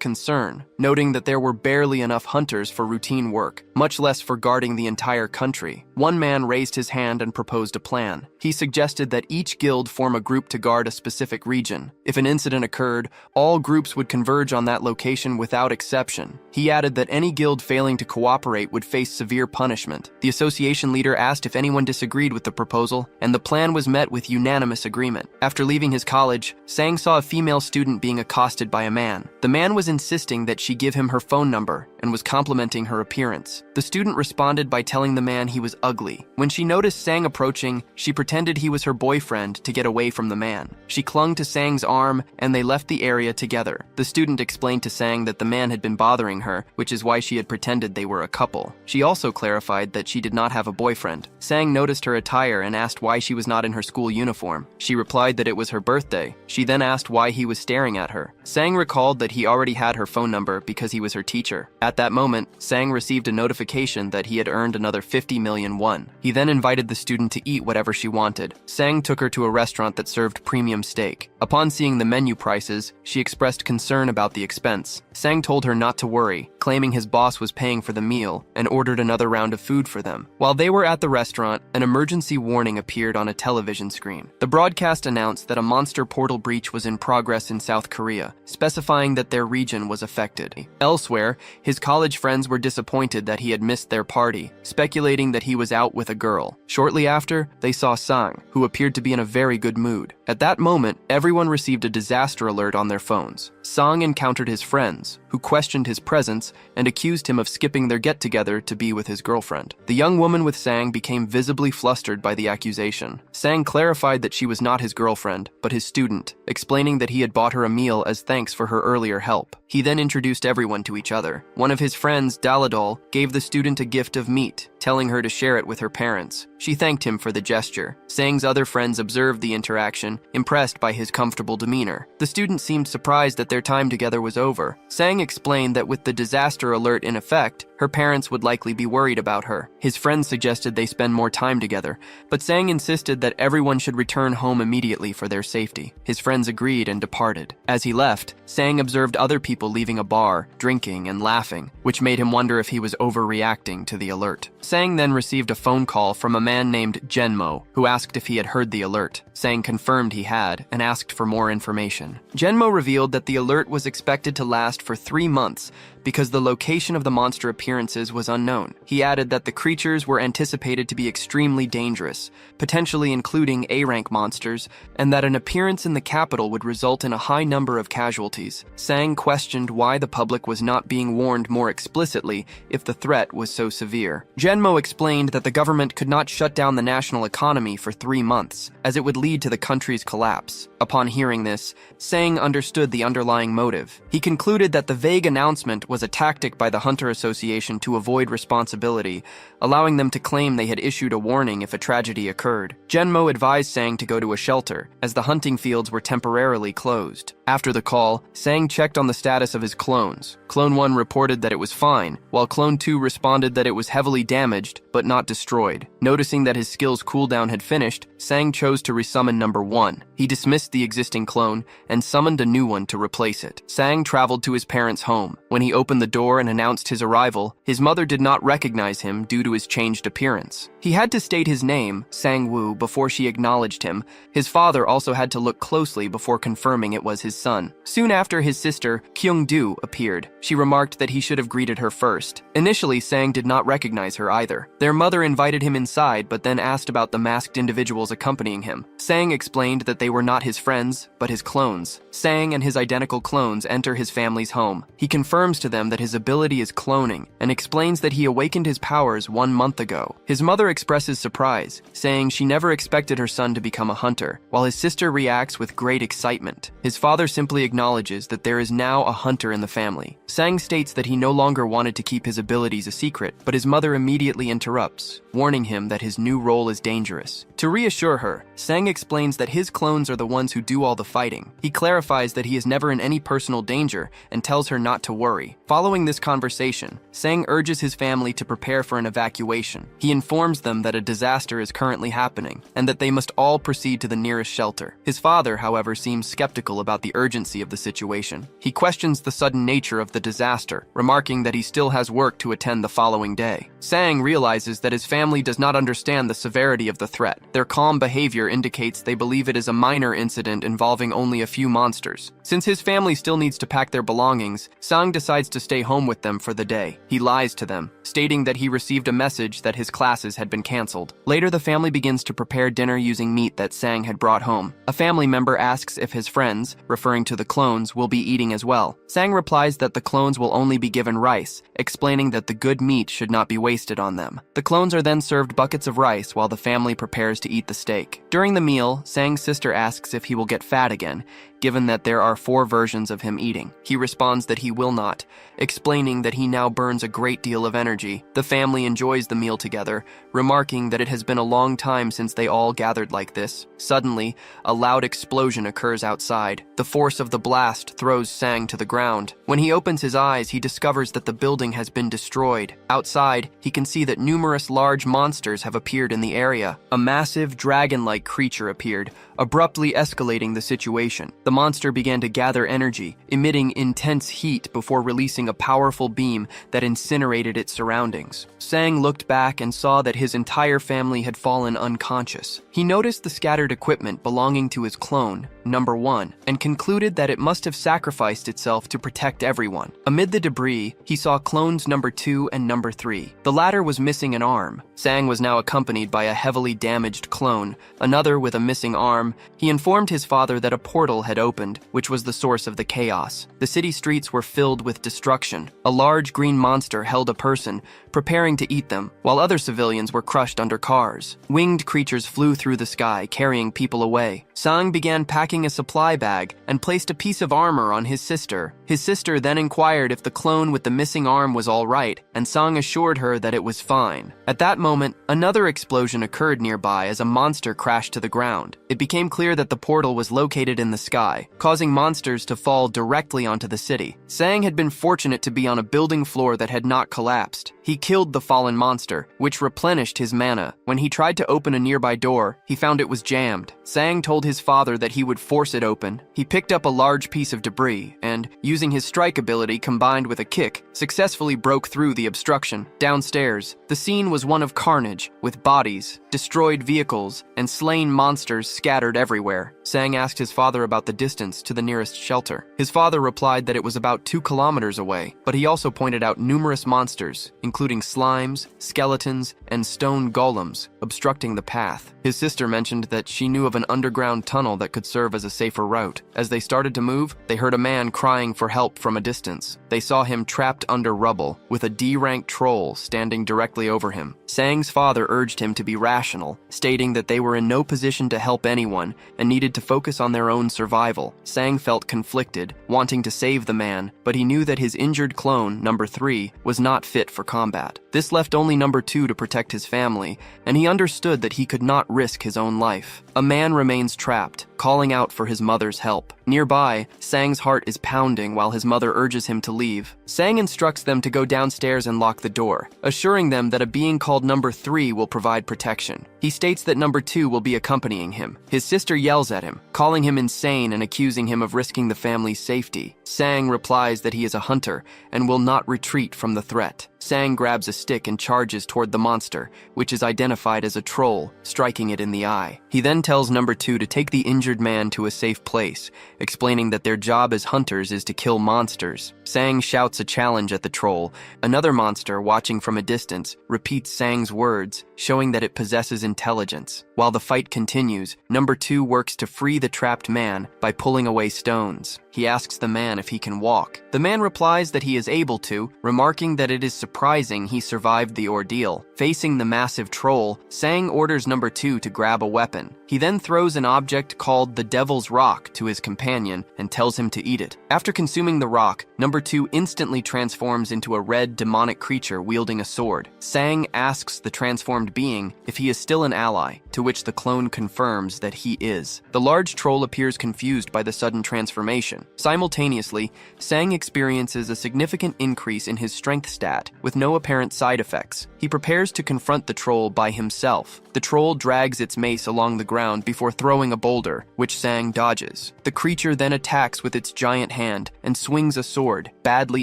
concern, noting that there were barely enough hunters for routine work, much less for guarding the entire country. One man raised his hand and proposed a plan. He suggested that each guild form a group to guard a specific region. If an incident occurred, all groups would converge on that location without exception. He added that any guild failing to cooperate would face severe punishment. The association leader asked if anyone disagreed with the proposal, and the plan was met with unanimous agreement. After leaving his college, Sang saw a female student being accosted by a man. The man was insisting that she give him her phone number and was complimenting her appearance. The student responded by telling the man he was ugly. When she noticed Sang approaching, she pretended he was her boyfriend to get away from the man. She clung to Sang's arm, and they left the area together. The student explained to Sang that the man had been bothering her, which is why she had pretended they were a couple. She also clarified that she did not have a boyfriend. Sang noticed her attire and asked why she was not in her school uniform. She replied that it was her birthday. She then asked why he was staring at her. Sang recalled that he already had her phone number because he was her teacher. At that moment, Sang received a notification that he had earned another 50 million won. He then invited the student to eat whatever she wanted. Sang took her to a restaurant that served premium steak. Upon seeing the menu prices, she expressed concern about the expense. Sang told her not to worry, claiming his boss was paying for the meal, and ordered another round of food for them. While they were at the restaurant, an emergency warning appeared on a television screen. The broadcast announced that a monster portal breach was in progress in South Korea, specifying that their region was affected. Elsewhere, his college friends were disappointed that he had missed their party, speculating that he was out with a girl. Shortly after, they saw Sang, who appeared to be in a very good mood. At that moment, everyone received a disaster alert on their phones. Sang encountered his friends, who questioned his presence and accused him of skipping their get-together to be with his girlfriend. The young woman with Sang became visibly flustered by the accusation. Sang clarified that she was not his girlfriend, but his student, explaining that he had bought her a meal as thanks for her earlier help. He then introduced everyone to each other. One of his friends, Daladol, gave the student a gift of meat, telling her to share it with her parents. She thanked him for the gesture. Sang's other friends observed the interaction, impressed by his comfortable demeanor. The student seemed surprised that their time together was over. Sang explained that with the disaster alert in effect, her parents would likely be worried about her. His friends suggested they spend more time together, but Sang insisted that everyone should return home immediately for their safety. His friends agreed and departed. As he left, Sang observed other people leaving a bar, drinking and laughing, which made him wonder if he was overreacting to the alert. Sang then received a phone call from a man named Genmo, who asked if he had heard the alert. Sang confirmed he had and asked for more information. Genmo revealed that the alert was expected to last for 3 months because the location of the monster appearances was unknown. He added that the creatures were anticipated to be extremely dangerous, potentially including A-rank monsters, and that an appearance in the capital would result in a high number of casualties. Sang questioned why the public was not being warned more explicitly if the threat was so severe. Genmo explained that the government could not shut down the national economy for 3 months, as it would lead to the country's collapse. Upon hearing this, Sang understood the underlying motive. He concluded that the vague announcement was a tactic by the Hunter Association to avoid responsibility, allowing them to claim they had issued a warning if a tragedy occurred. Genmo advised Sang to go to a shelter, as the hunting fields were temporarily closed. After the call, Sang checked on the status of his clones. Clone 1 reported that it was fine, while Clone 2 responded that it was heavily damaged, but not destroyed. Noticing that his skill's cooldown had finished, Sang chose to resummon number 1. He dismissed the existing clone and summoned a new one to replace it. Sang traveled to his parents' home. When he opened the door and announced his arrival, his mother did not recognize him due to his changed appearance. He had to state his name, Sang-woo, before she acknowledged him. His father also had to look closely before confirming it was his son. Soon after, his sister, Kyung-do, appeared. She remarked that he should have greeted her first. Initially, Sang did not recognize her either. Their mother invited him inside, but then asked about the masked individuals accompanying him. Sang explained that they were not his friends, but his clones. Sang and his identical clones enter his family's home. He confirms to them that his ability is cloning, and explains that he awakened his powers 1 month ago. His mother expresses surprise, saying she never expected her son to become a hunter, while his sister reacts with great excitement. His father simply acknowledges that there is now a hunter in the family. Sang states that he no longer wanted to keep his abilities a secret, but his mother immediately interrupts, warning him that his new role is dangerous. To reassure her, Sang explains that his clones are the ones who do all the fighting. He clarifies that he is never in any personal danger and tells her not to worry. Following this conversation, Sang urges his family to prepare for an evacuation. He informs them that a disaster is currently happening and that they must all proceed to the nearest shelter. His father, however, seems skeptical about the urgency of the situation. He questions the sudden nature of the disaster, remarking that he still has work to attend the following day. Sang realizes that his family does not understand the severity of the threat. Their calm behavior indicates they believe it is a minor incident involving only a few monsters. Since his family still needs to pack their belongings, Sang decides to stay home with them for the day. He lies to them, stating that he received a message that his classes had been canceled. Later, the family begins to prepare dinner using meat that Sang had brought home. A family member asks if his friends, referring to the clones, will be eating as well. Sang replies that the clones will only be given rice, explaining that the good meat should not be wasted on them. The clones are then served buckets of rice while the family prepares to eat the steak. During the meal, Sang's sister asks if he will get fat again, given that there are 4 versions of him eating. He responds that he will not, explaining that he now burns a great deal of energy. The family enjoys the meal together, remarking that it has been a long time since they all gathered like this. Suddenly, a loud explosion occurs outside. The force of the blast throws Sang to the ground. When he opens his eyes, he discovers that the building has been destroyed. Outside, he can see that numerous large monsters have appeared in the area. A massive, dragon-like creature appeared, abruptly escalating the situation. The monster began to gather energy, emitting intense heat before releasing a powerful beam that incinerated its surroundings. Sang looked back and saw that his entire family had fallen unconscious. He noticed the scattered equipment belonging to his clone, number 1, and concluded that it must have sacrificed itself to protect everyone. Amid the debris, he saw clones number 2 and number 3. The latter was missing an arm. Sang was now accompanied by a heavily damaged clone, another with a missing arm. He informed his father that a portal had opened, which was the source of the chaos. The city streets were filled with destruction. A large green monster held a person, preparing to eat them, while other civilians were crushed under cars. Winged creatures flew through the sky, carrying people away. Sang began packing a supply bag and placed a piece of armor on his sister. His sister then inquired if the clone with the missing arm was all right, and Sang assured her that it was fine. At that moment, another explosion occurred nearby as a monster crashed to the ground. It became clear that the portal was located in the sky, causing monsters to fall directly onto the city. Sang had been fortunate to be on a building floor that had not collapsed. He killed the fallen monster, which replenished his mana. When he tried to open a nearby door, he found it was jammed. Sang told his father that he would force it open. He picked up a large piece of debris and, using his strike ability combined with a kick, successfully broke through the obstruction. Downstairs, the scene was one of carnage, with bodies, destroyed vehicles, and slain monsters scattered everywhere. Sang asked his father about the distance to the nearest shelter. His father replied that it was about 2 kilometers away, but he also pointed out numerous monsters, including slimes, skeletons, and stone golems, obstructing the path. His sister mentioned that she knew of an underground tunnel that could serve as a safer route. As they started to move, they heard a man crying for help from a distance. They saw him trapped under rubble, with a D-rank troll standing directly over him. Sang's father urged him to be rational, stating that they were in no position to help anyone and needed to focus on their own survival. Sang felt conflicted, wanting to save the man, but he knew that his injured clone, number 3, was not fit for combat. This left only number 2 to protect his family, and he understood that he could not risk his own life. A man remains trapped, calling out for his mother's help. Nearby, Sang's heart is pounding while his mother urges him to leave. Sang instructs them to go downstairs and lock the door, assuring them that a being called number 3 will provide protection. He states that number 2 will be accompanying him. His sister yells at him, calling him insane and accusing him of risking the family's safety. Sang replies that he is a hunter and will not retreat from the threat. Sang grabs a stick and charges toward the monster, which is identified as a troll, striking it in the eye. He then tells number 2 to take the injured man to a safe place, explaining that their job as hunters is to kill monsters. Sang shouts a challenge at the troll. Another monster, watching from a distance, repeats Sang's words, showing that it possesses intelligence. While the fight continues, number 2 works to free the trapped man by pulling away stones. He asks the man if he can walk. The man replies that he is able to, remarking that it is surprising he survived the ordeal. Facing the massive troll, Sang orders number 2 to grab a weapon. He then throws an object called the Devil's Rock to his companion and tells him to eat it. After consuming the rock, number 2 instantly transforms into a red demonic creature wielding a sword. Sang asks the transformed being if he is still an ally, to which the clone confirms that he is. The large troll appears confused by the sudden transformation. Simultaneously, Sang experiences a significant increase in his strength stat with no apparent side effects. He He prepares to confront the troll by himself. The troll drags its mace along the ground before throwing a boulder, which Sang dodges. The creature then attacks with its giant hand and swings a sword, badly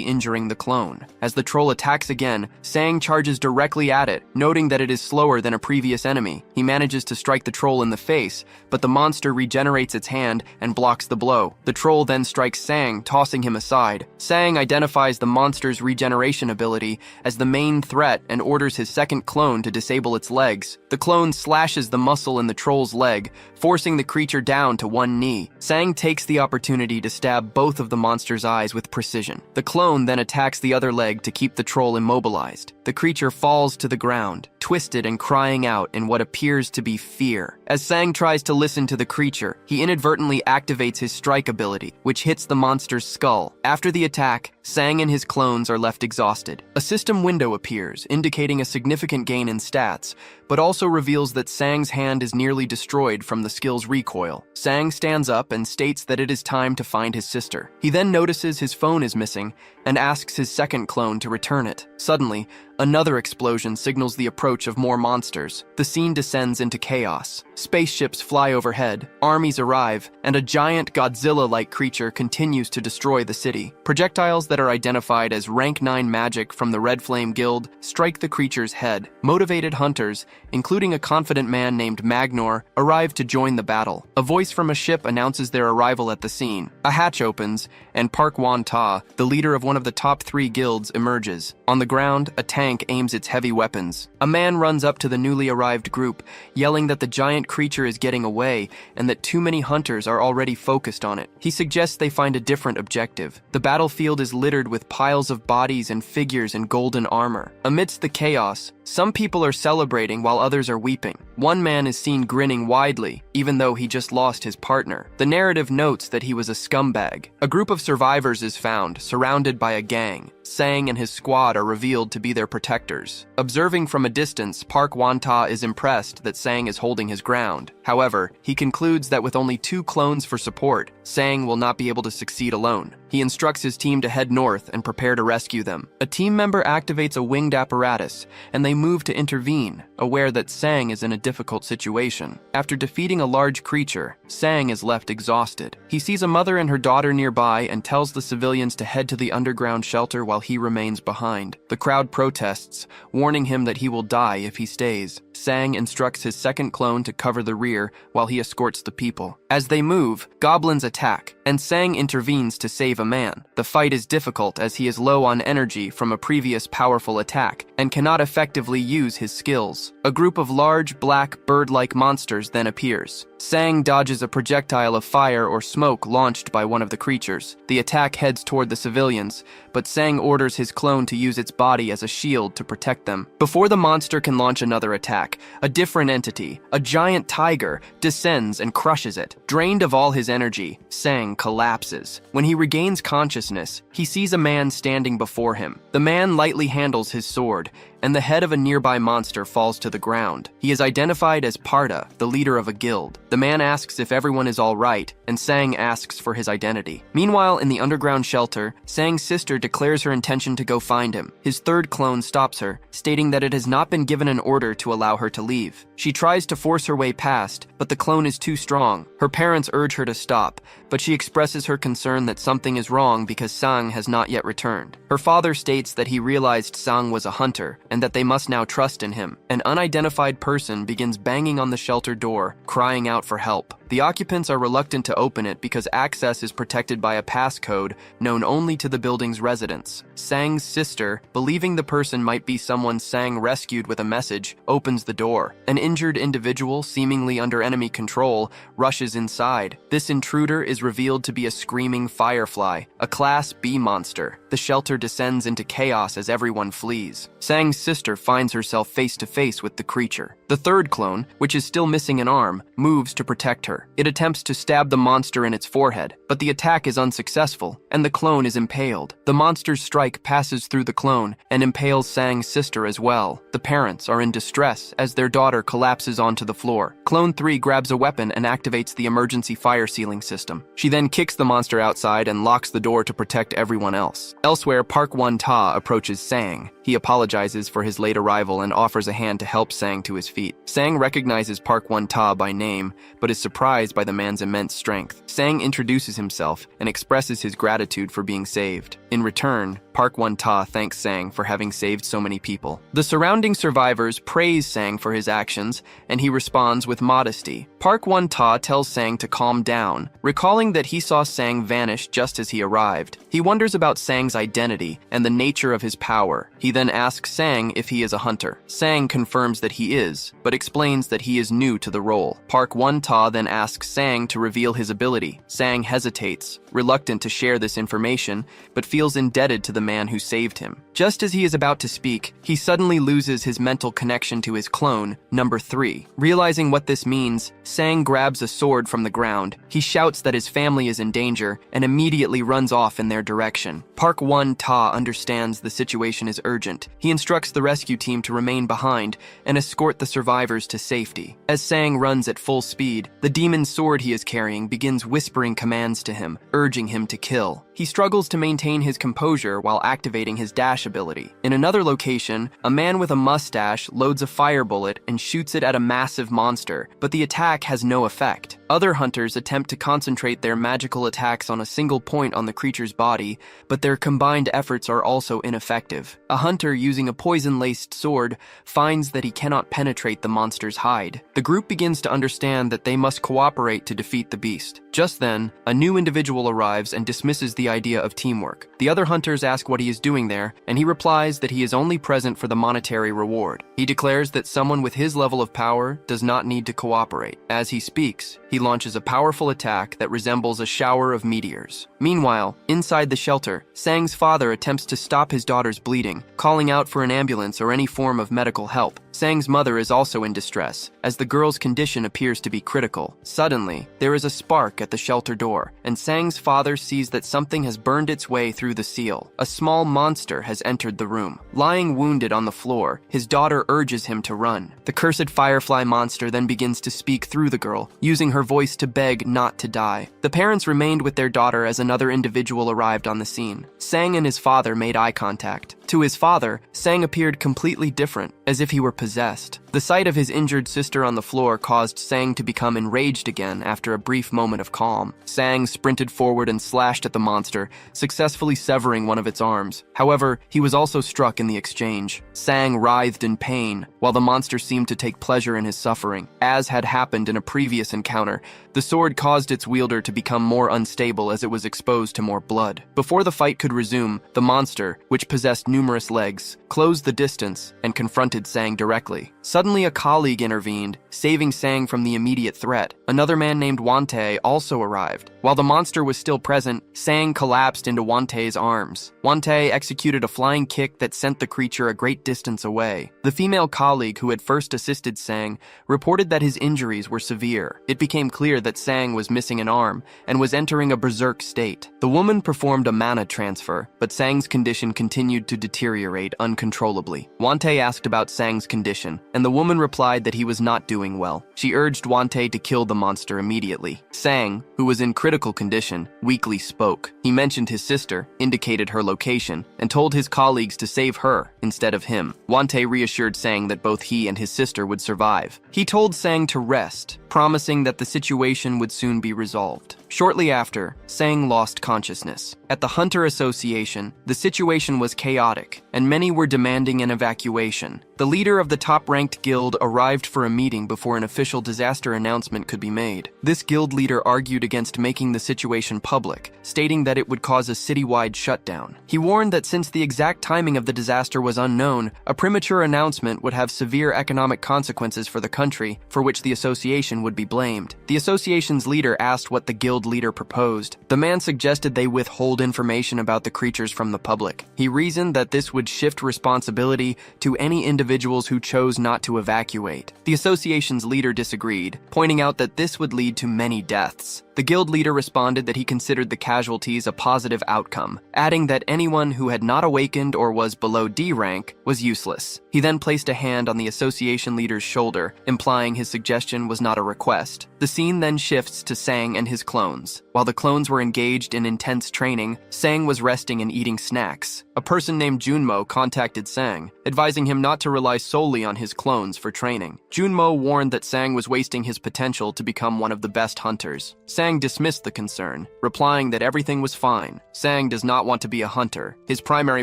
injuring the clone. As the troll attacks again, Sang charges directly at it, noting that it is slower than a previous enemy. He manages to strike the troll in the face, but the monster regenerates its hand and blocks the blow. The troll then strikes Sang, tossing him aside. Sang identifies the monster's regeneration ability as the main threat and orders his second clone to disable its legs. The clone slashes the muscle in the troll's leg, forcing the creature down to one knee. Sang takes the opportunity to stab both of the monster's eyes with precision. The clone then attacks the other leg to keep the troll immobilized. The creature falls to the ground, twisted and crying out in what appears to be fear. As Sang tries to listen to the creature, he inadvertently activates his strike ability, which hits the monster's skull. After the attack, Sang and his clones are left exhausted. A system window appears, indicating a significant gain in stats, but also reveals that Sang's hand is nearly destroyed from the skill's recoil. Sang stands up and states that it is time to find his sister. He then notices his phone is missing and asks his second clone to return it. Suddenly, another explosion signals the approach of more monsters. The scene descends into chaos. Spaceships fly overhead, armies arrive, and a giant Godzilla-like creature continues to destroy the city. Projectiles that are identified as Rank 9 magic from the Red Flame Guild strike the creature's head. Motivated hunters, including a confident man named Magnor, arrive to join the battle. A voice from a ship announces their arrival at the scene. A hatch opens, and Park Wan-ta, the leader of one of the top 3 guilds, emerges. On the ground, a tank aims its heavy weapons. A man runs up to the newly arrived group, yelling that the giant creature is getting away and that too many hunters are already focused on it. He suggests they find a different objective. The battlefield is littered with piles of bodies and figures in golden armor. Amidst the chaos, some people are celebrating while others are weeping. One man is seen grinning widely, even though he just lost his partner. The narrative notes that he was a scumbag. A group of survivors is found, surrounded by a gang. Sang and his squad are revealed to be their protectors. Observing from a distance, Park Wan-ta is impressed that Sang is holding his ground. However, he concludes that with only 2 clones for support, Sang will not be able to succeed alone. He instructs his team to head north and prepare to rescue them. A team member activates a winged apparatus, and they move to intervene, aware that Sang is in a difficult situation. After defeating a large creature, Sang is left exhausted. He sees a mother and her daughter nearby and tells the civilians to head to the underground shelter while he remains behind. The crowd protests, warning him that he will die if he stays. Sang instructs his second clone to cover the rear while he escorts the people. As they move, goblins attack, and Sang intervenes to save a man. The fight is difficult as he is low on energy from a previous powerful attack and cannot effectively use his skills. A group of large, black, bird-like monsters then appears. Sang dodges a projectile of fire or smoke launched by one of the creatures. The attack heads toward the civilians, but Sang orders his clone to use its body as a shield to protect them. Before the monster can launch another attack, a different entity, a giant tiger, descends and crushes it. Drained of all his energy, Sang collapses. When he regains consciousness, he sees a man standing before him. The man lightly handles his sword, and the head of a nearby monster falls to the ground. He is identified as Parda, the leader of a guild. The man asks if everyone is all right, and Sang asks for his identity. Meanwhile, in the underground shelter, Sang's sister declares her intention to go find him. His third clone stops her, stating that it has not been given an order to allow her to leave. She tries to force her way past, but the clone is too strong. Her parents urge her to stop, but she expresses her concern that something is wrong because Sang has not yet returned. Her father states that he realized Sang was a hunter, and that they must now trust in him. An unidentified person begins banging on the shelter door, crying out for help. The occupants are reluctant to open it because access is protected by a passcode known only to the building's residents. Sang's sister, believing the person might be someone Sang rescued with a message, opens the door. An injured individual, seemingly under enemy control, rushes inside. This intruder is revealed to be a screaming firefly, a Class B monster. The shelter descends into chaos as everyone flees. Sang's sister finds herself face to face with the creature. The third clone, which is still missing an arm, moves to protect her. It attempts to stab the monster in its forehead, but the attack is unsuccessful, and the clone is impaled. The monster's strike passes through the clone and impales Sang's sister as well. The parents are in distress as their daughter collapses onto the floor. Clone 3 grabs a weapon and activates the emergency fire sealing system. She then kicks the monster outside and locks the door to protect everyone else. Elsewhere, Park Won-ta approaches Sang. He apologizes for his late arrival and offers a hand to help Sang to his feet. Sang recognizes Park Won-ta by name, but is surprised by the man's immense strength. Sang introduces himself and expresses his gratitude for being saved. In return, Park Won-ta thanks Sang for having saved so many people. The surrounding survivors praise Sang for his actions, and he responds with modesty. Park Won-ta tells Sang to calm down, recalling that he saw Sang vanish just as he arrived. He wonders about Sang's identity and the nature of his power. He then asks Sang if he is a hunter. Sang confirms that he is, but explains that he is new to the role. Park Won-ta then asks Sang to reveal his ability. Sang hesitates, reluctant to share this information, but feels indebted to the man who saved him. Just as he is about to speak, he suddenly loses his mental connection to his clone, number 3. Realizing what this means, Sang grabs a sword from the ground. He shouts that his family is in danger and immediately runs off in their direction. Park Won-ta understands the situation is urgent. He instructs the rescue team to remain behind and escort the survivors to safety. As Sang runs at full speed, the demon sword he is carrying begins whispering commands to him, urging him to kill. He struggles to maintain his composure while activating his dash ability. In another location, a man with a mustache loads a fire bullet and shoots it at a massive monster, but the attack has no effect. Other hunters attempt to concentrate their magical attacks on a single point on the creature's body, but their combined efforts are also ineffective. A hunter using a poison-laced sword finds that he cannot penetrate the monster's hide. The group begins to understand that they must cooperate to defeat the beast. Just then, a new individual arrives and dismisses the idea of teamwork. The other hunters ask what he is doing there, and he replies that he is only present for the monetary reward. He declares that someone with his level of power does not need to cooperate. As he speaks, he launches a powerful attack that resembles a shower of meteors. Meanwhile, inside the shelter, Sang's father attempts to stop his daughter's bleeding, calling out for an ambulance or any form of medical help. Sang's mother is also in distress, as the girl's condition appears to be critical. Suddenly, there is a spark at the shelter door, and Sang's father sees that something has burned its way through the seal. A small monster has entered the room. Lying wounded on the floor, his daughter urges him to run. The cursed firefly monster then begins to speak through the girl, using her voice to beg not to die. The parents remained with their daughter as another individual arrived on the scene. Sang and his father made eye contact. To his father, Sang appeared completely different, as if he were possessed. The sight of his injured sister on the floor caused Sang to become enraged again after a brief moment of calm. Sang sprinted forward and slashed at the monster, successfully severing one of its arms. However, he was also struck in the exchange. Sang writhed in pain, while the monster seemed to take pleasure in his suffering. As had happened in a previous encounter, the sword caused its wielder to become more unstable as it was exposed to more blood. Before the fight could resume, the monster, which possessed numerous legs, closed the distance and confronted Sang directly. Suddenly, a colleague intervened, saving Sang from the immediate threat. Another man named Wante also arrived. While the monster was still present, Sang collapsed into Wante's arms. Wante executed a flying kick that sent the creature a great distance away. The female colleague who had first assisted Sang reported that his injuries were severe. It became clear that Sang was missing an arm and was entering a berserk state. The woman performed a mana transfer, but Sang's condition continued to deteriorate uncontrollably. Wante asked about Sang's condition, and the woman replied that he was not doing well. She urged Wante to kill the monster immediately. Sang, who was in critical condition, weakly spoke. He mentioned his sister, indicated her location, and told his colleagues to save her instead of him. Wante reassured Sang that both he and his sister would survive. He told Sang to rest, promising that the situation would soon be resolved. Shortly after, Sang lost consciousness. At the Hunter Association, the situation was chaotic, and many were demanding an evacuation. The leader of the top-ranked guild arrived for a meeting before an official disaster announcement could be made. This guild leader argued against making the situation public, stating that it would cause a citywide shutdown. He warned that since the exact timing of the disaster was unknown, a premature announcement would have severe economic consequences for the country, for which the association would be blamed. The association's leader asked what the guild leader proposed. The man suggested they withhold information about the creatures from the public. He reasoned that this would shift responsibility to any individuals who chose not to evacuate. The association's leader disagreed, pointing out that this would lead to many deaths. The guild leader responded that he considered the casualties a positive outcome, adding that anyone who had not awakened or was below D rank was useless. He then placed a hand on the association leader's shoulder, implying his suggestion was not a request. The scene then shifts to Sang and his clones. While the clones were engaged in intense training, Sang was resting and eating snacks. A person named Junmo contacted Sang, advising him not to rely solely on his clones for training. Junmo warned that Sang was wasting his potential to become one of the best hunters. Sang dismissed the concern, replying that everything was fine. Sang does not want to be a hunter. His primary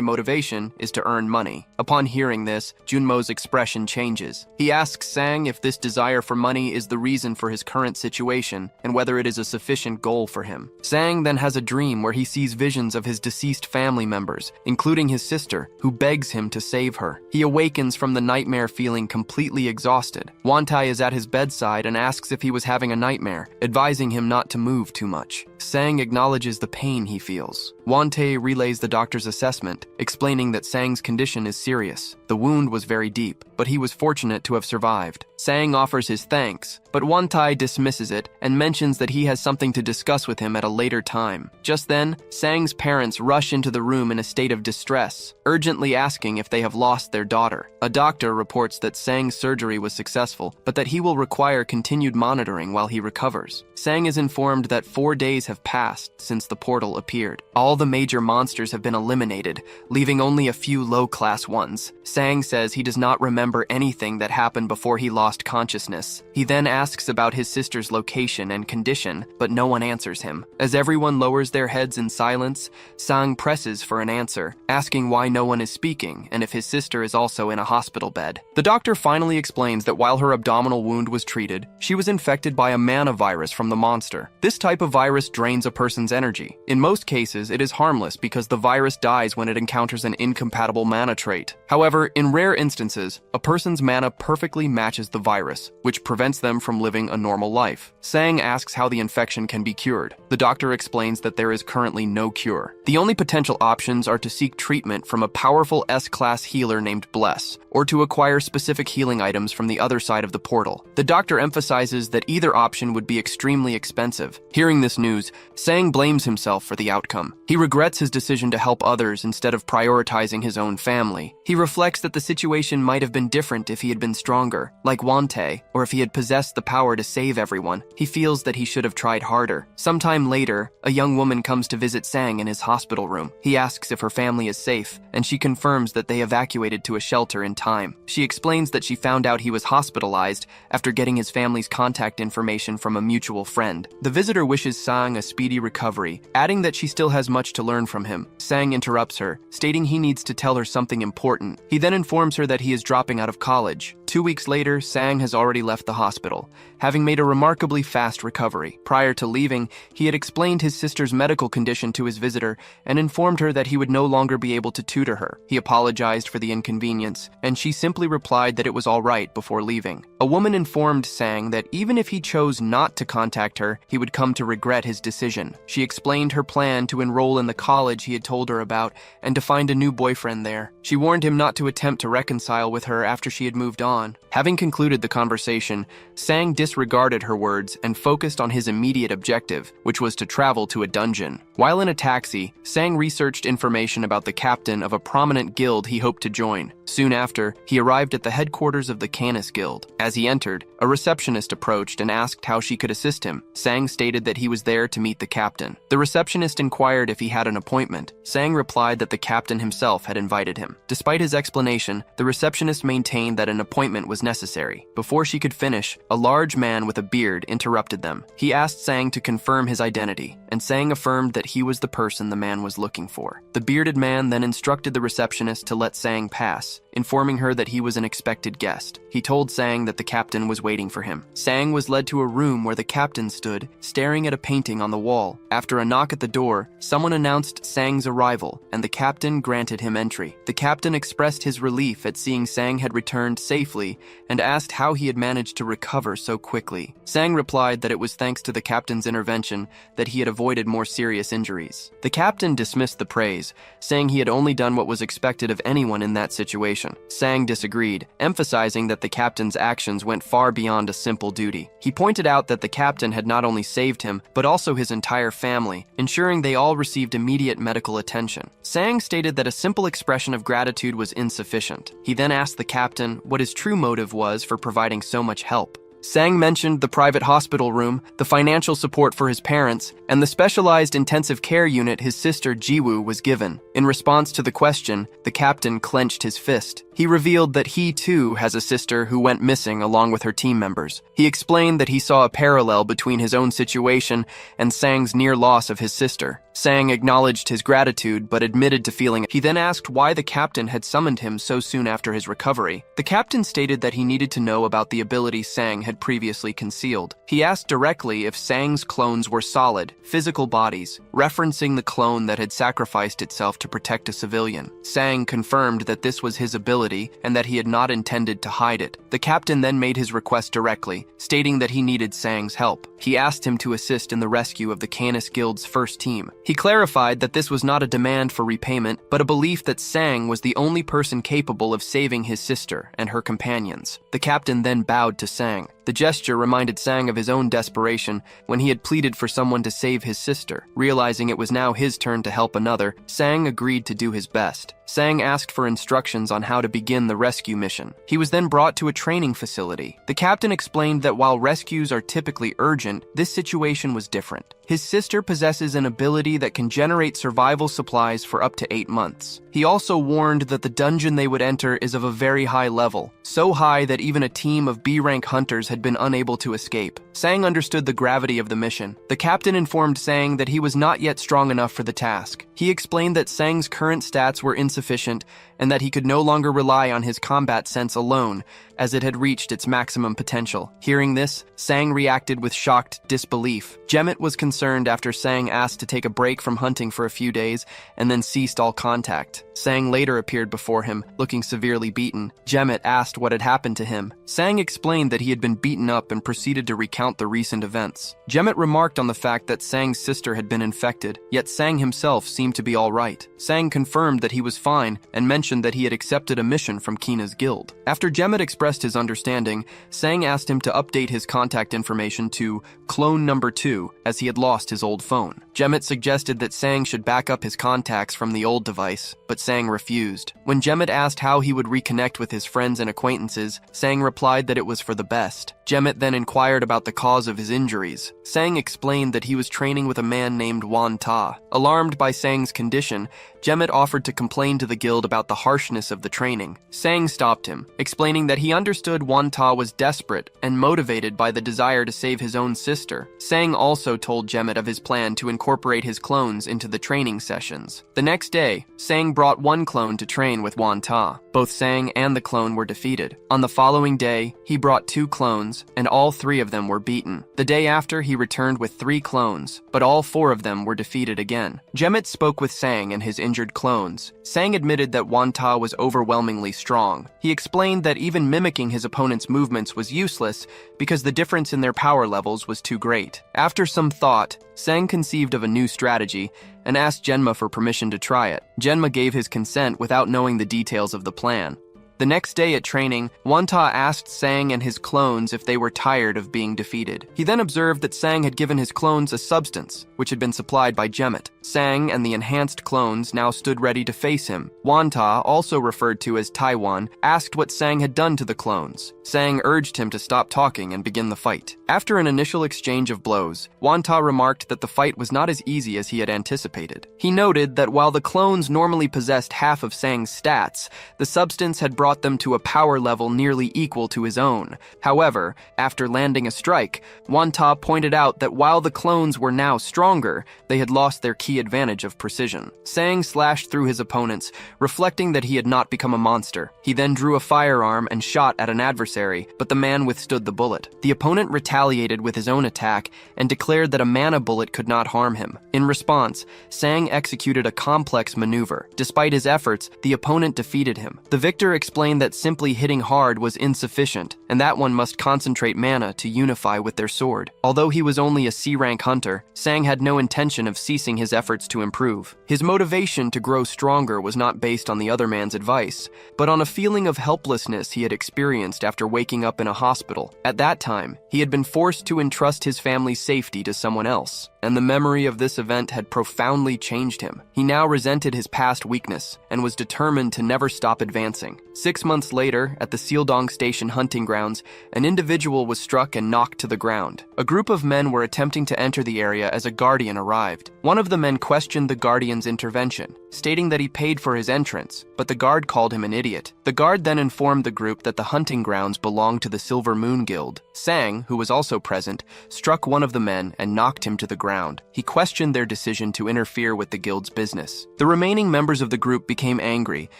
motivation is to earn money. Upon hearing this, Junmo's expression changes. He asks Sang if this desire for money is the reason for his current situation and whether it is a sufficient goal for him. Sang then has a dream where he sees visions of his deceased family members, including his sister, who begs him to save her. He awakens from the nightmare feeling completely exhausted. Wantai is at his bedside and asks if he was having a nightmare, advising him not to move too much. Sang acknowledges the pain he feels. Wantai relays the doctor's assessment, explaining that Sang's condition is serious. The wound was very deep, but he was fortunate to have survived. Sang offers his thanks, but Wantai dismisses it and mentions that he has something to discuss with him at a later time. Just then, Sang's parents rush into the room in a state of distress, urgently asking if they have lost their daughter. A doctor reports that Sang's surgery was successful, but that he will require continued monitoring while he recovers. Sang is informed that 4 days have passed since the portal appeared. All the major monsters have been eliminated, leaving only a few low-class ones. Sang says he does not remember anything that happened before he lost consciousness. He then asks about his sister's location and condition, but no one answers him. As everyone lowers their heads in silence, Sang presses for an answer, asking why no one is speaking and if his sister is also in a hospital bed. The doctor finally explains that while her abdominal wound was treated, she was infected by a MANHWA virus from the monster. This type of virus drains a person's energy. In most cases, it is harmless because the virus dies when it encounters an incompatible mana trait. However, in rare instances, a person's mana perfectly matches the virus, which prevents them from living a normal life. Sang asks how the infection can be cured. The doctor explains that there is currently no cure. The only potential options are to seek treatment from a powerful S-class healer named Bless, or to acquire specific healing items from the other side of the portal. The doctor emphasizes that either option would be extremely expensive. Hearing this news, Sang blames himself for the outcome. He regrets his decision to help others instead of prioritizing his own family. He reflects that the situation might have been different if he had been stronger, like Wantai, or if he had possessed the power to save everyone. He feels that he should have tried harder. Sometime later, a young woman comes to visit Sang in his hospital room. He asks if her family is safe, and she confirms that they evacuated to a shelter in time. She explains that she found out he was hospitalized after getting his family's contact information from a mutual friend. The visitor wishes Sang a speedy recovery, adding that she still has much to learn from him. Sang interrupts her, stating he needs to tell her something important. He then informs her that he is dropping out of college. 2 weeks later, Sang has already left the hospital, having made a remarkably fast recovery. Prior to leaving, he had explained his sister's medical condition to his visitor and informed her that he would no longer be able to tutor her. He apologized for the inconvenience, and she simply replied that it was all right before leaving. A woman informed Sang that even if he chose not to contact her, he would come to regret his decision. She explained her plan to enroll in the college he had told her about and to find a new boyfriend there. She warned him not to attempt to reconcile with her after she had moved on. Having concluded the conversation, Sang disregarded her words and focused on his immediate objective, which was to travel to a dungeon. While in a taxi, Sang researched information about the captain of a prominent guild he hoped to join. Soon after, he arrived at the headquarters of the Canis Guild. As he entered, a receptionist approached and asked how she could assist him. Sang stated that he was there to meet the captain. The receptionist inquired if he had an appointment. Sang replied that the captain himself had invited him. Despite his explanation, the receptionist maintained that an appointment was necessary. Before she could finish, a large man with a beard interrupted them. He asked Sang to confirm his identity, and Sang affirmed that he was the person the man was looking for. The bearded man then instructed the receptionist to let Sang pass, informing her that he was an expected guest. He told Sang that the captain was waiting for him. Sang was led to a room where the captain stood, staring at a painting on the wall. After a knock at the door, someone announced Sang's arrival, and the captain granted him entry. The captain expressed his relief at seeing Sang had returned safely and asked how he had managed to recover so quickly. Sang replied that it was thanks to the captain's intervention that he had avoided more serious serious injuries. The captain dismissed the praise, saying he had only done what was expected of anyone in that situation. Sang disagreed, emphasizing that the captain's actions went far beyond a simple duty. He pointed out that the captain had not only saved him, but also his entire family, ensuring they all received immediate medical attention. Sang stated that a simple expression of gratitude was insufficient. He then asked the captain what his true motive was for providing so much help. Sang mentioned the private hospital room, the financial support for his parents, and the specialized intensive care unit his sister Jiwoo was given. In response to the question, the captain clenched his fist. He revealed that he too has a sister who went missing along with her team members. He explained that he saw a parallel between his own situation and Sang's near loss of his sister. Sang acknowledged his gratitude but admitted to feeling it. He then asked why the captain had summoned him so soon after his recovery. The captain stated that he needed to know about the ability Sang had previously concealed. He asked directly if Sang's clones were solid, physical bodies, referencing the clone that had sacrificed itself to protect a civilian. Sang confirmed that this was his ability and that he had not intended to hide it. The captain then made his request directly, stating that he needed Sang's help. He asked him to assist in the rescue of the Canis Guild's first team. He clarified that this was not a demand for repayment, but a belief that Sang was the only person capable of saving his sister and her companions. The captain then bowed to Sang. The gesture reminded Sang of his own desperation when he had pleaded for someone to save his sister. Realizing it was now his turn to help another, Sang agreed to do his best. Sang asked for instructions on how to begin the rescue mission. He was then brought to a training facility. The captain explained that while rescues are typically urgent, this situation was different. His sister possesses an ability that can generate survival supplies for up to 8 months. He also warned that the dungeon they would enter is of a very high level, so high that even a team of B-rank hunters had been unable to escape. Sang understood the gravity of the mission. The captain informed Sang that he was not yet strong enough for the task. He explained that Sang's current stats were insufficient and that he could no longer rely on his combat sense alone, as it had reached its maximum potential. Hearing this, Sang reacted with shocked disbelief. Jemmet was concerned after Sang asked to take a break from hunting for a few days and then ceased all contact. Sang later appeared before him, looking severely beaten. Jemmet asked what had happened to him. Sang explained that he had been beaten up and proceeded to recount the recent events. Jemmet remarked on the fact that Sang's sister had been infected, yet Sang himself seemed to be all right. Sang confirmed that he was fine and mentioned that he had accepted a mission from Kina's guild. After Jemmet expressed his understanding, Sang asked him to update his contact information to clone number 2, as he had lost his old phone. Jemmet suggested that Sang should back up his contacts from the old device, but Sang refused. When Jemmet asked how he would reconnect with his friends and acquaintances, Sang replied that it was for the best. Jemmet then inquired about the cause of his injuries. Sang explained that he was training with a man named Wan Ta. Alarmed by Sang's condition, Jemmet offered to complain to the guild about the harshness of the training. Sang stopped him, explaining that he understood Wan Ta was desperate and motivated by the desire to save his own sister. Sang also told Jemmet of his plan to incorporate his clones into the training sessions. The next day, Sang brought one clone to train with Wan Ta. Both Sang and the clone were defeated. On the following day, he brought 2 clones, and all 3 of them were beaten. The day after, he returned with 3 clones, but all 4 of them were defeated again. Jemmet spoke with Sang and his injured clones. Sang admitted that Wan Ta was overwhelmingly strong. He explained that even mimicking his opponent's movements was useless because the difference in their power levels was too great. After some thought, Sang conceived of a new strategy and asked Genma for permission to try it. Genma gave his consent without knowing the details of the plan. The next day at training, Wan Ta asked Sang and his clones if they were tired of being defeated. He then observed that Sang had given his clones a substance, which had been supplied by Jemmet. Sang and the enhanced clones now stood ready to face him. Wan Ta, also referred to as Taiwan, asked what Sang had done to the clones. Sang urged him to stop talking and begin the fight. After an initial exchange of blows, Wan Ta remarked that the fight was not as easy as he had anticipated. He noted that while the clones normally possessed half of Sang's stats, the substance had brought them to a power level nearly equal to his own. However, after landing a strike, Wan Ta pointed out that while the clones were now stronger, they had lost their key advantage of precision. Sang slashed through his opponents, reflecting that he had not become a monster. He then drew a firearm and shot at an adversary, but the man withstood the bullet. The opponent retaliated with his own attack and declared that a mana bullet could not harm him. In response, Sang executed a complex maneuver. Despite his efforts, the opponent defeated him. The victor explained explained that simply hitting hard was insufficient, and that one must concentrate mana to unify with their sword. Although he was only a C-rank hunter, Sang had no intention of ceasing his efforts to improve. His motivation to grow stronger was not based on the other man's advice, but on a feeling of helplessness he had experienced after waking up in a hospital. At that time, he had been forced to entrust his family's safety to someone else, and the memory of this event had profoundly changed him. He now resented his past weakness and was determined to never stop advancing. 6 months later, at the Sealdong Station hunting grounds, an individual was struck and knocked to the ground. A group of men were attempting to enter the area as a guardian arrived. One of the men questioned the guardian's intervention, stating that he paid for his entrance, but the guard called him an idiot. The guard then informed the group that the hunting grounds belonged to the Silver Moon Guild. Sang, who was also present, struck one of the men and knocked him to the ground. He questioned their decision to interfere with the guild's business. The remaining members of the group became angry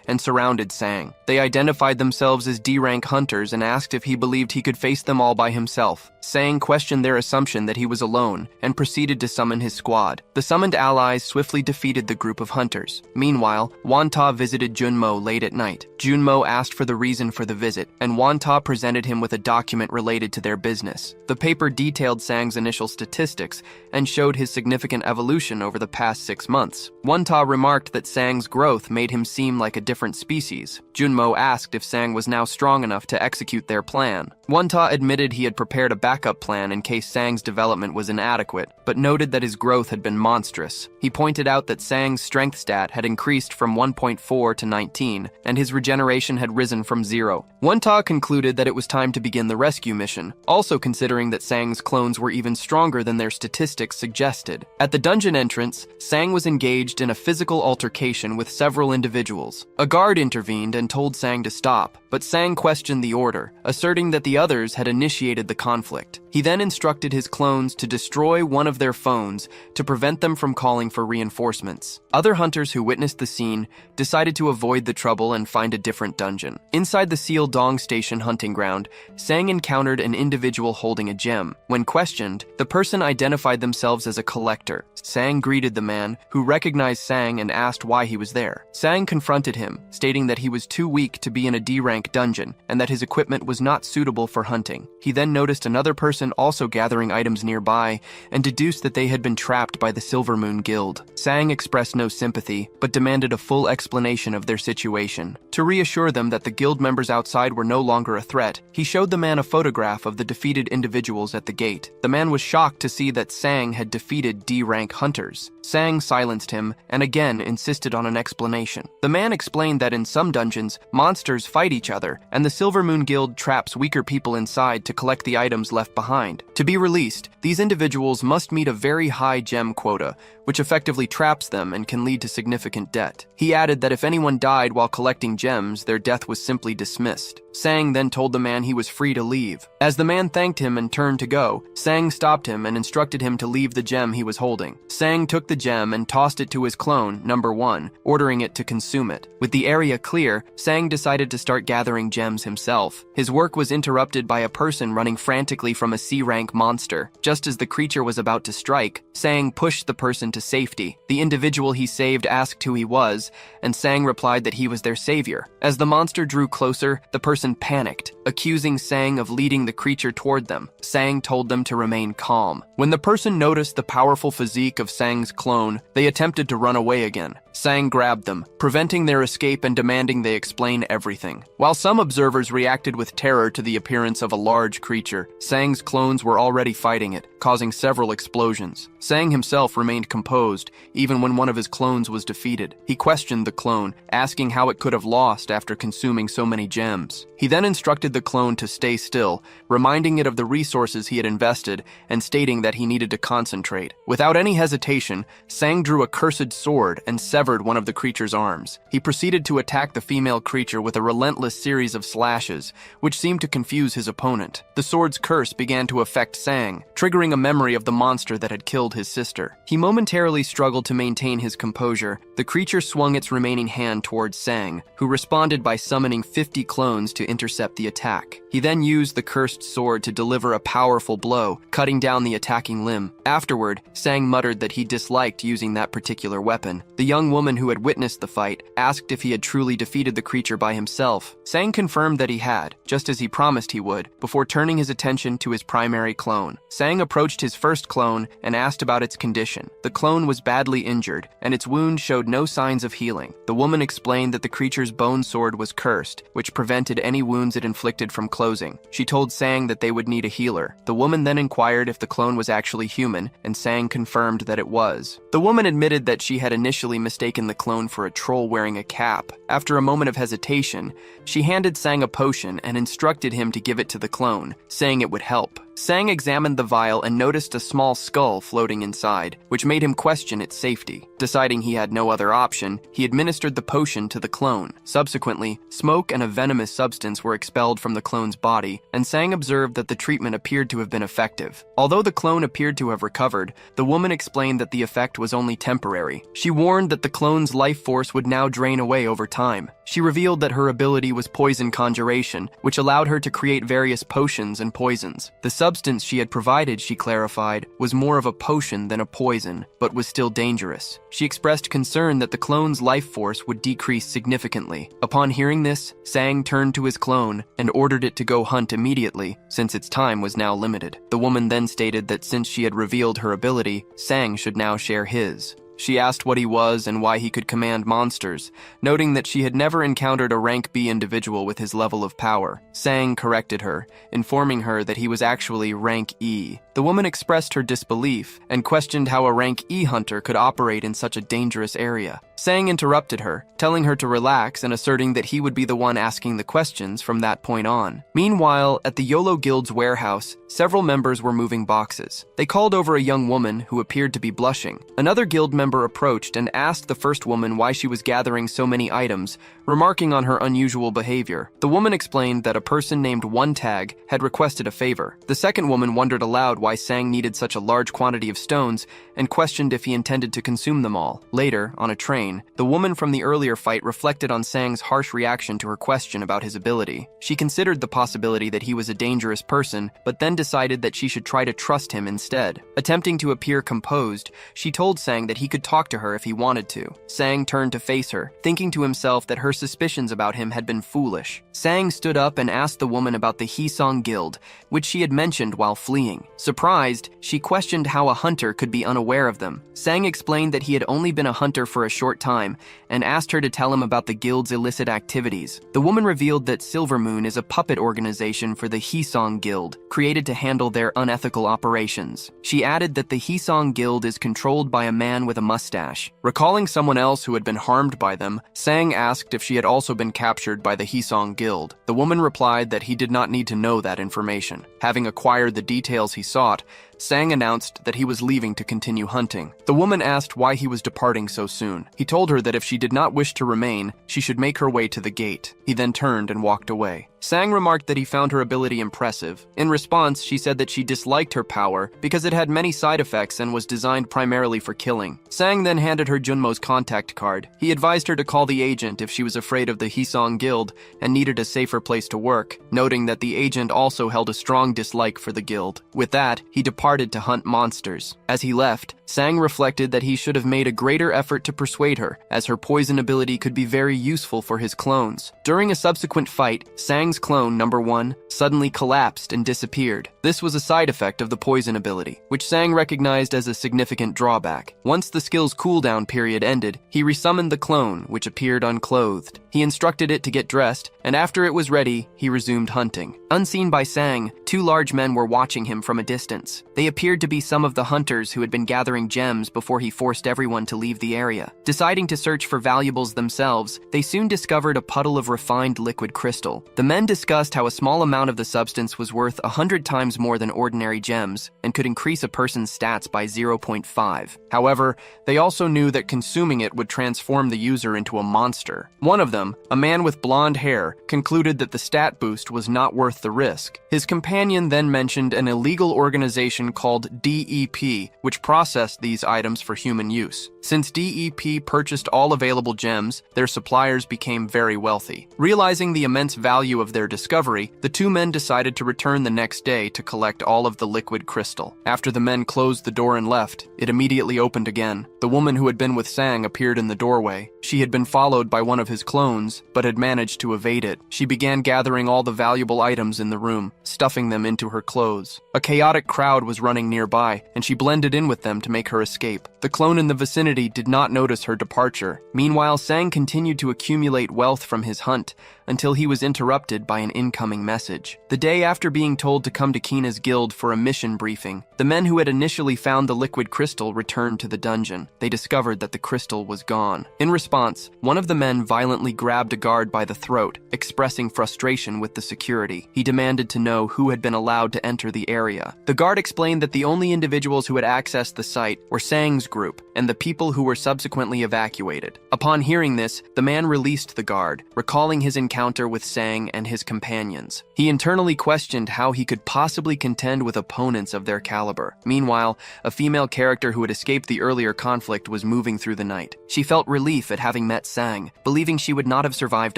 and surrounded Sang. They identified themselves as D-rank hunters and asked if he believed he could face them all by himself. Sang questioned their assumption that he was alone and proceeded to summon his squad. The summoned allies swiftly defeated the group of hunters. Meanwhile, Wanta visited Junmo late at night. Junmo asked for the reason for the visit, and Wanta presented him with a document related to their business. The paper detailed Sang's initial statistics and showed his significant evolution over the past 6 months. Wanta remarked that Sang's growth made him seem like a different species. Junmo asked if Sang was now strong enough to execute their plan. Wanta admitted he had prepared a backup plan in case Sang's development was inadequate, but noted that his growth had been monstrous. He pointed out that Sang's strength stat had increased from 1.4 to 19, and his regeneration had risen from 0. Wanta concluded that it was time to begin the rescue mission, also considering that Sang's clones were even stronger than their statistics suggested. At the dungeon entrance, Sang was engaged in a physical altercation with several individuals. A guard intervened and told Sang to stop, but Sang questioned the order, asserting that the others had initiated the conflict. He then instructed his clones to destroy one of their phones to prevent them from calling for reinforcements. Other hunters who witnessed the scene decided to avoid the trouble and find a different dungeon. Inside the Sealdong Station hunting ground, Sang encountered an individual holding a gem. When questioned, the person identified themselves as a collector. Sang greeted the man, who recognized Sang and asked why he was there. Sang confronted him, stating that he was too weak to be in a D-rank dungeon and that his equipment was not suitable for hunting. He then noticed another person also gathering items nearby and deduced that they had been trapped by the Silver Moon Guild. Sang expressed no sympathy, but demanded a full explanation of their situation. To reassure them that the guild members outside were no longer a threat, he showed the man a photograph of the defeated individuals at the gate. The man was shocked to see that Sang had defeated D-rank hunters. Sang silenced him and again insisted on an explanation. The man explained that in some dungeons, monsters fight each other, and the Silver Moon Guild traps weaker people inside to collect the items left behind. To be released, these individuals must meet a very high gem quota, which effectively traps them and can lead to significant debt. He added that if anyone died while collecting gems, their death was simply dismissed. Sang then told the man he was free to leave. As the man thanked him and turned to go, Sang stopped him and instructed him to leave the gem he was holding. Sang took the gem and tossed it to his clone, number 1, ordering it to consume it. With the area clear, Sang decided to start gathering gems himself. His work was interrupted by a person running frantically from a C-rank monster. Just as the creature was about to strike, Sang pushed the person to safety. The individual he saved asked who he was, and Sang replied that he was their savior. As the monster drew closer, the person panicked, accusing Sang of leading the creature toward them. Sang told them to remain calm. When the person noticed the powerful physique of Sang's clone, they attempted to run away again. Sang grabbed them, preventing their escape and demanding they explain everything. While some observers reacted with terror to the appearance of a large creature, Sang's clones were already fighting it, causing several explosions. Sang himself remained composed, even when one of his clones was defeated. He questioned the clone, asking how it could have lost after consuming so many gems. He then instructed the clone to stay still, reminding it of the resources he had invested and stating that he needed to concentrate. Without any hesitation, Sang drew a cursed sword and severed one of the creature's arms. He proceeded to attack the female creature with a relentless series of slashes, which seemed to confuse his opponent. The sword's curse began to affect Sang, triggering a memory of the monster that had killed his sister. He momentarily struggled to maintain his composure, The creature swung its remaining hand towards Sang, who responded by summoning 50 clones to intercept the attack. He then used the cursed sword to deliver a powerful blow, cutting down the attacking limb. Afterward, Sang muttered that he disliked using that particular weapon. The young woman who had witnessed the fight asked if he had truly defeated the creature by himself. Sang confirmed that he had, just as he promised he would, before turning his attention to his primary clone. Sang approached his first clone and asked about its condition. The clone was badly injured, and its wound showed no signs of healing. The woman explained that the creature's bone sword was cursed, which prevented any wounds it inflicted from closing. She told Sang that they would need a healer. The woman then inquired if the clone was actually human, and Sang confirmed that it was. The woman admitted that she had initially mistaken the clone for a troll wearing a cap. After a moment of hesitation, she handed Sang a potion and instructed him to give it to the clone, saying it would help. Sang examined the vial and noticed a small skull floating inside, which made him question its safety. Deciding he had no other option, he administered the potion to the clone. Subsequently, smoke and a venomous substance were expelled from the clone's body, and Sang observed that the treatment appeared to have been effective. Although the clone appeared to have recovered, the woman explained that the effect was only temporary. She warned that the clone's life force would now drain away over time. She revealed that her ability was poison conjuration, which allowed her to create various potions and poisons. The substance she had provided, she clarified, was more of a potion than a poison, but was still dangerous. She expressed concern that the clone's life force would decrease significantly. Upon hearing this, Sang turned to his clone and ordered it to go hunt immediately, since its time was now limited. The woman then stated that since she had revealed her ability, Sang should now share his. She asked what he was and why he could command monsters, noting that she had never encountered a rank B individual with his level of power. Sang corrected her, informing her that he was actually rank E. The woman expressed her disbelief and questioned how a rank E hunter could operate in such a dangerous area. Sang interrupted her, telling her to relax and asserting that he would be the one asking the questions from that point on. Meanwhile, at the YOLO Guild's warehouse, several members were moving boxes. They called over a young woman who appeared to be blushing. Another guild member approached and asked the first woman why she was gathering so many items, remarking on her unusual behavior. The woman explained that a person named One Tag had requested a favor. The second woman wondered aloud why Sang needed such a large quantity of stones and questioned if he intended to consume them all. Later, on a train, the woman from the earlier fight reflected on Sang's harsh reaction to her question about his ability. She considered the possibility that he was a dangerous person, but then decided that she should try to trust him instead. Attempting to appear composed, she told Sang that he could talk to her if he wanted to. Sang turned to face her, thinking to himself that her suspicions about him had been foolish. Sang stood up and asked the woman about the Hisong Guild, which she had mentioned while fleeing. Surprised, she questioned how a hunter could be unaware of them. Sang explained that he had only been a hunter for a short time and asked her to tell him about the guild's illicit activities. The woman revealed that Silvermoon is a puppet organization for the Hisong Guild, created to handle their unethical operations. She added that the Hisong Guild is controlled by a man with a mustache. Recalling someone else who had been harmed by them, Sang asked if she had also been captured by the Hisong Guild. The woman replied that he did not need to know that information. Having acquired the details he sought, Sang announced that he was leaving to continue hunting. The woman asked why he was departing so soon. He told her that if she did not wish to remain, she should make her way to the gate. He then turned and walked away. Sang remarked that he found her ability impressive. In response, she said that she disliked her power because it had many side effects and was designed primarily for killing. Sang then handed her Junmo's contact card. He advised her to call the agent if she was afraid of the Hisong Guild and needed a safer place to work, noting that the agent also held a strong dislike for the guild. With that, he departed to hunt monsters. As he left, Sang reflected that he should have made a greater effort to persuade her, as her poison ability could be very useful for his clones. During a subsequent fight, Sang's clone, number 1, suddenly collapsed and disappeared. This was a side effect of the poison ability, which Sang recognized as a significant drawback. Once the skill's cooldown period ended, he resummoned the clone, which appeared unclothed. He instructed it to get dressed, and after it was ready, he resumed hunting. Unseen by Sang, 2 large men were watching him from a distance. They appeared to be some of the hunters who had been gathering gems before he forced everyone to leave the area. Deciding to search for valuables themselves, they soon discovered a puddle of refined liquid crystal. The men men discussed how a small amount of the substance was worth 100 times more than ordinary gems and could increase a person's stats by 0.5. However, they also knew that consuming it would transform the user into a monster. One of them, a man with blonde hair, concluded that the stat boost was not worth the risk. His companion then mentioned an illegal organization called DEP, which processed these items for human use. Since DEP purchased all available gems, their suppliers became very wealthy. Realizing the immense value of their discovery, the two men decided to return the next day to collect all of the liquid crystal. After the men closed the door and left, it immediately opened again. The woman who had been with Sang appeared in the doorway. She had been followed by one of his clones, but had managed to evade it. She began gathering all the valuable items in the room, stuffing them into her clothes. A chaotic crowd was running nearby, and she blended in with them to make her escape. The clone in the vicinity did not notice her departure. Meanwhile, Sang continued to accumulate wealth from his hunt until he was interrupted by an incoming message. The day after being told to come to Kina's guild for a mission briefing, the men who had initially found the liquid crystal returned to the dungeon. They discovered that the crystal was gone. In response, one of the men violently grabbed a guard by the throat, expressing frustration with the security. He demanded to know who had been allowed to enter the area. The guard explained that the only individuals who had accessed the site were Sang's group and the people who were subsequently evacuated. Upon hearing this, the man released the guard, recalling his encounter with Sang and his companions. He internally questioned how he could possibly contend with opponents of their caliber. Meanwhile, a female character who had escaped the earlier conflict was moving through the night. She felt relief at having met Sang, believing she would not have survived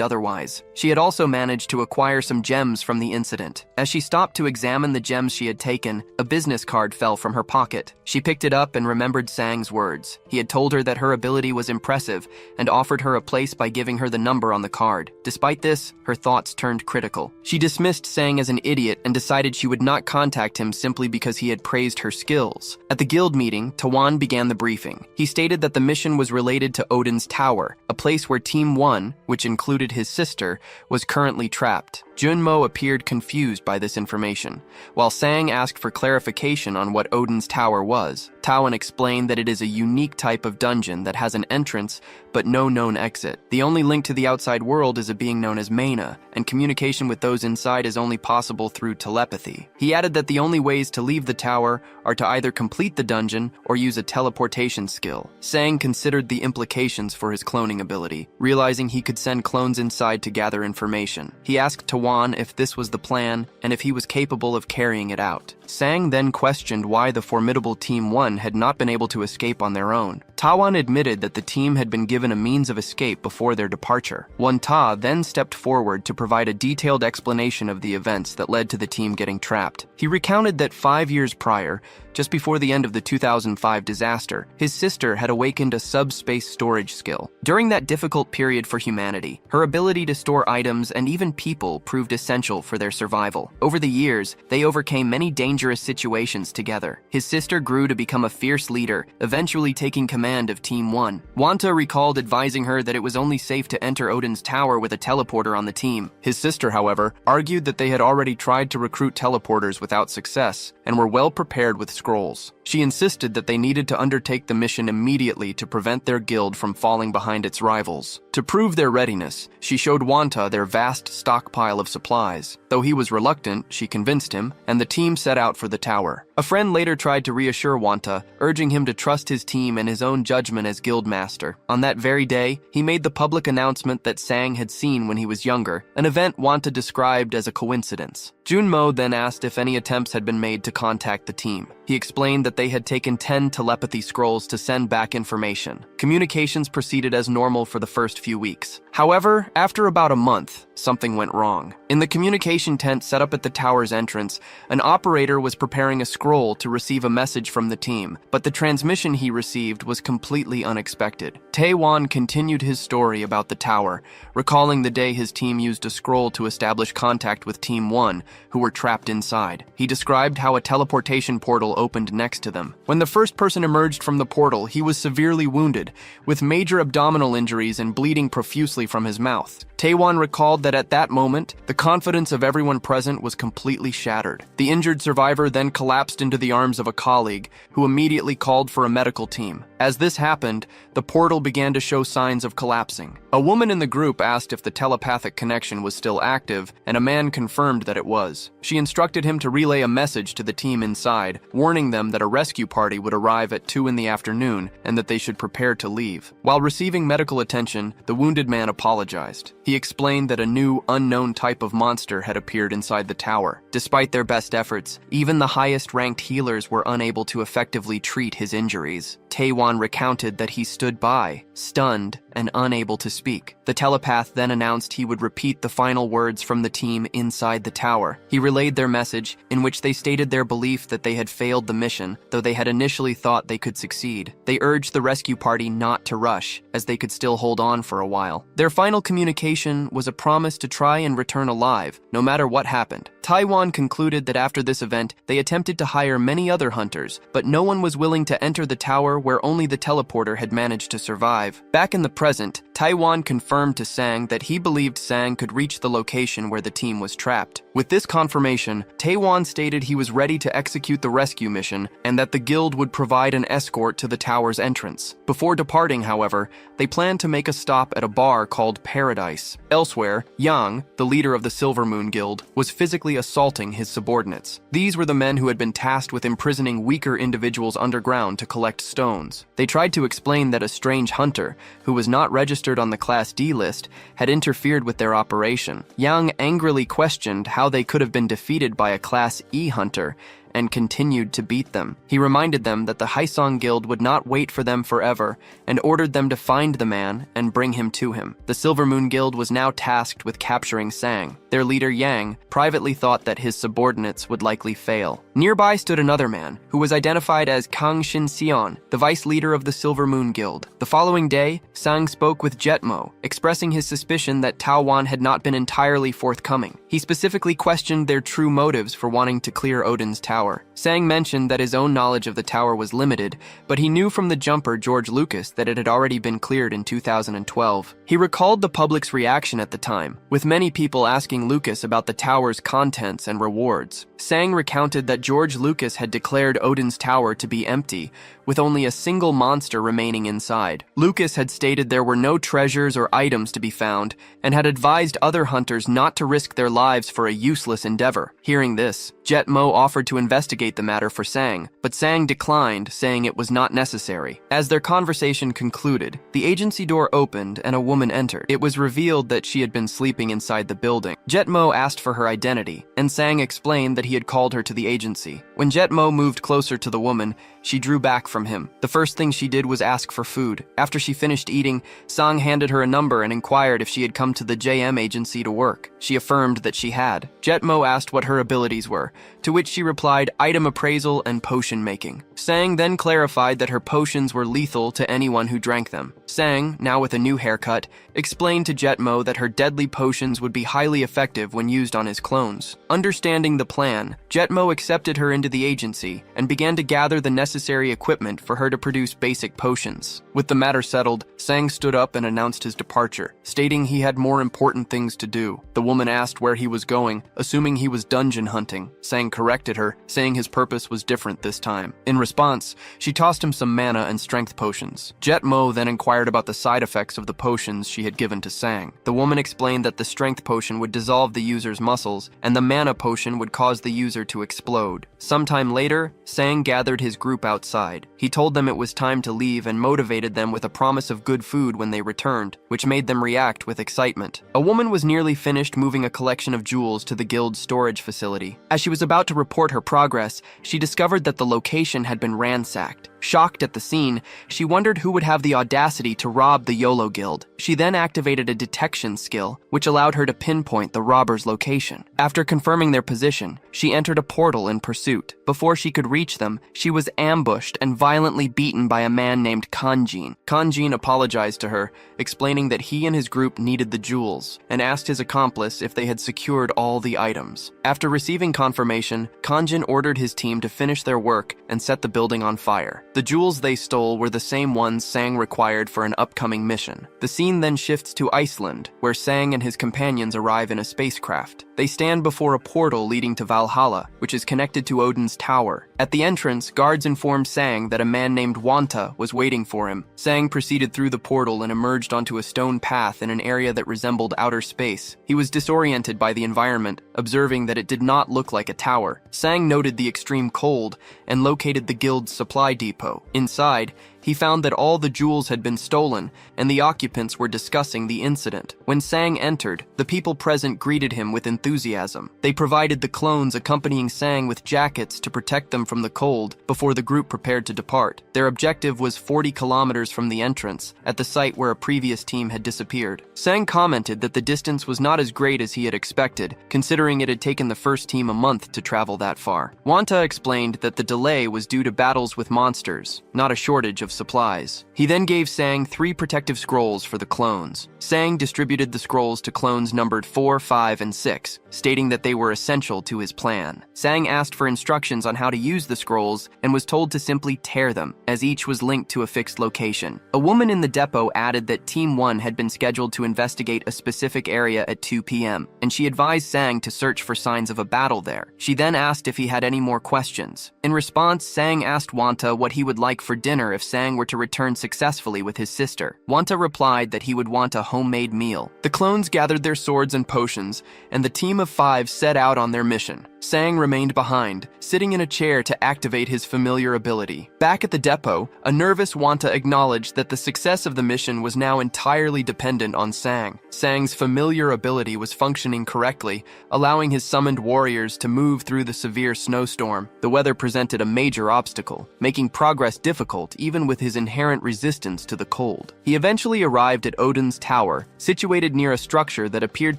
otherwise. She had also managed to acquire some gems from the incident. As she stopped to examine the gems she had taken, a business card fell from her pocket. She picked it up and remembered Sang's words. He had told her that her ability was impressive and offered her a place by giving her the number on the card. Despite this, her thoughts turned critical. She dismissed Sang as an idiot and decided she would not contact him simply because he had praised her skills. At the guild meeting, Tawan began the briefing. He stated that the mission was related to Odin's Tower, a place where Team 1, which included his sister, was currently trapped. Junmo appeared confused by this information. While Sang asked for clarification on what Odin's Tower was, Tawan explained that it is a unique type of dungeon that has an entrance but no known exit. The only link to the outside world is a being known as MANHWA, and communication with those inside is only possible through telepathy. He added that the only ways to leave the tower are to either complete the dungeon or use a teleportation skill. Sang considered the implications for his cloning ability, realizing he could send clones inside to gather information. He asked Tawan if this was the plan and if he was capable of carrying it out. Sang then questioned why the formidable Team 1 had not been able to escape on their own. Tawan admitted that the team had been given a means of escape before their departure. Ta then stepped forward to provide a detailed explanation of the events that led to the team getting trapped. He recounted that 5 years prior, just before the end of the 2005 disaster, his sister had awakened a subspace storage skill. During that difficult period for humanity, her ability to store items and even people proved essential for their survival. Over the years, they overcame many dangerous situations together. His sister grew to become a fierce leader, eventually taking command of Team 1. Wanta recalled advising her that it was only safe to enter Odin's Tower with a teleporter on the team. His sister, however, argued that they had already tried to recruit teleporters without success and were well prepared with scrolls. She insisted that they needed to undertake the mission immediately to prevent their guild from falling behind its rivals. To prove their readiness, she showed Wanta their vast stockpile of supplies. Though he was reluctant, she convinced him, and the team set out for the tower. A friend later tried to reassure Wanta, urging him to trust his team and his own judgment as guild master. On that very day, he made the public announcement that Sang had seen when he was younger, an event Wanta described as a coincidence. Junmo then asked if any attempts had been made to contact the team. He explained that they had taken 10 telepathy scrolls to send back information. Communications proceeded as normal for the first few weeks. However, after about a month, something went wrong. In the communication tent set up at the tower's entrance, an operator was preparing a scroll to receive a message from the team, but the transmission he received was completely unexpected. Taewan continued his story about the tower, recalling the day his team used a scroll to establish contact with Team 1, who were trapped inside. He described how a teleportation portal opened next to them. When the first person emerged from the portal, he was severely wounded, with major abdominal injuries and bleeding profusely from his mouth. Taewan recalled that at that moment, the confidence of everyone present was completely shattered. The injured survivor then collapsed into the arms of a colleague, who immediately called for a medical team. As this happened, the portal began to show signs of collapsing. A woman in the group asked if the telepathic connection was still active, and a man confirmed that it was. She instructed him to relay a message to the team inside, warning them that a rescue party would arrive at 2 in the afternoon and that they should prepare to leave. While receiving medical attention, the wounded man apologized. He explained that a new, unknown type of monster had appeared inside the tower. Despite their best efforts, even the highest-ranked healers were unable to effectively treat his injuries. Taewon recounted that he stood by, stunned and unable to speak. The telepath then announced he would repeat the final words from the team inside the tower. He relayed their message, in which they stated their belief that they had failed the mission, though they had initially thought they could succeed. They urged the rescue party not to rush, as they could still hold on for a while. Their final communication was a promise to try and return alive, no matter what happened. Taewon concluded that after this event, they attempted to hire many other hunters, but no one was willing to enter the tower where only the teleporter had managed to survive. Back in the present, Taewon confirmed to Sang that he believed Sang could reach the location where the team was trapped. With this confirmation, Taewon stated he was ready to execute the rescue mission and that the guild would provide an escort to the tower's entrance. Before departing, however, they planned to make a stop at a bar called Paradise. Elsewhere, Yang, the leader of the Silver Moon Guild, was physically assaulting his subordinates. These were the men who had been tasked with imprisoning weaker individuals underground to collect stones. They tried to explain that a strange hunter, who was not registered on the Class D list, had interfered with their operation. Yang angrily questioned how they could have been defeated by a Class E hunter and continued to beat them. He reminded them that the Haesong Guild would not wait for them forever and ordered them to find the man and bring him to him. The Silver Moon Guild was now tasked with capturing Sang. Their leader Yang privately thought that his subordinates would likely fail. Nearby stood another man, who was identified as Kang Shin-seon, the vice leader of the Silver Moon Guild. The following day, Sang spoke with Jetmo, expressing his suspicion that Taewon had not been entirely forthcoming. He specifically questioned their true motives for wanting to clear Odin's tower. Sang mentioned that his own knowledge of the tower was limited, but he knew from the jumper George Lucas that it had already been cleared in 2012. He recalled the public's reaction at the time, with many people asking Lucas about the tower's contents and rewards. Sang recounted that George Lucas had declared Odin's tower to be empty, with only a single monster remaining inside. Lucas had stated there were no treasures or items to be found, and had advised other hunters not to risk their lives for a useless endeavor. Hearing this, Jetmo offered to investigate the matter for Sang, but Sang declined, saying it was not necessary. As their conversation concluded, the agency door opened and a woman entered. It was revealed that she had been sleeping inside the building. Jetmo asked for her identity, and Sang explained that he had called her to the agency. When Jetmo moved closer to the woman, she drew back from him. The first thing she did was ask for food. After she finished eating, Sang handed her a number and inquired if she had come to the JM agency to work. She affirmed that she had. Jetmo asked what her abilities were, to which she replied item appraisal and potion making. Sang then clarified that her potions were lethal to anyone who drank them. Sang, now with a new haircut, explained to Jetmo that her deadly potions would be highly effective when used on his clones. Understanding the plan, Jetmo accepted her into the agency and began to gather the necessary equipment for her to produce basic potions. With the matter settled, Sang stood up and announced his departure, stating he had more important things to do. The woman asked where he was going, assuming he was dungeon hunting. Sang corrected her, saying his purpose was different this time. In response, she tossed him some mana and strength potions. Jetmo then inquired about the side effects of the potions she had given to Sang. The woman explained that the strength potion would dissolve the user's muscles, and the mana potion would cause the user to explode. Sometime later, Sang gathered his group outside. He told them it was time to leave and motivated them with a promise of good food when they returned, which made them react with excitement. A woman was nearly finished moving a collection of jewels to the guild's storage facility. As she was about to report her progress, she discovered that the location had been ransacked. Shocked at the scene, she wondered who would have the audacity to rob the YOLO Guild. She then activated a detection skill, which allowed her to pinpoint the robber's location. After confirming their position, she entered a portal in pursuit. Before she could reach them, she was ambushed and violently beaten by a man named Kanjin. Kanjin apologized to her, explaining that he and his group needed the jewels, and asked his accomplice if they had secured all the items. After receiving confirmation, Kanjin ordered his team to finish their work and set the building on fire. The jewels they stole were the same ones Sang required for an upcoming mission. The scene then shifts to Iceland, where Sang and his companions arrive in a spacecraft. They stand before a portal leading to Valhalla, which is connected to Odin's tower. At the entrance, guards informed Sang that a man named Wanta was waiting for him. Sang proceeded through the portal and emerged onto a stone path in an area that resembled outer space. He was disoriented by the environment, observing that it did not look like a tower. Sang noted the extreme cold and located the guild's supply depot. Inside, he found that all the jewels had been stolen, and the occupants were discussing the incident. When Sang entered, the people present greeted him with enthusiasm. They provided the clones accompanying Sang with jackets to protect them from the cold before the group prepared to depart. Their objective was 40 kilometers from the entrance, at the site where a previous team had disappeared. Sang commented that the distance was not as great as he had expected, considering it had taken the first team a month to travel that far. Wanta explained that the delay was due to battles with monsters, not a shortage of supplies. He then gave Sang 3 protective scrolls for the clones. Sang distributed the scrolls to clones numbered 4, 5, and 6, stating that they were essential to his plan. Sang asked for instructions on how to use the scrolls and was told to simply tear them, as each was linked to a fixed location. A woman in the depot added that Team 1 had been scheduled to investigate a specific area at 2 p.m., and she advised Sang to search for signs of a battle there. She then asked if he had any more questions. In response, Sang asked Wanta what he would like for dinner if Sang were to return successfully with his sister. Wanta replied that he would want a homemade meal. The clones gathered their swords and potions, and the team of 5 set out on their mission. Sang remained behind, sitting in a chair to activate his familiar ability. Back at the depot, a nervous Wanta acknowledged that the success of the mission was now entirely dependent on Sang. Sang's familiar ability was functioning correctly, allowing his summoned warriors to move through the severe snowstorm. The weather presented a major obstacle, making progress difficult even with his inherent resistance to the cold. He eventually arrived at Odin's Tower, situated near a structure that appeared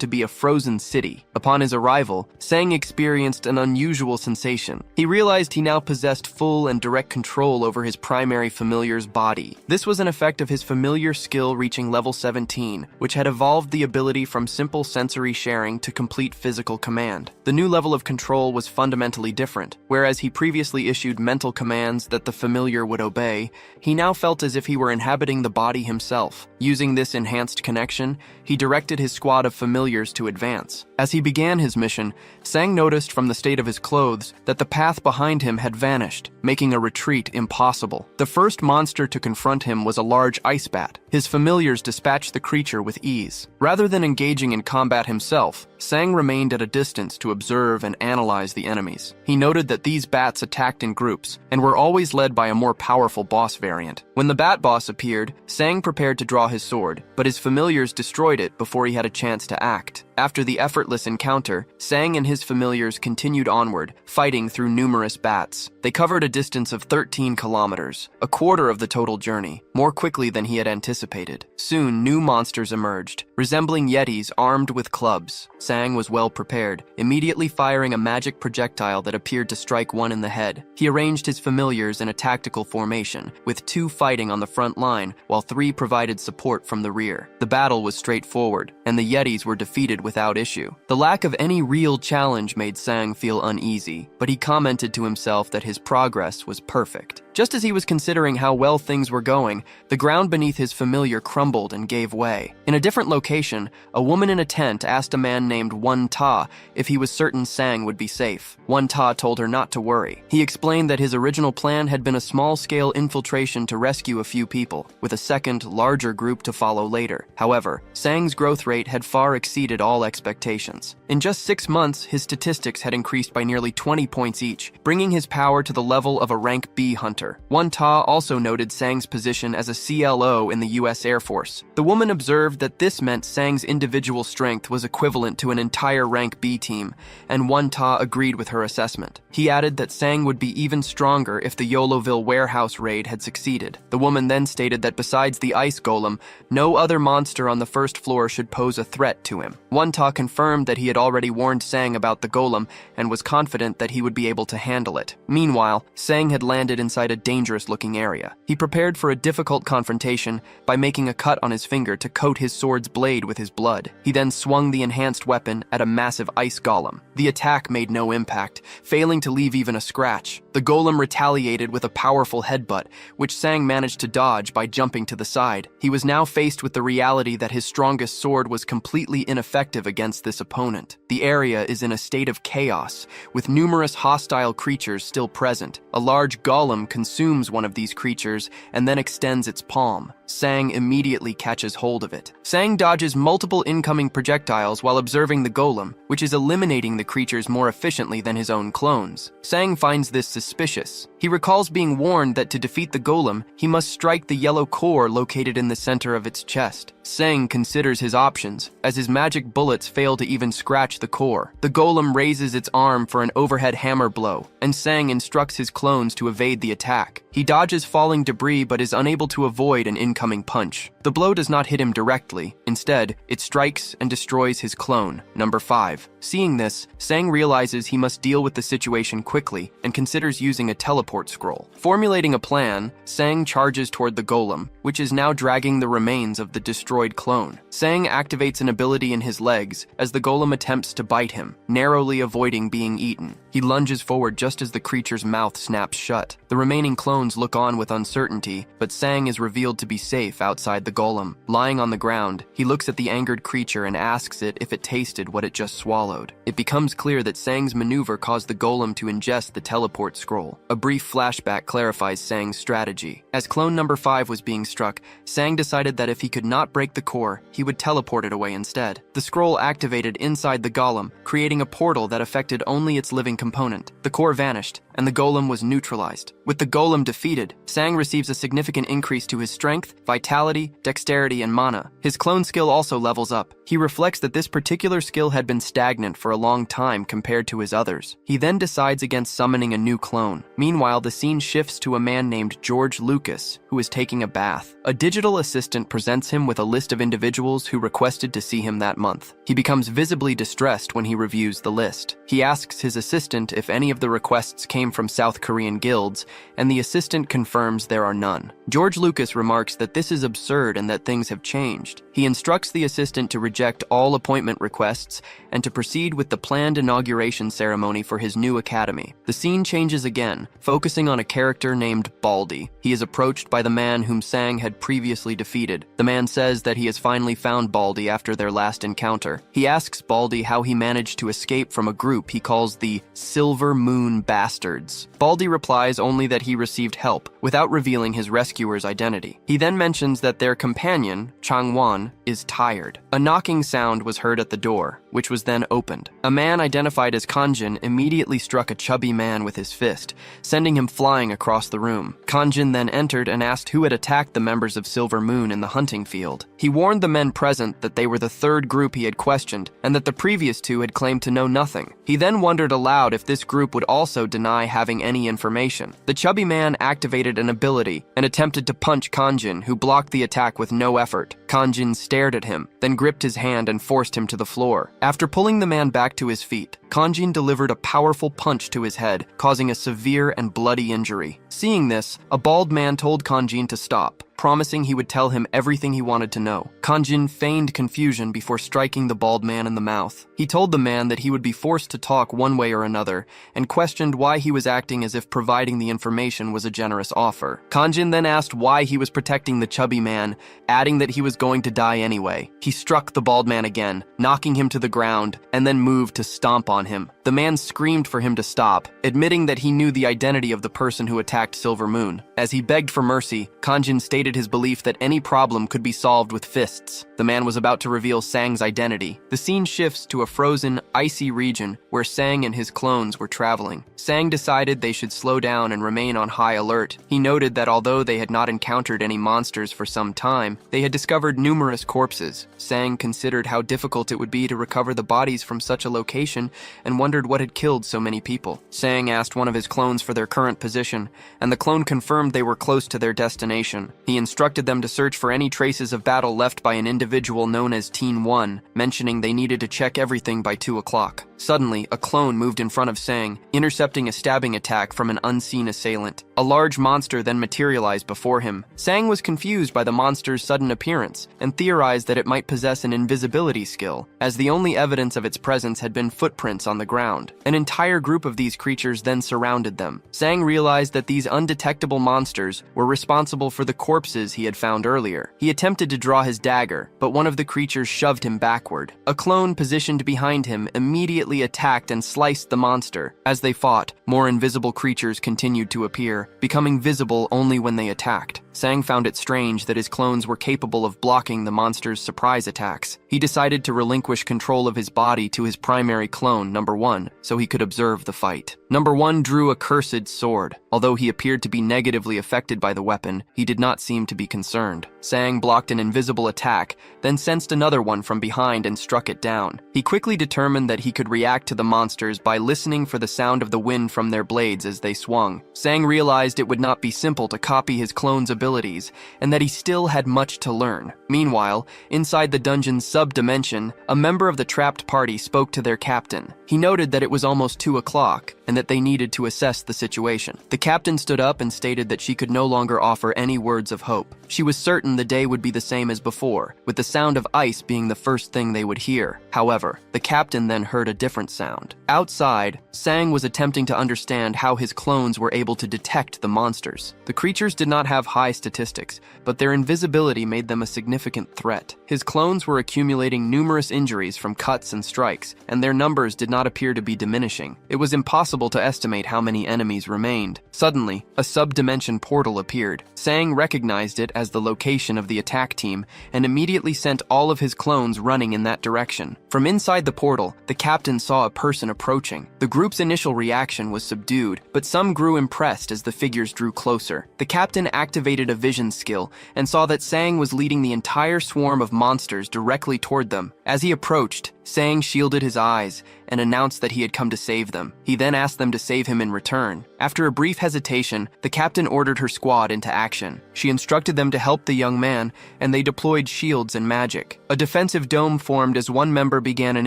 to be a frozen city. Upon his arrival, Sang experienced an unusual sensation. He realized he now possessed full and direct control over his primary familiar's body. This was an effect of his familiar skill reaching level 17, which had evolved the ability from simple sensory sharing to complete physical command. The new level of control was fundamentally different. Whereas he previously issued mental commands that the familiar would obey, he now felt as if he were inhabiting the body himself. Using this enhanced connection, he directed his squad of familiars to advance. As he began his mission, Sang noticed from the state of his clothes that the path behind him had vanished, making a retreat impossible. The first monster to confront him was a large ice bat. His familiars dispatched the creature with ease. Rather than engaging in combat himself, Sang remained at a distance to observe and analyze the enemies. He noted that these bats attacked in groups and were always led by a more powerful boss variant. When the bat boss appeared, Sang prepared to draw his sword, but his familiars destroyed it before he had a chance to act. After the effortless encounter, Sang and his familiars continued onward, fighting through numerous bats. They covered a distance of 13 kilometers, a quarter of the total journey, more quickly than he had anticipated. Soon, new monsters emerged, resembling yetis armed with clubs. Sang was well prepared, immediately firing a magic projectile that appeared to strike one in the head. He arranged his familiars in a tactical formation, with 2 fighting on the front line, while 3 provided support from the rear. The battle was straightforward, and the yetis were defeated without issue. The lack of any real challenge made Sang feel uneasy, but he commented to himself that his progress was perfect. Just as he was considering how well things were going, the ground beneath his familiar crumbled and gave way. In a different location, a woman in a tent asked a man named One Ta if he was certain Sang would be safe. One Ta told her not to worry. He explained that his original plan had been a small-scale infiltration to rescue a few people, with a second, larger group to follow later. However, Sang's growth rate had far exceeded all expectations. In just 6 months, his statistics had increased by nearly 20 points each, bringing his power to the level of a rank B hunter. One Ta also noted Sang's position as a CLO in the U.S. Air Force. The woman observed that this meant Sang's individual strength was equivalent to an entire rank B team, and One Ta agreed with her assessment. He added that Sang would be even stronger if the Yoloville warehouse raid had succeeded. The woman then stated that besides the ice golem, no other monster on the first floor should pose a threat to him. One Ta confirmed that he had already warned Sang about the golem and was confident that he would be able to handle it. Meanwhile, Sang had landed inside a dangerous-looking area. He prepared for a difficult confrontation by making a cut on his finger to coat his sword's blade blade with his blood. He then swung the enhanced weapon at a massive ice golem. The attack made no impact, failing to leave even a scratch. The golem retaliated with a powerful headbutt, which Sang managed to dodge by jumping to the side. He was now faced with the reality that his strongest sword was completely ineffective against this opponent. The area is in a state of chaos, with numerous hostile creatures still present. A large golem consumes one of these creatures and then extends its palm. Sang immediately catches hold of it. Sang dodges multiple incoming projectiles while observing the golem, which is eliminating the creatures more efficiently than his own clones. Sang finds this suspicious. He recalls being warned that to defeat the golem, he must strike the yellow core located in the center of its chest. Sang considers his options, as his magic bullets fail to even scratch the core. The golem raises its arm for an overhead hammer blow, and Sang instructs his clones to evade the attack. He dodges falling debris but is unable to avoid an incoming punch. The blow does not hit him directly. Instead, it strikes and destroys his clone, number 5. Seeing this, Sang realizes he must deal with the situation quickly and considers using a teleport scroll. Formulating a plan, Sang charges toward the golem, which is now dragging the remains of the destroyed clone. Sang activates an ability in his legs as the golem attempts to bite him, narrowly avoiding being eaten. He lunges forward just as the creature's mouth snaps shut. The remaining clones look on with uncertainty, but Sang is revealed to be safe outside the golem. Lying on the ground, he looks at the angered creature and asks it if it tasted what it just swallowed. It becomes clear that Sang's maneuver caused the golem to ingest the teleport scroll. A brief flashback clarifies Sang's strategy. As clone number 5 was being struck, Sang decided that if he could not break the core, he would teleport it away instead. The scroll activated inside the golem, creating a portal that affected only its living component. The core vanished, and the golem was neutralized. With the golem defeated, Sang receives a significant increase to his strength, vitality, dexterity, and mana. His clone skill also levels up. He reflects that this particular skill had been stagnant for a long time compared to his others. He then decides against summoning a new clone. Meanwhile, the scene shifts to a man named George Lucas, who is taking a bath. A digital assistant presents him with a list of individuals who requested to see him that month. He becomes visibly distressed when he reviews the list. He asks his assistant if any of the requests came from South Korean guilds, and the assistant confirms there are none. George Lucas remarks that this is absurd and that things have changed. He instructs the assistant to reject all appointment requests and to proceed with the planned inauguration ceremony for his new academy. The scene changes again, focusing on a character named Baldy. He is approached by the man whom Sang had previously defeated. The man says that he has finally found Baldy after their last encounter. He asks Baldy how he managed to escape from a group he calls the Silver Moon Bastards. Baldy replies only that he received help, without revealing his rescuer's identity. He then mentions that their companion, Changwon, is tired. A knocking sound was heard at the door, which was then opened. A man identified as Kanjin immediately struck a chubby man with his fist, sending him flying across the room. Kanjin then entered and asked who had attacked the members of Silver Moon in the hunting field. He warned the men present that they were the third group he had questioned, and that the previous two had claimed to know nothing. He then wondered aloud if this group would also deny having any information. The chubby man activated an ability and attempted to punch Kanjin, who blocked the attack with no effort. Kanjin stared at him, then gripped his hand and forced him to the floor. After pulling the man back to his feet, Kanjin delivered a powerful punch to his head, causing a severe and bloody injury. Seeing this, a bald man told Kanjin to stop, promising he would tell him everything he wanted to know. Kanjin feigned confusion before striking the bald man in the mouth. He told the man that he would be forced to talk one way or another, and questioned why he was acting as if providing the information was a generous offer. Kanjin then asked why he was protecting the chubby man, adding that he was going to die anyway. He struck the bald man again, knocking him to the ground, and then moved to stomp on him. The man screamed for him to stop, admitting that he knew the identity of the person who attacked Silver Moon. As he begged for mercy, Kanjin stated his belief that any problem could be solved with fists. The man was about to reveal Sang's identity. The scene shifts to a frozen, icy region where Sang and his clones were traveling. Sang decided they should slow down and remain on high alert. He noted that although they had not encountered any monsters for some time, they had discovered numerous corpses. Sang considered how difficult it would be to recover the bodies from such a location and wondered what had killed so many people. Sang asked one of his clones for their current position, and the clone confirmed they were close to their destination. He instructed them to search for any traces of battle left by an individual known as Teen 1, mentioning they needed to check everything by 2 o'clock. Suddenly, a clone moved in front of Sang, intercepting a stabbing attack from an unseen assailant. A large monster then materialized before him. Sang was confused by the monster's sudden appearance and theorized that it might possess an invisibility skill, as the only evidence of its presence had been footprints on the ground. An entire group of these creatures then surrounded them. Sang realized that these undetectable monsters were responsible for the corpses he had found earlier. He attempted to draw his dagger, but one of the creatures shoved him backward. A clone positioned behind him immediately attacked and sliced the monster. As they fought, more invisible creatures continued to appear, becoming visible only when they attacked. Sang found it strange that his clones were capable of blocking the monster's surprise attacks. He decided to relinquish control of his body to his primary clone, Number 1, so he could observe the fight. Number 1 drew a cursed sword. Although he appeared to be negatively affected by the weapon, he did not seem to be concerned. Sang blocked an invisible attack, then sensed another one from behind and struck it down. He quickly determined that he could react to the monsters by listening for the sound of the wind from their blades as they swung. Sang realized it would not be simple to copy his clone's abilities, and that he still had much to learn. Meanwhile, inside the dungeon's sub-dimension, a member of the trapped party spoke to their captain. He noted that it was almost 2 o'clock, and that they needed to assess the situation. The captain stood up and stated that she could no longer offer any words of hope. She was certain the day would be the same as before, with the sound of ice being the first thing they would hear. However, the captain then heard a different sound. Outside, Sang was attempting to understand how his clones were able to detect the monsters. The creatures did not have high statistics, but their invisibility made them a significant threat. His clones were accumulating numerous injuries from cuts and strikes, and their numbers did not appear to be diminishing. It was impossible to estimate how many enemies remained. Suddenly, a sub-dimension portal appeared. Sang recognized it as the location of the attack team and immediately sent all of his clones running in that direction. From inside the portal, the captain saw a person approaching. The group's initial reaction was subdued, but some grew impressed as the figures drew closer. The captain activated a vision skill and saw that Sang was leading the entire swarm of monsters directly toward them. As he approached, Sang shielded his eyes and announced that he had come to save them. He then asked them to save him in return. After a brief hesitation, the captain ordered her squad into action. She instructed them to help the young man, and they deployed shields and magic. A defensive dome formed as one member began an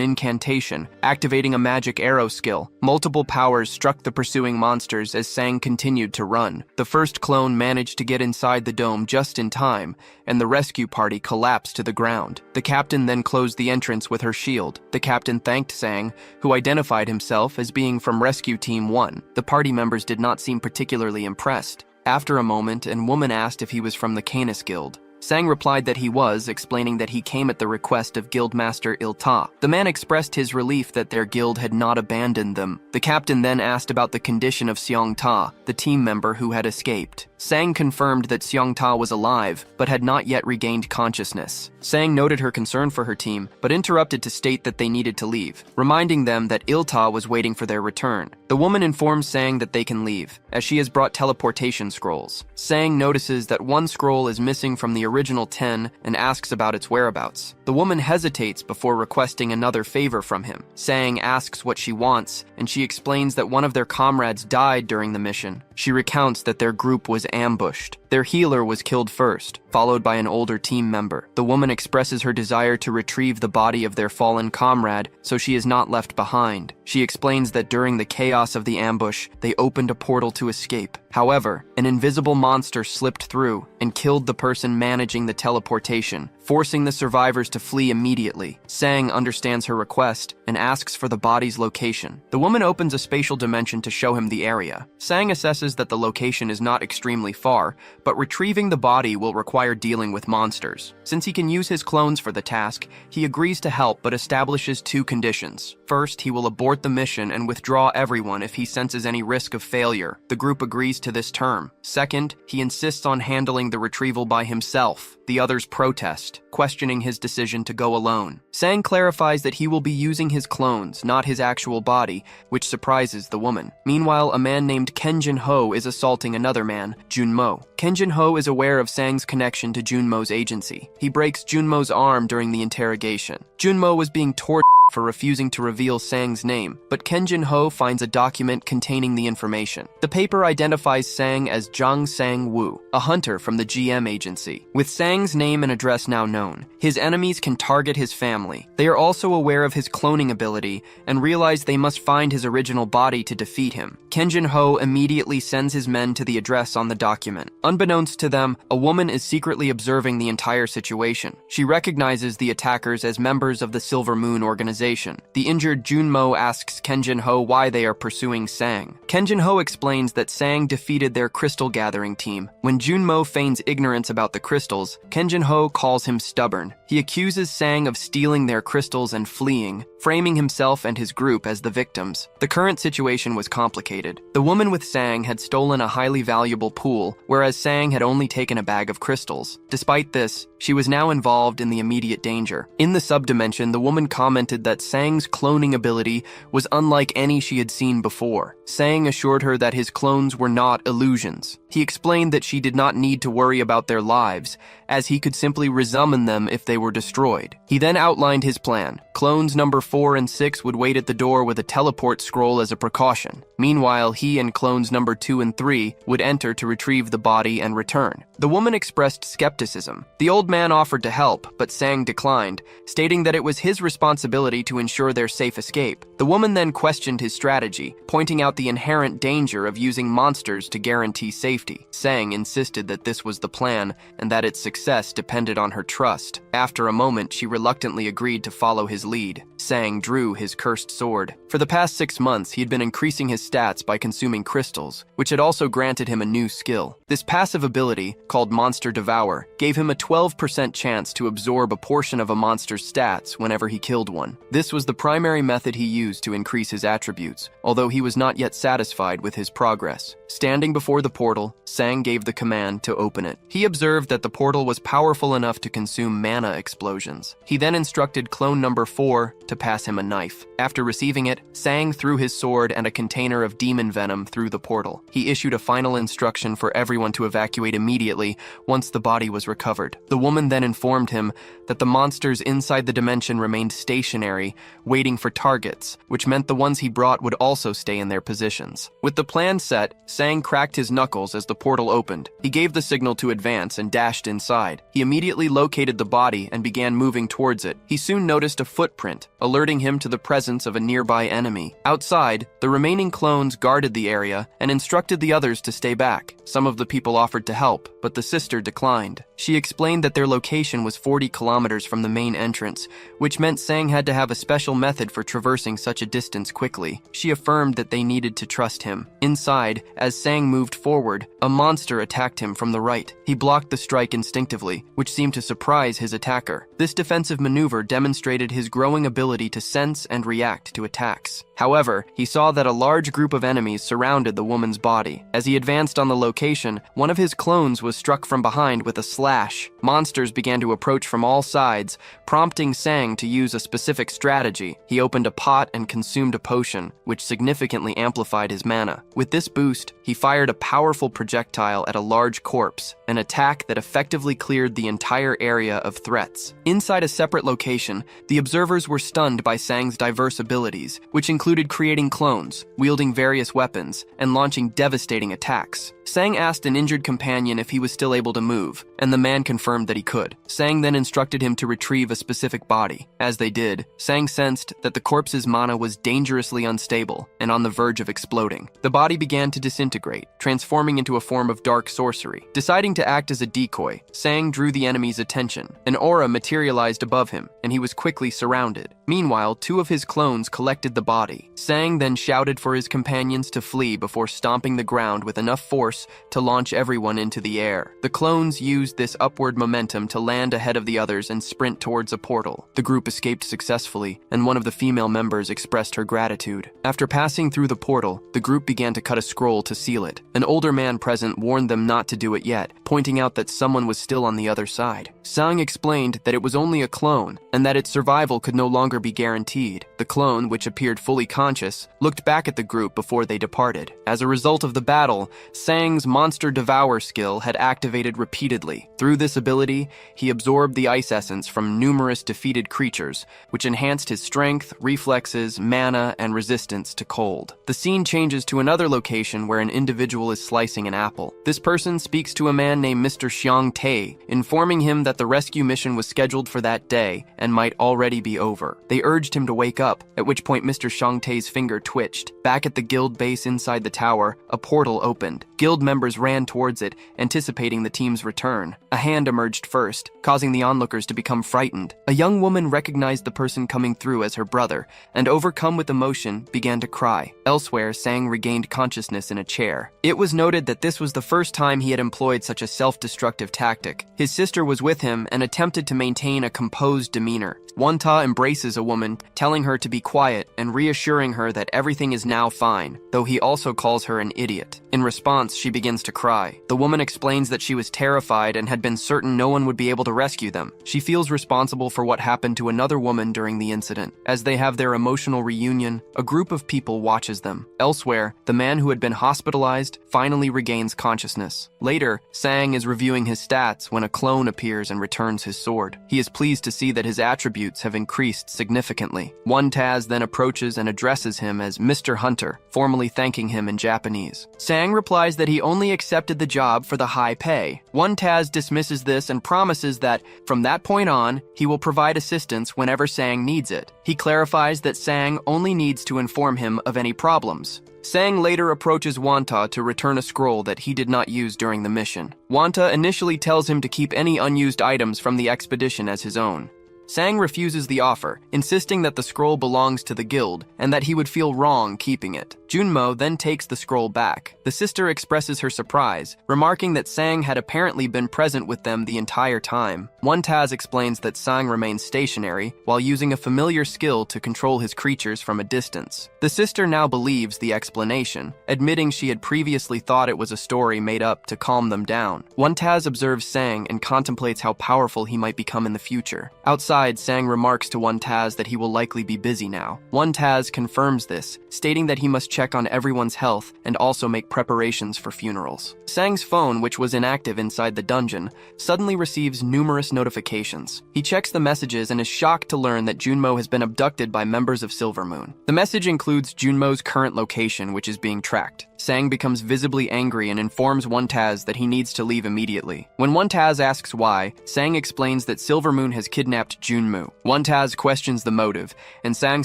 incantation, activating a magic arrow skill. Multiple powers struck the pursuing monsters as Sang continued to run. The first clone managed to get inside the dome just in time, and the rescue party collapsed to the ground. The captain then closed the entrance with her shield. The captain thanked Sang, who identified himself as being from Rescue Team 1. The party members did not seem particularly impressed. After a moment, a woman asked if he was from the Canis Guild. Sang replied that he was, explaining that he came at the request of Guildmaster Ilta. The man expressed his relief that their guild had not abandoned them. The captain then asked about the condition of Seong Ta, the team member who had escaped. Sang confirmed that Seong Ta was alive, but had not yet regained consciousness. Sang noted her concern for her team, but interrupted to state that they needed to leave, reminding them that Ilta was waiting for their return. The woman informs Sang that they can leave, as she has brought teleportation scrolls. Sang notices that one scroll is missing from the original 10 and asks about its whereabouts. The woman hesitates before requesting another favor from him. Sang asks what she wants, and she explains that one of their comrades died during the mission. She recounts that their group was ambushed. Their healer was killed first, followed by an older team member. The woman expresses her desire to retrieve the body of their fallen comrade, so she is not left behind. She explains that during the chaos of the ambush, they opened a portal to escape. However, an invisible monster slipped through and killed the person managing the teleportation, forcing the survivors to flee immediately. Sang understands her request and asks for the body's location. The woman opens a spatial dimension to show him the area. Sang assesses that the location is not extremely far, but retrieving the body will require dealing with monsters. Since he can use his clones for the task, he agrees to help but establishes 2 conditions. First, he will abort the mission and withdraw everyone if he senses any risk of failure. The group agrees to this term. Second, he insists on handling the retrieval by himself. The others protest, questioning his decision to go alone. Sang clarifies that he will be using his clones, not his actual body, which surprises the woman. Meanwhile, a man named Kenjin Ho is assaulting another man, Junmo. Kenjin Ho is aware of Sang's connection to Junmo's agency. He breaks Junmo's arm during the interrogation. Junmo was being tortured for refusing to reveal Sang's name, but Ken Jin-ho finds a document containing the information. The paper identifies Sang as Jong Sang-woo, a hunter from the GM agency. With Sang's name and address now known, his enemies can target his family. They are also aware of his cloning ability and realize they must find his original body to defeat him. Ken Jin-ho immediately sends his men to the address on the document. Unbeknownst to them, a woman is secretly observing the entire situation. She recognizes the attackers as members of the Silver Moon organization. The injured Junmo asks Ken Jin-ho why they are pursuing Sang. Ken Jin-ho explains that Sang defeated their crystal gathering team. When Junmo feigns ignorance about the crystals, Ken Jin-ho calls him stubborn. He accuses Sang of stealing their crystals and fleeing, framing himself and his group as the victims. The current situation was complicated. The woman with Sang had stolen a highly valuable pool, whereas Sang had only taken a bag of crystals. Despite this, she was now involved in the immediate danger. In the subdimension, the woman commented that Sang's cloning ability was unlike any she had seen before. Sang assured her that his clones were not illusions. He explained that she did not need to worry about their lives, as he could simply resummon them if they were destroyed. He then outlined his plan. Clones number 4 and 6 would wait at the door with a teleport scroll as a precaution. Meanwhile, he and clones number 2 and 3 would enter to retrieve the body and return. The woman expressed skepticism. The old man offered to help, but Sang declined, stating that it was his responsibility to ensure their safe escape. The woman then questioned his strategy, pointing out the inherent danger of using monsters to guarantee safety. Sang insisted that this was the plan and that its success depended on her trust. After a moment, she reluctantly agreed to follow his lead. Sang drew his cursed sword. For the past 6 months, he had been increasing his stats by consuming crystals, which had also granted him a new skill. This passive ability, called Monster Devour, gave him a 12% chance to absorb a portion of a monster's stats whenever he killed one. This was the primary method he used to increase his attributes, although he was not yet satisfied with his progress. Standing before the portal, Sang gave the command to open it. He observed that the portal was powerful enough to consume mana explosions. He then instructed clone number 4 to pass him a knife. After receiving it, Sang threw his sword and a container of demon venom through the portal. He issued a final instruction for everyone to evacuate immediately once the body was recovered. The woman then informed him that the monsters inside the dimension remained stationary, waiting for targets, which meant the ones he brought would also stay in their positions. With the plan set, Sang cracked his knuckles as the portal opened. He gave the signal to advance and dashed inside. He immediately located the body and began moving towards it. He soon noticed a footprint, alerting him to the presence of a nearby enemy. Outside, the remaining clones guarded the area and instructed the others to stay back. Some of the people offered to help, but the sister declined. She explained that their location was 40 kilometers from the main entrance, which meant Sang had to have a special method for traversing such a distance quickly. She affirmed that they needed to trust him. Inside, as Sang moved forward, a monster attacked him from the right. He blocked the strike instinctively, which seemed to surprise his attacker. This defensive maneuver demonstrated his growing ability to sense and react to attacks. However, he saw that a large group of enemies surrounded the woman's body. As he advanced on the location, one of his clones was struck from behind with a slash. Monsters began to approach from all sides, prompting Sang to use a specific strategy. He opened a pot and consumed a potion, which significantly amplified his mana. With this boost, he fired a powerful projectile at a large corpse, an attack that effectively cleared the entire area of threats. Inside a separate location, the observers were stunned by Sang's diverse abilities, which included creating clones, wielding various weapons, and launching devastating attacks. Sang asked an injured companion if he was still able to move, and the man confirmed that he could. Sang then instructed him to retrieve a specific body. As they did, Sang sensed that the corpse's mana was dangerously unstable and on the verge of exploding. The body began to disintegrate, transforming into a form of dark sorcery. Deciding to act as a decoy, Sang drew the enemy's attention. An aura materialized above him, and he was quickly surrounded. Meanwhile, 2 of his clones collected the body. Sang then shouted for his companions to flee before stomping the ground with enough force to launch everyone into the air. The clones used this upward momentum to land ahead of the others and sprint towards a portal. The group escaped successfully, and one of the female members expressed her gratitude. After passing through the portal, the group began to cut a scroll to seal it. An older man present warned them not to do it yet, pointing out that someone was still on the other side. Sang explained that it was only a clone, and that its survival could no longer longer be guaranteed. The clone, which appeared fully conscious, looked back at the group before they departed. As a result of the battle, Sang's Monster Devour skill had activated repeatedly. Through this ability, he absorbed the ice essence from numerous defeated creatures, which enhanced his strength, reflexes, mana, and resistance to cold. The scene changes to another location where an individual is slicing an apple. This person speaks to a man named Mr. Xiang Tae, informing him that the rescue mission was scheduled for that day and might already be over. They urged him to wake up, at which point Mr. Xiang Tae's finger twitched. Back at the guild base inside the tower, a portal opened. Guild members ran towards it, anticipating the team's return. A hand emerged first, causing the onlookers to become frightened. A young woman recognized the person coming through as her brother, and overcome with emotion, began to cry. Elsewhere, Sang regained consciousness in a chair. It was noted that this was the first time he had employed such a self-destructive tactic. His sister was with him and attempted to maintain a composed demeanor. Wanta embraces a woman, telling her to be quiet and reassuring her that everything is now fine, though he also calls her an idiot. In response, she begins to cry. The woman explains that she was terrified and had been certain no one would be able to rescue them. She feels responsible for what happened to another woman during the incident. As they have their emotional reunion, a group of people watches them. Elsewhere, the man who had been hospitalized finally regains consciousness. Later, Sang is reviewing his stats when a clone appears and returns his sword. He is pleased to see that his attributes have increased significantly. One Taz then approaches and addresses him as Mr. Hunter, formally thanking him in Japanese. Sang replies that he only accepted the job for the high pay. One Taz dismisses this and promises that, from that point on, he will provide assistance whenever Sang needs it. He clarifies that Sang only needs to inform him of any problems. Sang later approaches Wanta to return a scroll that he did not use during the mission. Wanta initially tells him to keep any unused items from the expedition as his own. Sang refuses the offer, insisting that the scroll belongs to the guild and that he would feel wrong keeping it. Junmo then takes the scroll back. The sister expresses her surprise, remarking that Sang had apparently been present with them the entire time. One Taz explains that Sang remains stationary while using a familiar skill to control his creatures from a distance. The sister now believes the explanation, admitting she had previously thought it was a story made up to calm them down. One Taz observes Sang and contemplates how powerful he might become in the future. Outside, Sang remarks to One Taz that he will likely be busy now. One Taz confirms this, stating that he must check on everyone's health and also make preparations for funerals. Sang's phone, which was inactive inside the dungeon, suddenly receives numerous notifications. He checks the messages and is shocked to learn that Junmo has been abducted by members of Silvermoon. The message includes Junmo's current location, which is being tracked. Sang becomes visibly angry and informs One Taz that he needs to leave immediately. When One Taz asks why, Sang explains that Silvermoon has kidnapped Junmu. One Taz questions the motive, and Sang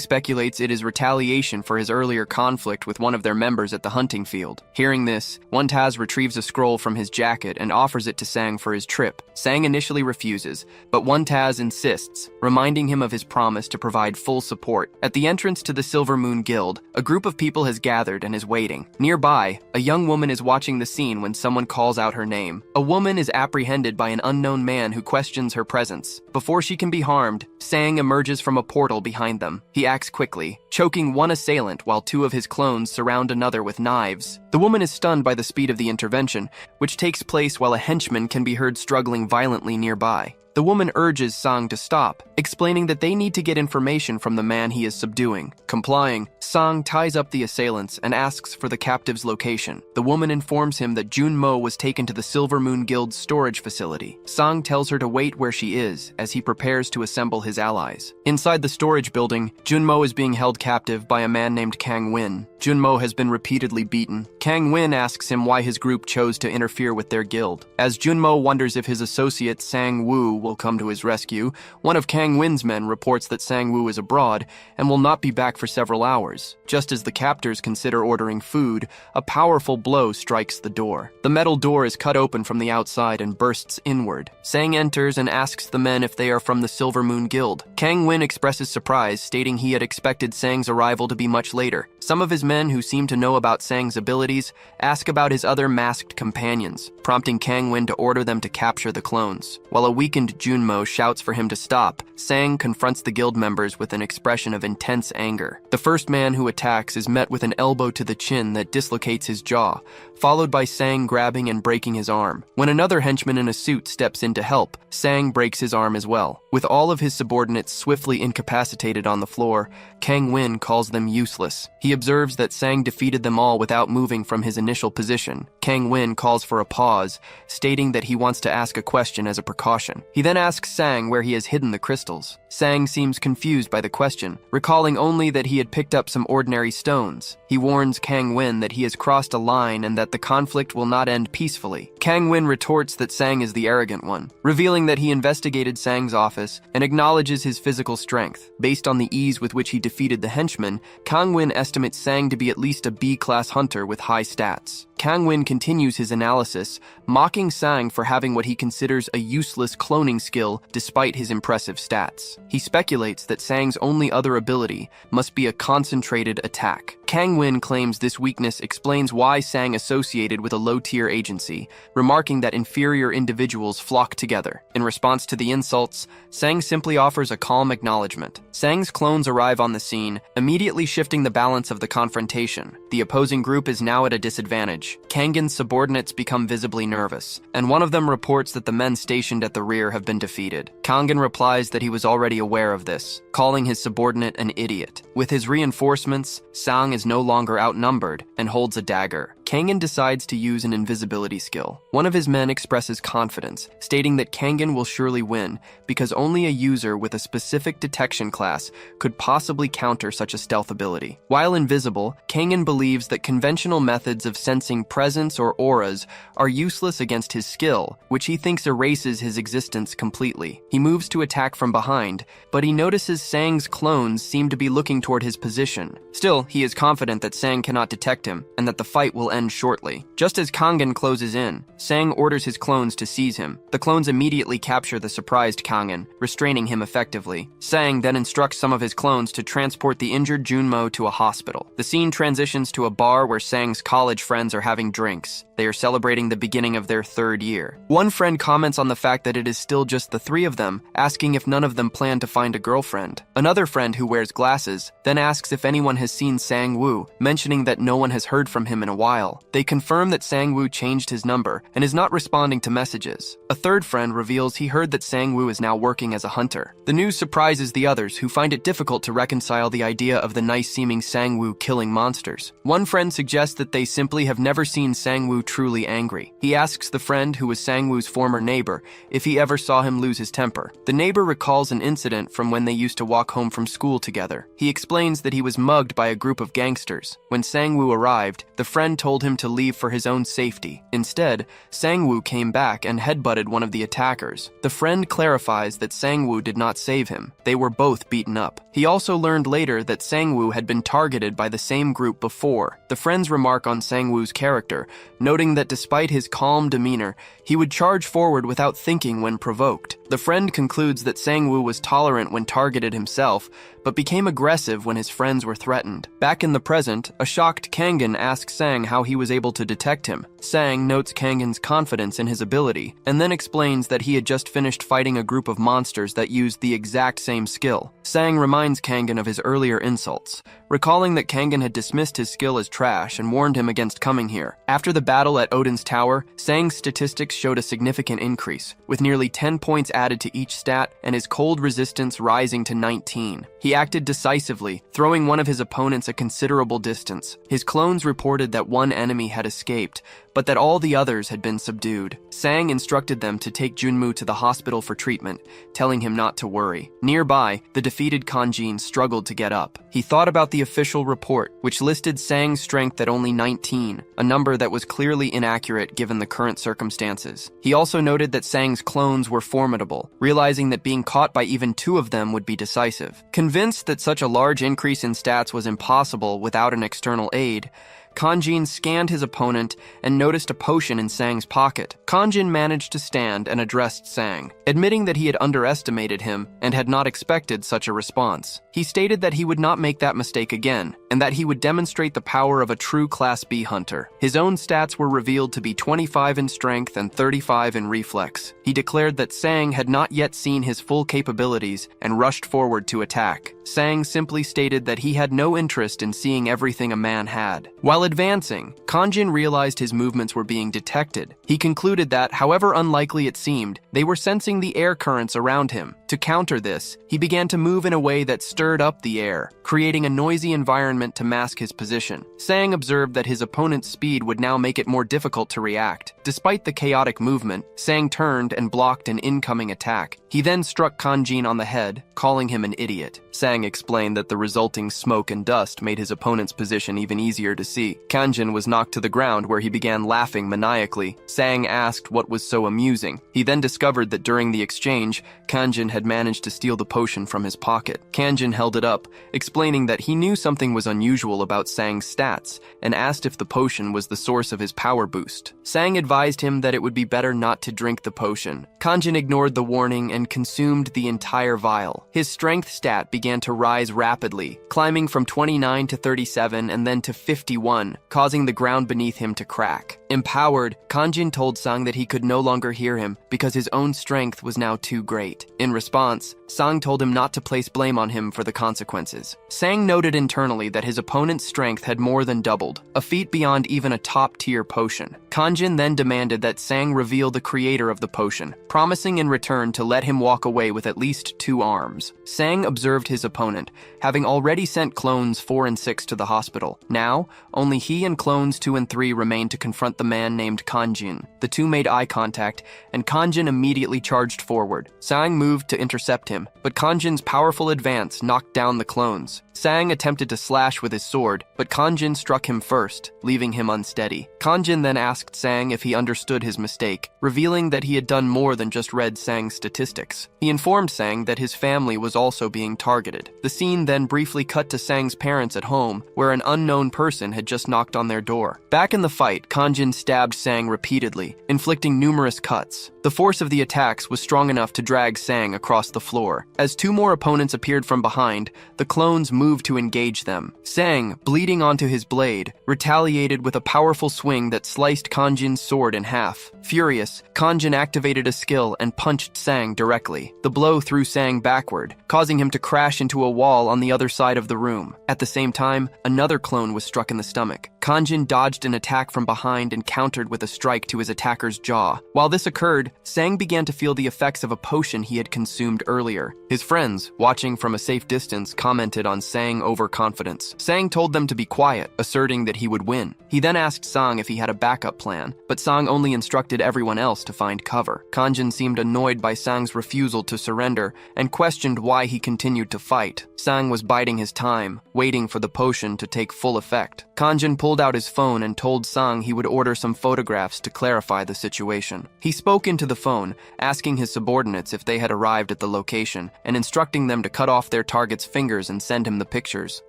speculates it is retaliation for his earlier conflict with one of their members at the hunting field. Hearing this, One Taz retrieves a scroll from his jacket and offers it to Sang for his trip. Sang initially refuses, but One Taz insists, reminding him of his promise to provide full support. At the entrance to the Silvermoon Guild, a group of people has gathered and is waiting. Nearby, a young woman is watching the scene when someone calls out her name. A woman is apprehended by an unknown man who questions her presence. Before she can be harmed, Sang emerges from a portal behind them. He acts quickly, choking one assailant while two of his clones surround another with knives. The woman is stunned by the speed of the intervention, which takes place while a henchman can be heard struggling violently nearby. The woman urges Sang to stop, explaining that they need to get information from the man he is subduing. Complying, Sang ties up the assailants and asks for the captive's location. The woman informs him that Junmo was taken to the Silvermoon Guild's storage facility. Sang tells her to wait where she is as he prepares to assemble his allies. Inside the storage building, Junmo is being held captive by a man named Kang Win. Junmo has been repeatedly beaten. Kang Win asks him why his group chose to interfere with their guild. As Junmo wonders if his associate Sang Woo will come to his rescue, one of Kang Win's men reports that Sang Woo is abroad and will not be back for several hours. Just as the captors consider ordering food, a powerful blow strikes the door. The metal door is cut open from the outside and bursts inward. Sang enters and asks the men if they are from the Silvermoon Guild. Kang Win expresses surprise, stating he had expected Sang's arrival to be much later. Some of his men who seem to know about Sang's abilities ask about his other masked companions, prompting Kang Win to order them to capture the clones. While a weakened Junmo shouts for him to stop, Sang confronts the guild members with an expression of intense anger. The first man who attacks is met with an elbow to the chin that dislocates his jaw, followed by Sang grabbing and breaking his arm. When another henchman in a suit steps in to help, Sang breaks his arm as well. With all of his subordinates swiftly incapacitated on the floor, Kang Win calls them useless. He observes that Sang defeated them all without moving from his initial position. Kang Win calls for a pause, stating that he wants to ask a question as a precaution. He then asks Sang where he has hidden the crystals. Sang seems confused by the question, recalling only that he had picked up some ordinary stones. He warns Kang Win that he has crossed a line and that the conflict will not end peacefully. Kang Win retorts that Sang is the arrogant one, revealing that he investigated Sang's office and acknowledges his physical strength. Based on the ease with which he defeated the henchman, Kang Win estimates Sang to be at least a B-class hunter with high stats. Kang Win continues his analysis, mocking Sang for having what he considers a useless cloning skill despite his impressive stats. He speculates that Sang's only other ability must be a concentrated attack. Kang Win claims this weakness explains why Sang associated with a low-tier agency, remarking that inferior individuals flock together. In response to the insults, Sang simply offers a calm acknowledgement. Sang's clones arrive on the scene, immediately shifting the balance of the confrontation. The opposing group is now at a disadvantage. Kangan's subordinates become visibly nervous, and one of them reports that the men stationed at the rear have been defeated. Kangan replies that he was already aware of this, calling his subordinate an idiot. With his reinforcements, Sang is no longer outnumbered and holds a dagger. Kangan decides to use an invisibility skill. One of his men expresses confidence, stating that Kangan will surely win because only a user with a specific detection class could possibly counter such a stealth ability. While invisible, Kangan believes that conventional methods of sensing presence or auras are useless against his skill, which he thinks erases his existence completely. He moves to attack from behind, but he notices Sang's clones seem to be looking toward his position. Still, he is confident that Sang cannot detect him and that the fight will end shortly. Just as Kangan closes in, Sang orders his clones to seize him. The clones immediately capture the surprised Kangan, restraining him effectively. Sang then instructs some of his clones to transport the injured Junmo to a hospital. The scene transitions to a bar where Sang's college friends are having drinks. They are celebrating the beginning of their third year. One friend comments on the fact that it is still just the three of them, asking if none of them plan to find a girlfriend. Another friend who wears glasses then asks if anyone has seen Sang Woo, mentioning that no one has heard from him in a while. They confirm that Sang Woo changed his number and is not responding to messages. A third friend reveals he heard that Sang Woo is now working as a hunter. The news surprises the others, who find it difficult to reconcile the idea of the nice-seeming Sang Woo killing monsters. One friend suggests that they simply have never seen Sang Woo truly angry. He asks the friend, who was Sang Woo's former neighbor, if he ever saw him lose his temper. The neighbor recalls an incident from when they used to walk home from school together. He explains that he was mugged by a group of gangsters. When Sang Woo arrived, the friend told him to leave for his own safety. Instead, Sang Woo came back and headbutted one of the attackers. The friend clarifies that Sang Woo did not save him. They were both beaten up. He also learned later that Sang Woo had been targeted by the same group before. The friends remark on Sang Woo's character, noting that despite his calm demeanor, he would charge forward without thinking when provoked. The friend concludes that Sang Woo was tolerant when targeted himself, but became aggressive when his friends were threatened. Back in the present, a shocked Kangan asks Sang how he was able to detect him. Sang notes Kangan's confidence in his ability, and then explains that he had just finished fighting a group of monsters that used the exact same skill. Sang reminds Kangan of his earlier insults, recalling that Kangan had dismissed his skill as trash and warned him against coming here. After the battle at Odin's Tower, Sang's statistics showed a significant increase, with nearly 10 points added to each stat and his cold resistance rising to 19. He acted decisively, throwing one of his opponents a considerable distance. His clones reported that one enemy had escaped, but that all the others had been subdued. Sang instructed them to take Junmu to the hospital for treatment, telling him not to worry. Nearby, the defeated Kanjin struggled to get up. He thought about the official report, which listed Sang's strength at only 19, a number that was clearly inaccurate given the current circumstances. He also noted that Sang's clones were formidable, realizing that being caught by even two of them would be decisive. Convinced that such a large increase in stats was impossible without an external aid, Kanjin scanned his opponent and noticed a potion in Sang's pocket. Kanjin managed to stand and addressed Sang, admitting that he had underestimated him and had not expected such a response. He stated that he would not make that mistake again, and that he would demonstrate the power of a true Class B hunter. His own stats were revealed to be 25 in strength and 35 in reflex. He declared that Sang had not yet seen his full capabilities and rushed forward to attack. Sang simply stated that he had no interest in seeing everything a man had. While advancing, Kanjin realized his movements were being detected. He concluded that, however unlikely it seemed, they were sensing the air currents around him. To counter this, he began to move in a way that stirred up the air, creating a noisy environment to mask his position. Sang observed that his opponent's speed would now make it more difficult to react. Despite the chaotic movement, Sang turned and blocked an incoming attack. He then struck Kanjin on the head, calling him an idiot. Sang explained that the resulting smoke and dust made his opponent's position even easier to see. Kanjin was knocked to the ground, where he began laughing maniacally. Sang asked what was so amusing. He then discovered that during the exchange, Kanjin had managed to steal the potion from his pocket. Kanjin held it up, explaining that he knew something was unusual about Sang's stats, and asked if the potion was the source of his power boost. Sang advised him that it would be better not to drink the potion. Kanjin ignored the warning and consumed the entire vial. His strength stat began to rise rapidly, climbing from 29 to 37 and then to 51, causing the ground beneath him to crack. Empowered, Kanjin told Sang that he could no longer hear him because his own strength was now too great. In response, Sang told him not to place blame on him for the consequences. Sang noted internally that his opponent's strength had more than doubled, a feat beyond even a top-tier potion. Kanjin then demanded that Sang reveal the creator of the potion, promising in return to let him walk away with at least 2 arms. Sang observed his opponent, having already sent clones 4 and 6 to the hospital. Now, only he and clones 2 and 3 remained to confront the man named Kanjin. The two made eye contact, and Kanjin immediately charged forward. Sang moved to intercept him, but Kanjin's powerful advance knocked down the clones. Sang attempted to slash with his sword, but Kanjin struck him first, leaving him unsteady. Kanjin then asked Sang if he understood his mistake, revealing that he had done more than just read Sang's statistics. He informed Sang that his family was also being targeted. The scene then briefly cut to Sang's parents at home, where an unknown person had just knocked on their door. Back in the fight, Kanjin stabbed Sang repeatedly, inflicting numerous cuts. The force of the attacks was strong enough to drag Sang across the floor. As 2 more opponents appeared from behind, the clones moved to engage them. Sang, bleeding onto his blade, retaliated with a powerful swing that sliced Kanjin's sword in half. Furious, Kanjin activated a skill and punched Sang directly. The blow threw Sang backward, causing him to crash into a wall on the other side of the room. At the same time, another clone was struck in the stomach. Kanjin dodged an attack from behind and countered with a strike to his attacker's jaw. While this occurred, Sang began to feel the effects of a potion he had consumed earlier. His friends, watching from a safe distance, commented on Sang overconfidence. Sang told them to be quiet, asserting that he would win. He then asked Sang if he had a backup plan, but Sang only instructed everyone else to find cover. Kanjin seemed annoyed by Sang's refusal to surrender and questioned why he continued to fight. Sang was biding his time, waiting for the potion to take full effect. Kanjin pulled out his phone and told Sang he would order some photographs to clarify the situation. He spoke into the phone, asking his subordinates if they had arrived at the location, and instructing them to cut off their target's fingers and send him the pictures.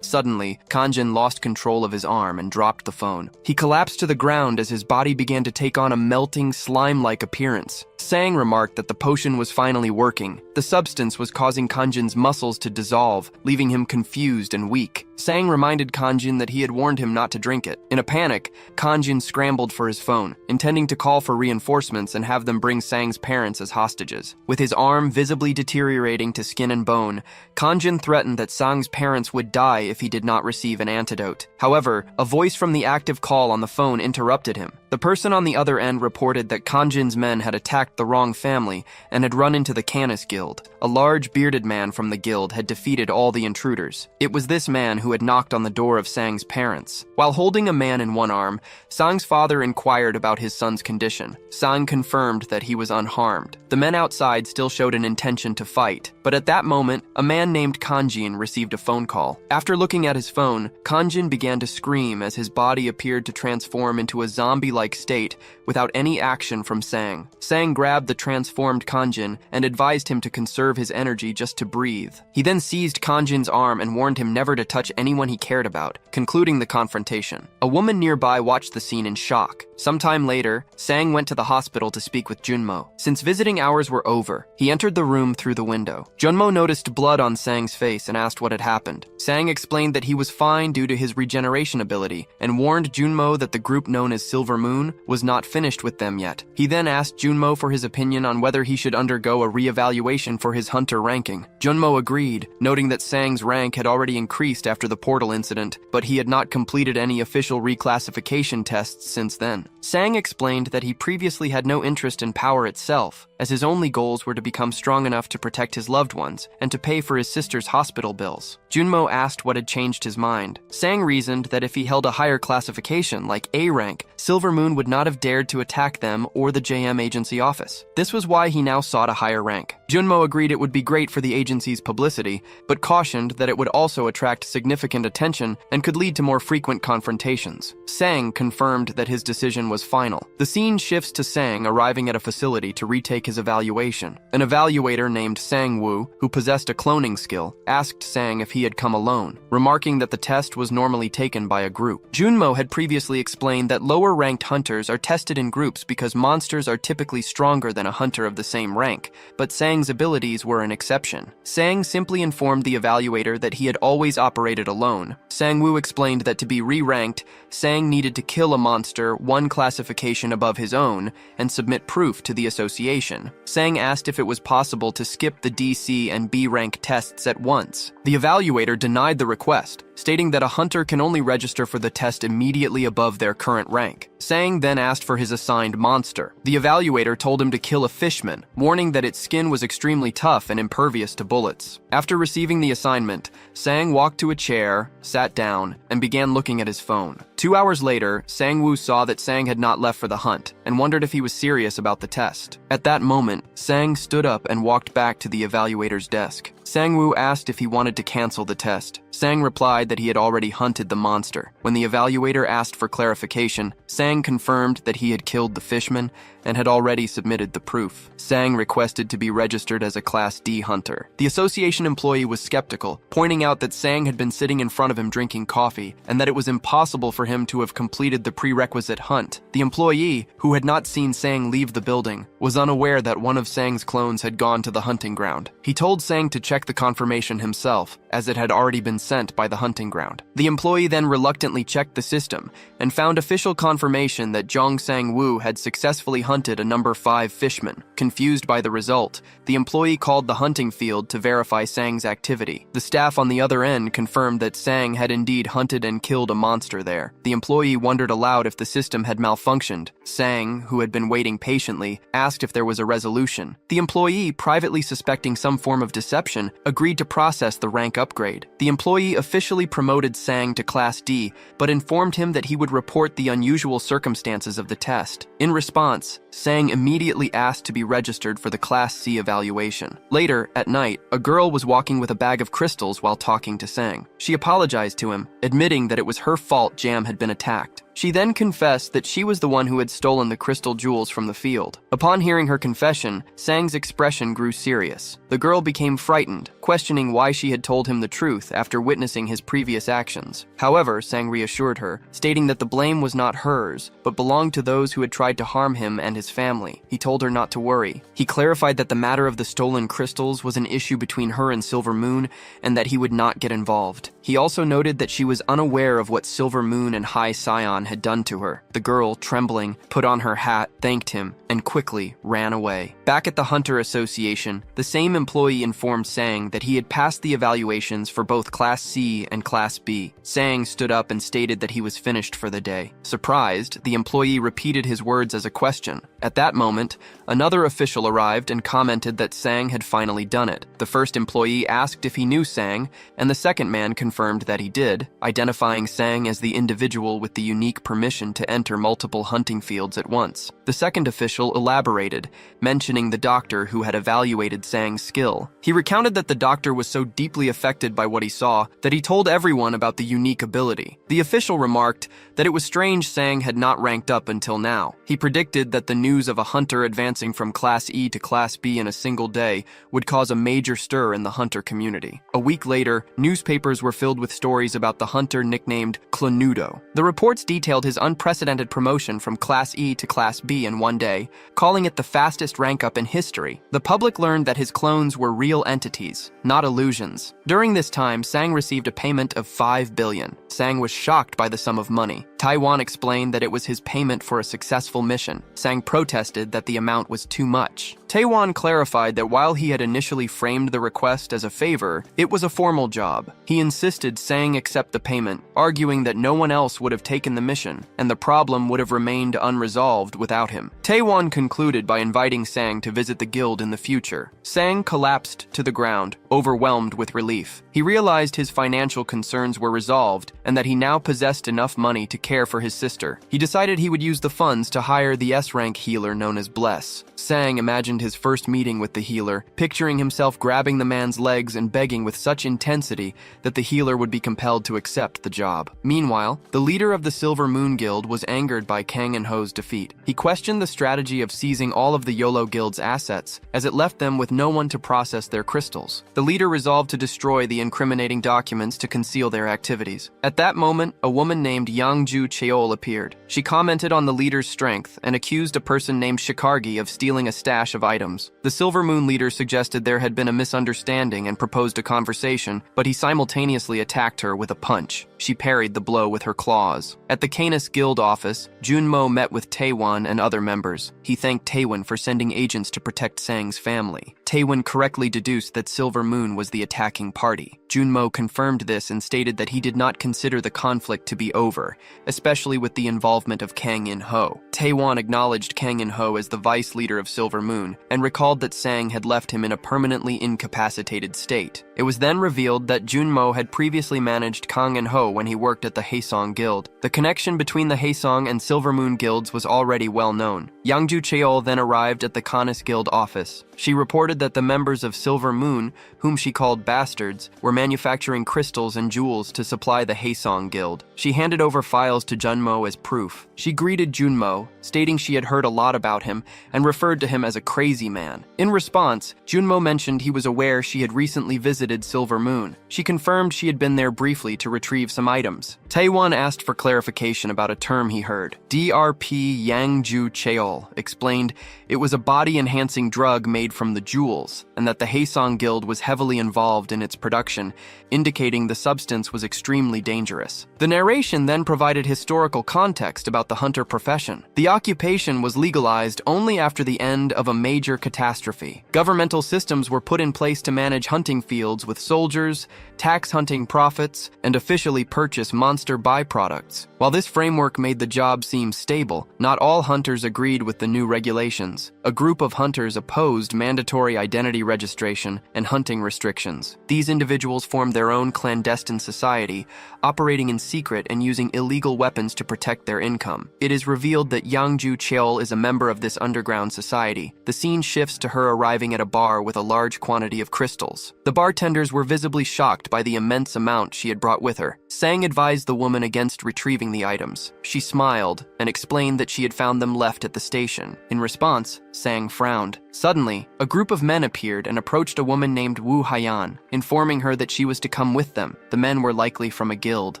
Suddenly, Kanjin lost control of his arm and dropped the phone. He collapsed to the ground as his body began to take on a melting, slime-like appearance. Sang remarked that the potion was finally working. The substance was causing Kanjin's muscles to dissolve, leaving him confused and weak. Sang reminded Kanjin that he had warned him not to drink it. In a panic, Kanjin scrambled for his phone, intending to call for reinforcements and have them bring Sang's parents as hostages. With his arm visibly deteriorating to skin and bone, Kanjin threatened that Sang's parents would die if he did not receive an antidote. However, a voice from the active call on the phone interrupted him. The person on the other end reported that Kanjin's men had attacked the wrong family and had run into the Canis Guild. A large bearded man from the guild had defeated all the intruders. It was this man who had knocked on the door of Sang's parents. While holding a man in one arm, Sang's father inquired about his son's condition. Sang confirmed that he was unharmed. The men outside still showed an intention to fight, but at that moment, a man named Kanjin received a phone call. After looking at his phone, Kanjin began to scream as his body appeared to transform into a zombie-like state without any action from Sang. Sang grabbed the transformed Kanjin and advised him to conserve his energy just to breathe. He then seized Kanjin's arm and warned him never to touch anyone he cared about, concluding the confrontation. A woman nearby watched the scene in shock. Sometime later, Sang went to the hospital to speak with Junmo. Since visiting hours were over, he entered the room through the window. Junmo noticed blood on Sang's face and asked what had happened. Sang explained that he was fine due to his regeneration ability and warned Junmo that the group known as Silver Moon was not finished with them yet. He then asked Junmo for his opinion on whether he should undergo a re-evaluation for his hunter ranking. Junmo agreed, noting that Sang's rank had already increased after the portal incident, but he had not completed any official reclassification tests since then. Sang explained that he previously had no interest in power itself, as his only goals were to become strong enough to protect his loved ones and to pay for his sister's hospital bills. Junmo asked what had changed his mind. Sang reasoned that if he held a higher classification, like A rank, Silver Moon would not have dared to attack them or the JM agency office. This was why he now sought a higher rank. Junmo agreed it would be great for the agency's publicity, but cautioned that it would also attract significant attention and could lead to more frequent confrontations. Sang confirmed that his decision was final. The scene shifts to Sang arriving at a facility to retake his evaluation. An evaluator named Sang Woo, who possessed a cloning skill, asked Sang if he had come alone, remarking that the test was normally taken by a group. Junmo had previously explained that lower-ranked hunters are tested in groups because monsters are typically stronger than a hunter of the same rank, but Sang's abilities were an exception. Sang simply informed the evaluator that he had always operated alone. Sang Woo explained that to be re-ranked, Sang needed to kill a monster one classification above his own and submit proof to the association. Sang asked if it was possible to skip the DC and B rank tests at once. The evaluator denied the request, stating that a hunter can only register for the test immediately above their current rank. Sang then asked for his assigned monster. The evaluator told him to kill a fishman, warning that its skin was extremely tough and impervious to bullets. After receiving the assignment, Sang walked to a chair, sat down, and began looking at his phone. 2 hours later, Sang Woo saw that Sang had not left for the hunt and wondered if he was serious about the test. At that moment, Sang stood up and walked back to the evaluator's desk. Sang Woo asked if he wanted to cancel the test. Sang replied that he had already hunted the monster. When the evaluator asked for clarification, Sang confirmed that he had killed the fishman and had already submitted the proof. Sang requested to be registered as a Class D hunter. The association employee was skeptical, pointing out that Sang had been sitting in front of him drinking coffee and that it was impossible for him to have completed the prerequisite hunt. The employee, who had not seen Sang leave the building, was unaware that one of Sang's clones had gone to the hunting ground. He told Sang to check the confirmation himself, as it had already been sent by the hunting ground. The employee then reluctantly checked the system and found official confirmation that Jong Sang-woo had successfully hunted a number 5 fishman. Confused by the result, the employee called the hunting field to verify Sang's activity. The staff on the other end confirmed that Sang had indeed hunted and killed a monster there. The employee wondered aloud if the system had malfunctioned. Sang, who had been waiting patiently, asked if there was a resolution. The employee, privately suspecting some form of deception, agreed to process the rank upgrade. The employee officially promoted Sang to Class D, but informed him that he would report the unusual circumstances of the test. In response, Sang immediately asked to be registered for the Class C evaluation. Later, at night, a girl was walking with a bag of crystals while talking to Sang. She apologized to him, admitting that it was her fault Jam had been attacked. She then confessed that she was the one who had stolen the crystal jewels from the field. Upon hearing her confession, Sang's expression grew serious. The girl became frightened, questioning why she had told him the truth after witnessing his previous actions. However, Sang reassured her, stating that the blame was not hers, but belonged to those who had tried to harm him and his family. He told her not to worry. He clarified that the matter of the stolen crystals was an issue between her and Silver Moon, and that he would not get involved. He also noted that she was unaware of what Silver Moon and High Scion had done to her. The girl, trembling, put on her hat, thanked him, and quickly ran away. Back at the Hunter Association, the same employee informed Sang that he had passed the evaluations for both Class C and Class B. Sang stood up and stated that he was finished for the day. Surprised, the employee repeated his words as a question. At that moment, another official arrived and commented that Sang had finally done it. The first employee asked if he knew Sang, and the second man confirmed that he did, identifying Sang as the individual with the unique permission to enter multiple hunting fields at once. The second official elaborated, mentioning the doctor who had evaluated Sang's skill. He recounted that the doctor was so deeply affected by what he saw that he told everyone about the unique ability. The official remarked that it was strange Sang had not ranked up until now. He predicted that the news of a hunter advancing from Class E to Class B in a single day would cause a major stir in the hunter community. A week later, newspapers were filled filled with stories about the hunter nicknamed Clanudo. The reports detailed his unprecedented promotion from Class E to Class B in one day, calling it the fastest rank-up in history. The public learned that his clones were real entities, not illusions. During this time, Sang received a payment of 5 billion. Sang was shocked by the sum of money. Taiwan explained that it was his payment for a successful mission. Sang protested that the amount was too much. Taiwan clarified that while he had initially framed the request as a favor, it was a formal job. He insisted Sang accept the payment, arguing that no one else would have taken the mission, and the problem would have remained unresolved without him. Taiwan concluded by inviting Sang to visit the guild in the future. Sang collapsed to the ground, overwhelmed with relief. He realized his financial concerns were resolved, and that he now possessed enough money to care for his sister. He decided he would use the funds to hire the S-rank healer known as Bless. Sang imagined his first meeting with the healer, picturing himself grabbing the man's legs and begging with such intensity that the healer would be compelled to accept the job. Meanwhile, the leader of the Silver Moon Guild was angered by Kang and Ho's defeat. He questioned the strategy of seizing all of the YOLO Guild's assets, as it left them with no one to process their crystals. The leader resolved to destroy the incriminating documents to conceal their activities. At that moment, a woman named Yangju Cheol appeared. She commented on the leader's strength and accused a person named Shikargi of stealing a stash of items. The Silver Moon leader suggested there had been a misunderstanding and proposed a conversation, but he simultaneously attacked her with a punch. She parried the blow with her claws. At the Canis Guild office, Junmo met with Taewon and other members. He thanked Taewon for sending agents to protect Sang's family. Taewon correctly deduced that Silver Moon was the attacking party. Junmo confirmed this and stated that he did not consider the conflict to be over, especially with the involvement of Kang In-ho. Taewon acknowledged Kang In-ho as the vice leader of Silver Moon and recalled that Sang had left him in a permanently incapacitated state. It was then revealed that Junmo had previously managed Kang In-ho when he worked at the Haesong Guild. The connection between the Haesong and Silver Moon guilds was already well known. Yangju Cheol then arrived at the Canis Guild office. She reported that the members of Silver Moon, whom she called bastards, were manufacturing crystals and jewels to supply the Haesong Guild. She handed over files to Junmo as proof. She greeted Junmo, stating she had heard a lot about him and referred to him as a crazy man. In response, Junmo mentioned he was aware she had recently visited Silver Moon. She confirmed she had been there briefly to retrieve some items. Taewon asked for clarification about a term he heard. DRP Yangju Cheol explained it was a body-enhancing drug made from the jewels, and that the Haesong Guild was heavily involved in its production, indicating the substance was extremely dangerous. The narration then provided historical context about the hunter profession. The occupation was legalized only after the end of a major catastrophe. Governmental systems were put in place to manage hunting fields with soldiers, tax hunting profits, and officially purchase monster byproducts. While this framework made the job seem stable, not all hunters agreed with the new regulations. A group of hunters opposed mandatory identity registration and hunting restrictions. These individuals formed their own clandestine society, operating in secret and using illegal weapons to protect their income. It is revealed that Yangju Cheol is a member of this underground society. The scene shifts to her arriving at a bar with a large quantity of crystals. The bartenders were visibly shocked by the immense amount she had brought with her. Sang advised the woman against retrieving the items. She smiled and explained that she had found them left at the station. In response, Sang frowned. Suddenly, a group of men appeared and approached a woman named Wu Haiyan, informing her that she was to come with them. The men were likely from a guild.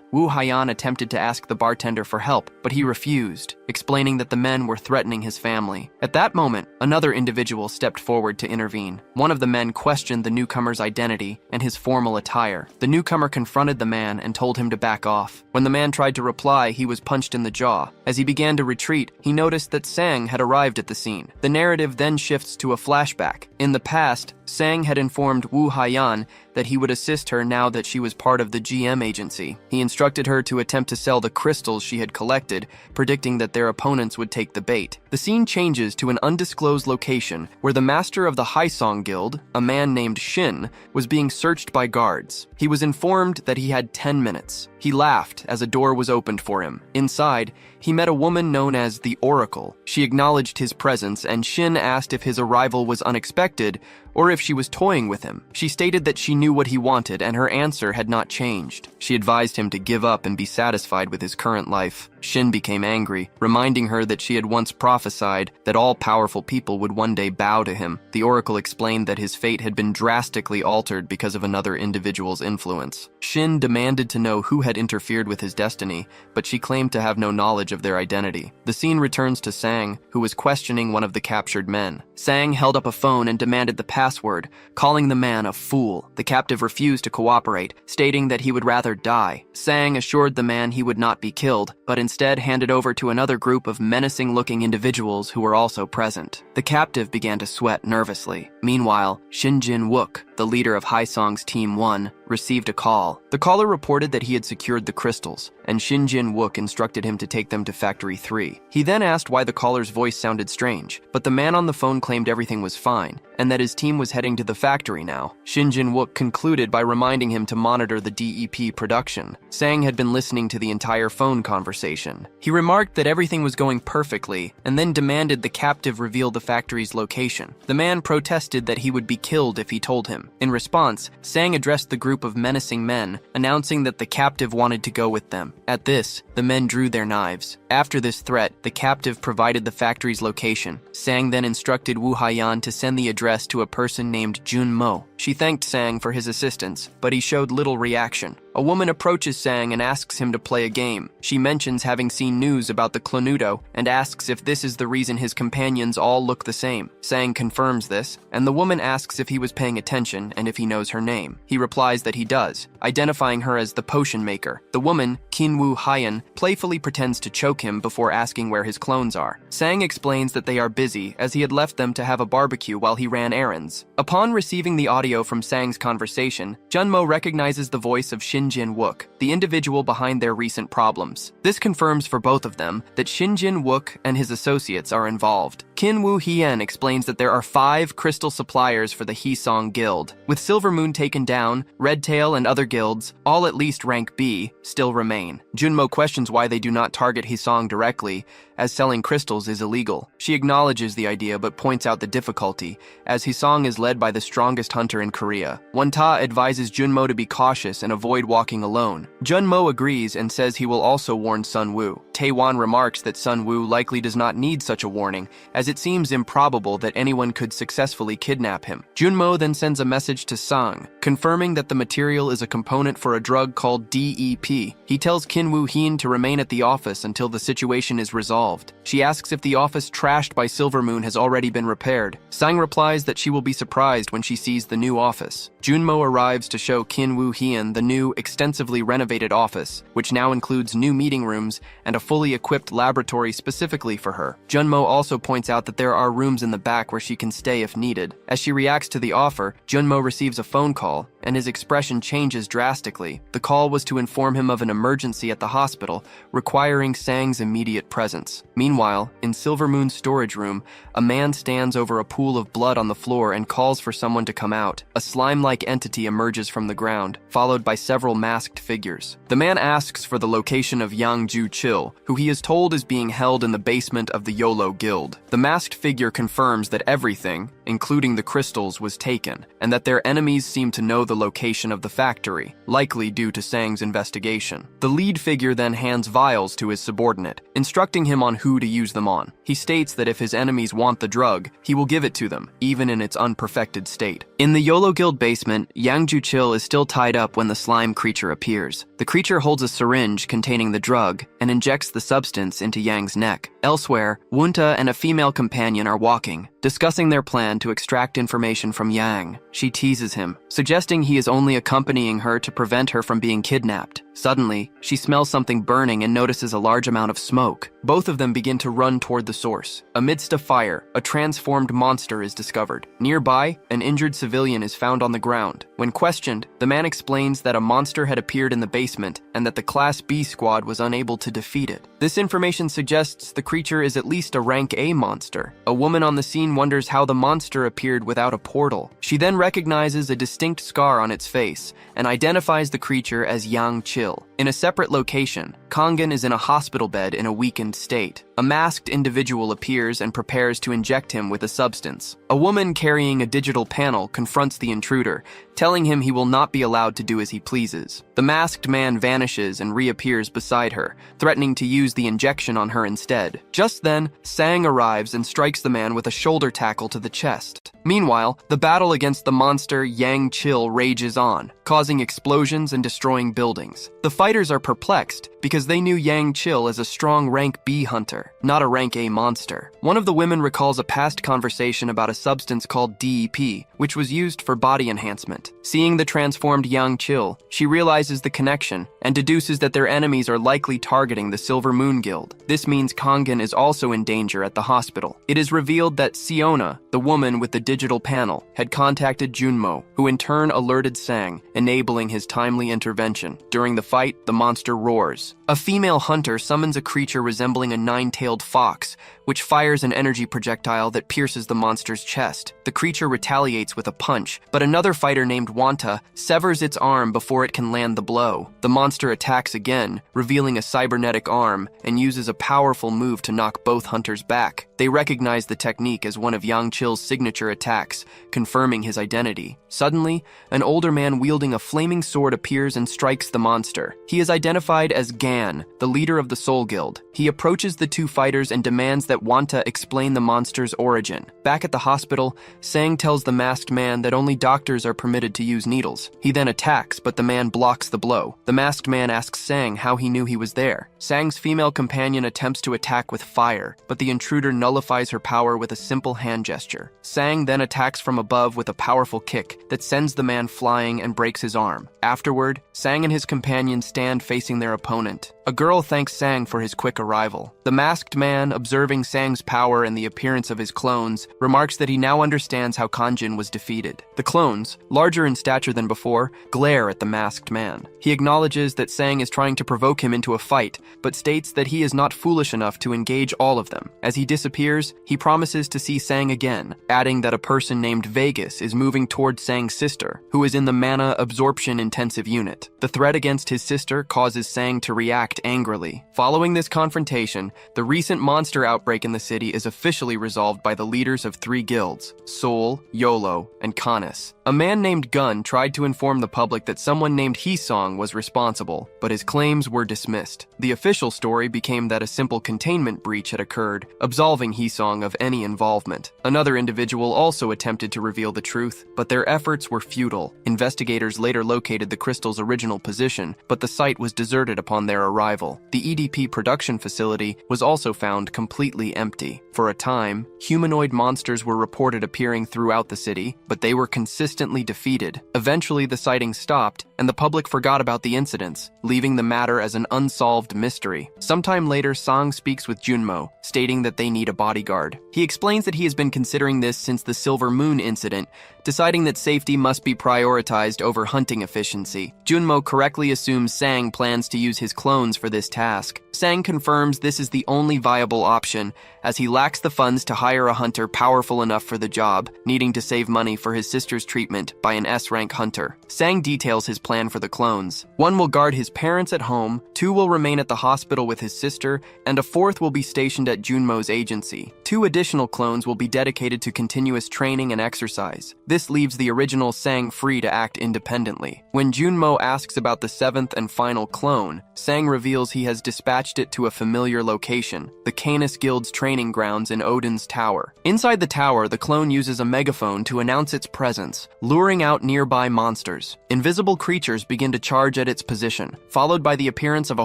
Wu Haiyan attempted to ask the bartender for help, but he refused, explaining that the men were threatening his family. At that moment, another individual stepped forward to intervene. One of the men questioned the newcomer's identity and his formal attire. The newcomer confronted the man and told him to back off. When the man tried to reply, he was punched in the jaw. As he began to retreat, he noticed that Sang had arrived at the scene. The narrative then shifts to a flashback. In the past, Sang had informed Wu Haiyan that he would assist her now that she was part of the GM agency. He instructed her to attempt to sell the crystals she had collected, predicting that their opponents would take the bait. The scene changes to an undisclosed location where the master of the Haesong Guild, a man named Shin, was being searched by guards. He was informed that he had 10 minutes. He laughed as a door was opened for him. Inside, he met a woman known as the Oracle. She acknowledged his presence, and Shin asked if his arrival was unexpected or if she was toying with him. She stated that she knew what he wanted and her answer had not changed. She advised him to give up and be satisfied with his current life. Shin became angry, reminding her that she had once prophesied that all powerful people would one day bow to him. The oracle explained that his fate had been drastically altered because of another individual's influence. Shin demanded to know who had interfered with his destiny, but she claimed to have no knowledge of their identity. The scene returns to Sang, who was questioning one of the captured men. Sang held up a phone and demanded the password, calling the man a fool. The captive refused to cooperate, stating that he would rather die. Sang assured the man he would not be killed, but instead handed over to another group of menacing-looking individuals who were also present. The captive began to sweat nervously. Meanwhile, Shin Jin-wook, the leader of Haesong's Team 1, received a call. The caller reported that he had secured the crystals, and Shin Jin-wook instructed him to take them to Factory 3. He then asked why the caller's voice sounded strange, but the man on the phone claimed everything was fine, and that his team was heading to the factory now. Shin Jin-wook concluded by reminding him to monitor the DEP production. Sang had been listening to the entire phone conversation. He remarked that everything was going perfectly, and then demanded the captive reveal the factory's location. The man protested that he would be killed if he told him. In response, Sang addressed the group of menacing men, announcing that the captive wanted to go with them. At this, the men drew their knives. After this threat, the captive provided the factory's location. Sang then instructed Woo Ha-yeon to send the address to a person named Jun Mo. She thanked Sang for his assistance, but he showed little reaction. A woman approaches Sang and asks him to play a game. She mentions having seen news about the Clonudo and asks if this is the reason his companions all look the same. Sang confirms this, and the woman asks if he was paying attention and if he knows her name. He replies that he does, identifying her as the potion maker. The woman, Kim Woo Ha-yeon, playfully pretends to choke him before asking where his clones are. Sang explains that they are busy as he had left them to have a barbecue while he ran errands. Upon receiving the audio from Sang's conversation, Junmo recognizes the voice of Shin Jin-wook, the individual behind their recent problems. This confirms for both of them that Shin Jin-wook and his associates are involved. Kim Woo Ha-yeon explains that there are 5 crystal suppliers for the Haesong Guild. With Silver Moon taken down, Red Tail and other guilds, all at least rank B, still remain. Junmo questions why they do not target Haesong directly, as selling crystals is illegal. She acknowledges the idea but points out the difficulty, as Haesong is led by the strongest hunter in Korea. Won-ta advises Junmo to be cautious and avoid walking alone. Junmo agrees and says he will also warn Sun Woo. Taewon remarks that Sun Woo likely does not need such a warning, as it seems improbable that anyone could successfully kidnap him. Junmo then sends a message to Sang, confirming that the material is a component for a drug called DEP. He tells Kim Woo Ha-yeon to remain at the office until the situation is resolved. She asks if the office trashed by Silver Moon has already been repaired. Sang replies that she will be surprised when she sees the new office. Junmo arrives to show Kim Woo Ha-yeon the new, extensively renovated office, which now includes new meeting rooms and a fully equipped laboratory specifically for her. Junmo also points out that there are rooms in the back where she can stay if needed. As she reacts to the offer, Junmo receives a phone call, and his expression changes drastically. The call was to inform him of an emergency at the hospital, requiring Sang's immediate presence. Meanwhile, in Silver Moon's storage room, a man stands over a pool of blood on the floor and calls for someone to come out. A slime-like entity emerges from the ground, followed by several masked figures. The man asks for the location of Yang Ju-chil, who he is told is being held in the basement of the Yolo Guild. The masked figure confirms that everything, including the crystals, was taken, and that their enemies seem to know the location of the factory, likely due to Sang's investigation. The lead figure then hands vials to his subordinate, instructing him on who to use them on. He states that if his enemies want the drug, he will give it to them, even in its unperfected state. In the Yolo Guild basement, Yang Ju-chil is still tied up when the slime creature appears. The creature holds a syringe containing the drug and injects the substance into Yang's neck. Elsewhere, Wunta and a female companion are walking, discussing their plan to extract information from Yang. She teases him, suggesting he is only accompanying her to prevent her from being kidnapped. Suddenly, she smells something burning and notices a large amount of smoke. Both of them begin to run toward the source. Amidst a fire, a transformed monster is discovered. Nearby, an injured civilian is found on the ground. When questioned, the man explains that a monster had appeared in the basement and that the Class B squad was unable to defeat it. This information suggests the creature is at least a rank A monster. A woman on the scene wonders how the monster appeared without a portal. She then recognizes a distinct scar on its face and identifies the creature as Yang Chil. Chill. In a separate location, Kangen is in a hospital bed in a weakened state. A masked individual appears and prepares to inject him with a substance. A woman carrying a digital panel confronts the intruder, telling him he will not be allowed to do as he pleases. The masked man vanishes and reappears beside her, threatening to use the injection on her instead. Just then, Sang arrives and strikes the man with a shoulder tackle to the chest. Meanwhile, the battle against the monster Yang Chill rages on, causing explosions and destroying buildings. The fighters are perplexed because they knew Yang Chill as a strong rank B hunter, not a rank A monster. One of the women recalls a past conversation about a substance called DEP, which was used for body enhancement. Seeing the transformed Yang Chill, she realizes the connection and deduces that their enemies are likely targeting the Silver Moon Guild. This means Kangen is also in danger at the hospital. It is revealed that Siona, the woman with the digital panel, had contacted Junmo, who in turn alerted Sang, enabling his timely intervention. During the fight, the monster roars. A female hunter summons a creature resembling a nine-tailed fox, which fires an energy projectile that pierces the monster's chest. The creature retaliates with a punch, but another fighter named Wanta severs its arm before it can land the blow. The monster attacks again, revealing a cybernetic arm, and uses a powerful move to knock both hunters back. They recognize the technique as one of Yang Chill's signature attacks, confirming his identity. Suddenly, an older man wielding a flaming sword appears and strikes the monster. He is identified as Gan, the leader of the Soul Guild. He approaches the two fighters and demands that Wanta explain the monster's origin. Back at the hospital, Sang tells the masked man that only doctors are permitted to use needles. He then attacks, but the man blocks the blow. The masked man asks Sang how he knew he was there. Sang's female companion attempts to attack with fire, but the intruder nullifies her power with a simple hand gesture. Sang then attacks from above with a powerful kick that sends the man flying and breaks his arm. Afterward, Sang and his companion stand facing their opponent. A girl thanks Sang for his quick arrival. The masked man, observing Sang's power and the appearance of his clones, remarks that he now understands how Kanjin was defeated. The clones, larger in stature than before, glare at the masked man. He acknowledges that Sang is trying to provoke him into a fight, but states that he is not foolish enough to engage all of them. As he disappears, he promises to see Sang again, adding that a person named Vegas is moving toward Sang's sister, who is in the mana absorption intensive unit. The threat against his sister causes Sang to react angrily. Following this confrontation, the recent monster outbreak in the city is officially resolved by the leaders of three guilds, Soul, Yolo, and Canis. A man named Gun tried to inform the public that someone named Hisong was responsible, but his claims were dismissed. The official story became that a simple containment breach had occurred, absolving Hisong of any involvement. Another individual also attempted to reveal the truth, but their efforts were futile. Investigators later located the crystal's original position, but the site was deserted upon their arrival. The EDP production facility was also found completely empty. For a time, humanoid monsters were reported appearing throughout the city, but they were consistently defeated. Eventually, the sightings stopped, and the public forgot about the incidents, leaving the matter as an unsolved mystery. Sometime later, Sang speaks with Junmo, stating that they need a bodyguard. He explains that he has been considering this since the Silver Moon incident, deciding that safety must be prioritized over hunting efficiency. Junmo correctly assumes Sang plans to use his clones for this task. Sang confirms this is the only viable option, as he lacks the funds to hire a hunter powerful enough for the job, needing to save money for his sister's treatment by an S-rank hunter. Sang details his plan for the clones. One will guard his parents at home, two will remain at the hospital with his sister, and a fourth will be stationed at Junmo's agency. Two additional clones will be dedicated to continuous training and exercise. This leaves the original Sang free to act independently. When Junmo asks about the seventh and final clone, Sang reveals he has dispatched it to a familiar location, the Canis Guild's training grounds in Odin's Tower. Inside the tower, the clone uses a megaphone to announce its presence, luring out nearby monsters. Invisible creatures begin to charge at its position, followed by the appearance of a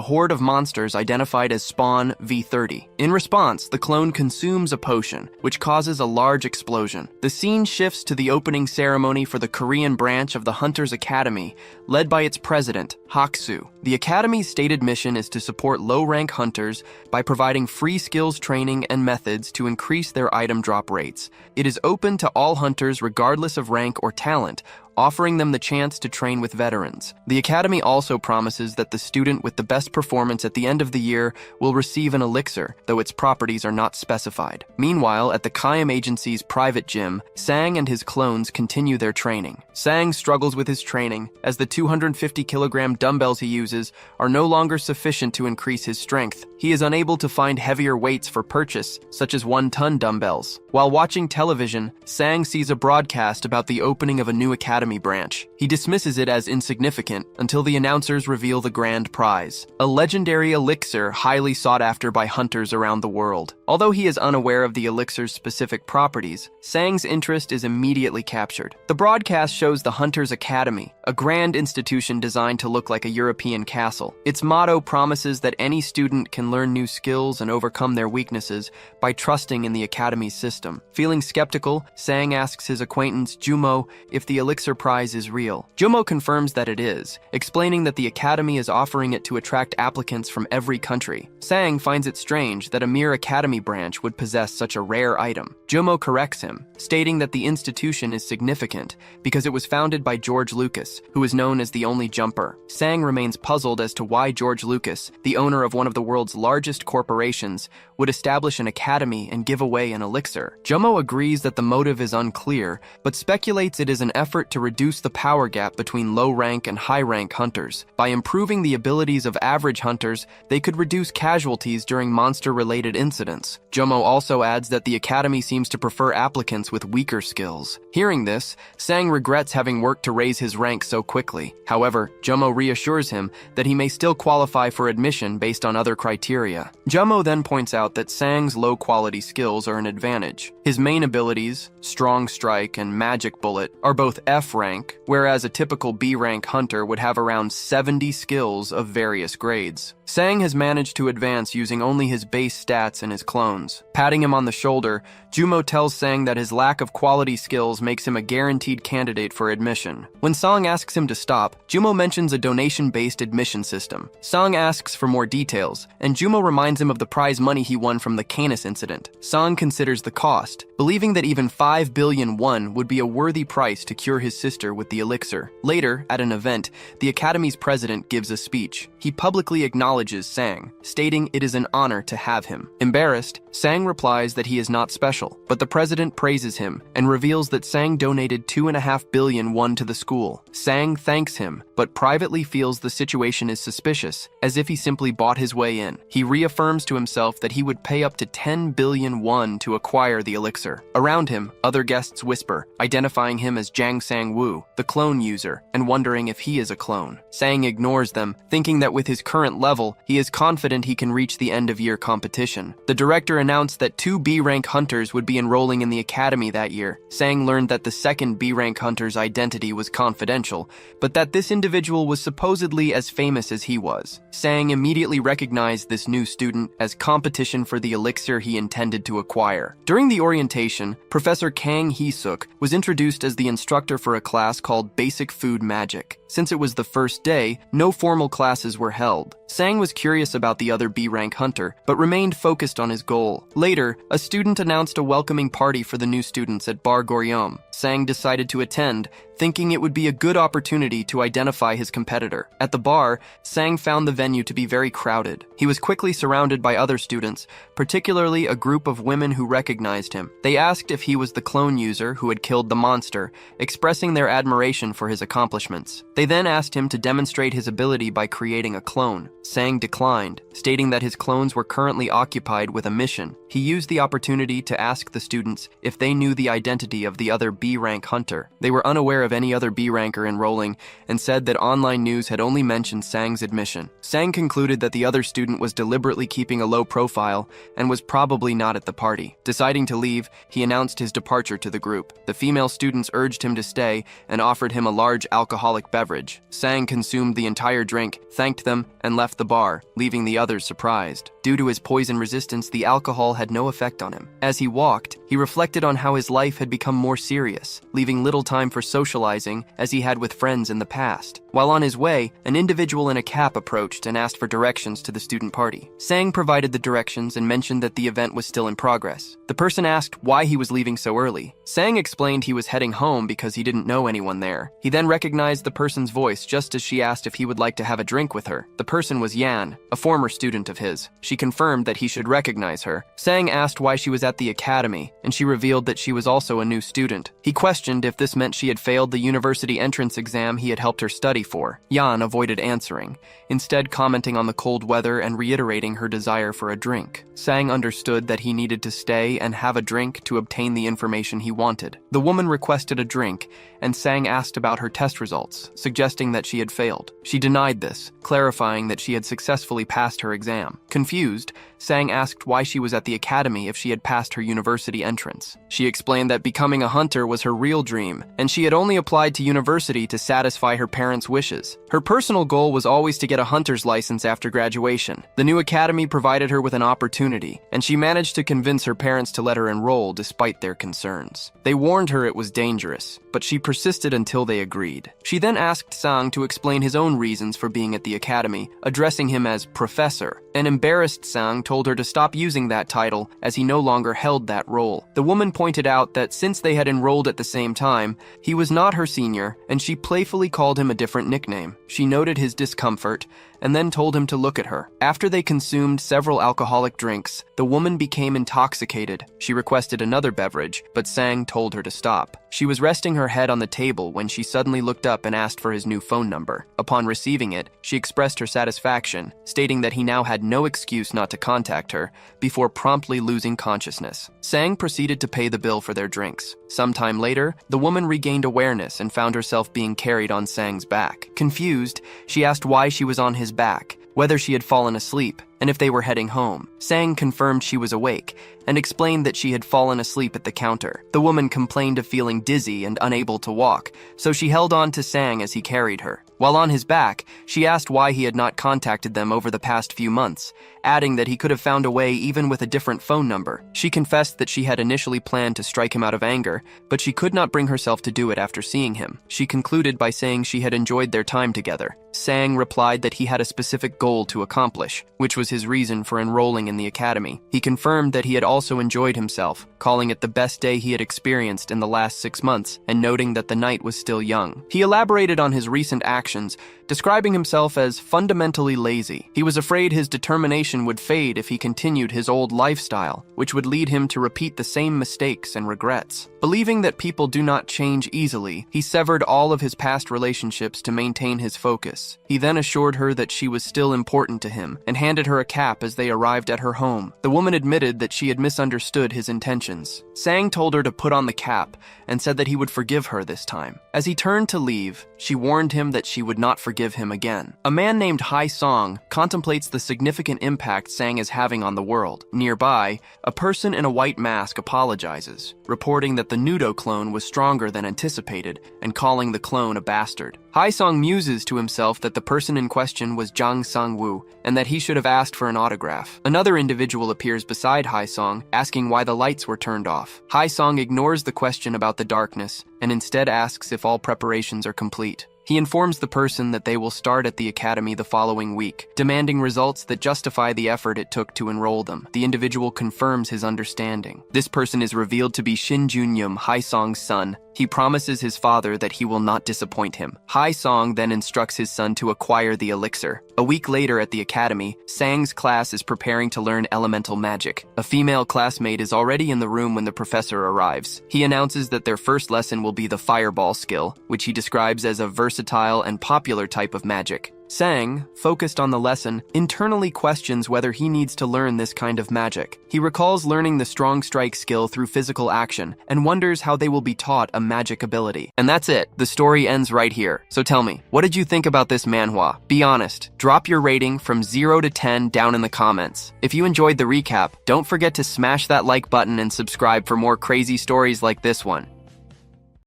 horde of monsters identified as Spawn V30. In response, the clone consumes a potion, which causes a large explosion. The scene shifts to the opening ceremony for the Korean branch of the Hunters Academy, led by its president, Haksu. The Academy's stated mission is to support low-rank hunters by providing free skills training and methods to increase their item drop rates. It is open to all hunters regardless of rank or talent, offering them the chance to train with veterans. The academy also promises that the student with the best performance at the end of the year will receive an elixir, though its properties are not specified. Meanwhile, at the Kayam Agency's private gym, Sang and his clones continue their training. Sang struggles with his training, as the 250-kilogram dumbbells he uses are no longer sufficient to increase his strength. He is unable to find heavier weights for purchase, such as 1-ton dumbbells. While watching television, Sang sees a broadcast about the opening of a new academy branch. He dismisses it as insignificant until the announcers reveal the grand prize, a legendary elixir highly sought after by hunters around the world. Although he is unaware of the elixir's specific properties, Sang's interest is immediately captured. The broadcast shows the Hunters Academy, a grand institution designed to look like a European castle. Its motto promises that any student can learn new skills and overcome their weaknesses by trusting in the academy's system. Feeling skeptical, Sang asks his acquaintance Jumo if the elixir prize is real. Jumo confirms that it is, explaining that the academy is offering it to attract applicants from every country. Sang finds it strange that a mere academy branch would possess such a rare item. Jumo corrects him, stating that the institution is significant because it was founded by George Lucas, who is known as the only jumper. Sang remains puzzled as to why George Lucas, the owner of one of the world's largest corporations, would establish an academy and give away an elixir. Jumo agrees that the motive is unclear, but speculates it is an effort to reduce the power gap between low-rank and high-rank hunters. By improving the abilities of average hunters, they could reduce casualties during monster-related incidents. Jumo also adds that the academy seems to prefer applicants with weaker skills. Hearing this, Sang regrets having worked to raise his rank so quickly. However, Jumo reassures him that he may still qualify for admission based on other criteria. Jumo then points out that Sang's low-quality skills are an advantage. His main abilities, Strong Strike and Magic Bullet, are both F rank, whereas a typical B rank hunter would have around 70 skills of various grades. Sang has managed to advance using only his base stats and his clones. Patting him on the shoulder, Jumo tells Sang that his lack of quality skills makes him a guaranteed candidate for admission. When Sang asks him to stop, Jumo mentions a donation-based admission system. Sang asks for more details, and Jumo reminds him of the prize money he won from the Canis incident. Sang considers the cost, believing that even 5 billion won would be a worthy price to cure his sister with the elixir. Later, at an event, the Academy's president gives a speech. He publicly acknowledges Sang, stating it is an honor to have him. Embarrassed, Sang replies that he is not special, but the president praises him and reveals that Sang donated 2.5 billion won to the school. Sang thanks him, but privately feels the situation is suspicious, as if he simply bought his way in. He reaffirms to himself that he would pay up to 10 billion won to acquire the elixir. Around him, other guests whisper, identifying him as Jang Sang-woo, the clone user, and wondering if he is a clone. Sang ignores them, thinking that with his current level, he is confident he can reach the end-of-year competition. The director announced that 2 B-rank hunters would be enrolling in the academy that year. Sang learned that the second B-rank hunter's identity was confidential, but that this individual was supposedly as famous as he was. Sang immediately recognized this new student as competition for the elixir he intended to acquire. During the orientation, Professor Kang Hee-suk was introduced as the instructor for a class called Basic Food Magic. Since it was the first day, no formal classes were held. Sang was curious about the other B-rank hunter, but remained focused on his goal. Later, a student announced a welcoming party for the new students at Bar Goryeo. Sang decided to attend, thinking it would be a good opportunity to identify his competitor. At the bar, Sang found the venue to be very crowded. He was quickly surrounded by other students, particularly a group of women who recognized him. They asked if he was the clone user who had killed the monster, expressing their admiration for his accomplishments. They then asked him to demonstrate his ability by creating a clone. Sang declined, stating that his clones were currently occupied with a mission. He used the opportunity to ask the students if they knew the identity of the other B-rank hunter. They were unaware of any other B-ranker enrolling and said that online news had only mentioned Sang's admission. Sang concluded that the other student was deliberately keeping a low profile and was probably not at the party. Deciding to leave, he announced his departure to the group. The female students urged him to stay and offered him a large alcoholic beverage. Sang consumed the entire drink, thanked them, and left the bar, leaving the others surprised. Due to his poison resistance, the alcohol had no effect on him. As he walked, he reflected on how his life had become more serious, leaving little time for socializing as he had with friends in the past. While on his way, an individual in a cap approached and asked for directions to the student party. Sang provided the directions and mentioned that the event was still in progress. The person asked why he was leaving so early. Sang explained he was heading home because he didn't know anyone there. He then recognized the person's voice just as she asked if he would like to have a drink with her. The person was Yan, a former student of his. She confirmed that he should recognize her. Sang asked why she was at the academy, and she revealed that she was also a new student. He questioned if this meant she had failed the university entrance exam he had helped her study for. Yan avoided answering, instead commenting on the cold weather and reiterating her desire for a drink. Sang understood that he needed to stay and have a drink to obtain the information he wanted. The woman requested a drink, and Sang asked about her test results, suggesting that she had failed. She denied this, clarifying that she had successfully passed her exam. Confused, Sang asked why she was at the academy if she had passed her university entrance. She explained that becoming a hunter was her real dream, and she had only applied to university to satisfy her parents' wishes. Her personal goal was always to get a hunter's license after graduation. The new academy provided her with an opportunity, and she managed to convince her parents to let her enroll despite their concerns. They warned her it was dangerous, but she persisted until they agreed. She then asked Sang to explain his own reasons for being at the academy, addressing him as professor. An embarrassed Sang told her to stop using that title as he no longer held that role. The woman pointed out that since they had enrolled at the same time, he was not her senior, and she playfully called him a different nickname. She noted his discomfort and then told him to look at her. After they consumed several alcoholic drinks, the woman became intoxicated. She requested another beverage, but Sang told her to stop. She was resting her head on the table when she suddenly looked up and asked for his new phone number. Upon receiving it, she expressed her satisfaction, stating that he now had no excuse not to contact her, before promptly losing consciousness. Sang proceeded to pay the bill for their drinks. Sometime later, the woman regained awareness and found herself being carried on Sang's back. Confused, she asked why she was on his back, whether she had fallen asleep, and if they were heading home. Sang confirmed she was awake and explained that she had fallen asleep at the counter. The woman complained of feeling dizzy and unable to walk, so she held on to Sang as he carried her. While on his back, she asked why he had not contacted them over the past few months, adding that he could have found a way even with a different phone number. She confessed that she had initially planned to strike him out of anger, but she could not bring herself to do it after seeing him. She concluded by saying she had enjoyed their time together. Sang replied that he had a specific goal to accomplish, which was his reason for enrolling in the academy. He confirmed that he had also enjoyed himself, calling it the best day he had experienced in the last 6 months, and noting that the night was still young. He elaborated on his recent actions, describing himself as fundamentally lazy. He was afraid his determination would fade if he continued his old lifestyle, which would lead him to repeat the same mistakes and regrets. Believing that people do not change easily, he severed all of his past relationships to maintain his focus. He then assured her that she was still important to him and handed her a cap as they arrived at her home. The woman admitted that she had misunderstood his intentions. Sang told her to put on the cap and said that he would forgive her this time. As he turned to leave, she warned him that she would not forgive him again. A man named Hai Song contemplates the significant impact Sang is having on the world. Nearby, a person in a white mask apologizes, reporting that the Nudo clone was stronger than anticipated and calling the clone a bastard. Hai Song muses to himself that the person in question was Zhang Sangwu and that he should have asked for an autograph. Another individual appears beside Hai Song, asking why the lights were turned off. Hai Song ignores the question about the darkness and instead asks if all preparations are complete. He informs the person that they will start at the academy the following week, demanding results that justify the effort it took to enroll them. The individual confirms his understanding. This person is revealed to be Shin Junyum, Hai Song's son. He promises his father that he will not disappoint him. Hai Song then instructs his son to acquire the elixir. A week later at the academy, Sang's class is preparing to learn elemental magic. A female classmate is already in the room when the professor arrives. He announces that their first lesson will be the fireball skill, which he describes as a versatile and popular type of magic. Sang, focused on the lesson, internally questions whether he needs to learn this kind of magic. He recalls learning the strong strike skill through physical action and wonders how they will be taught a magic ability. And that's it. The story ends right here. So tell me, what did you think about this manhwa? Be honest. Drop your rating from 0 to 10 down in the comments. If you enjoyed the recap, don't forget to smash that like button and subscribe for more crazy stories like this one.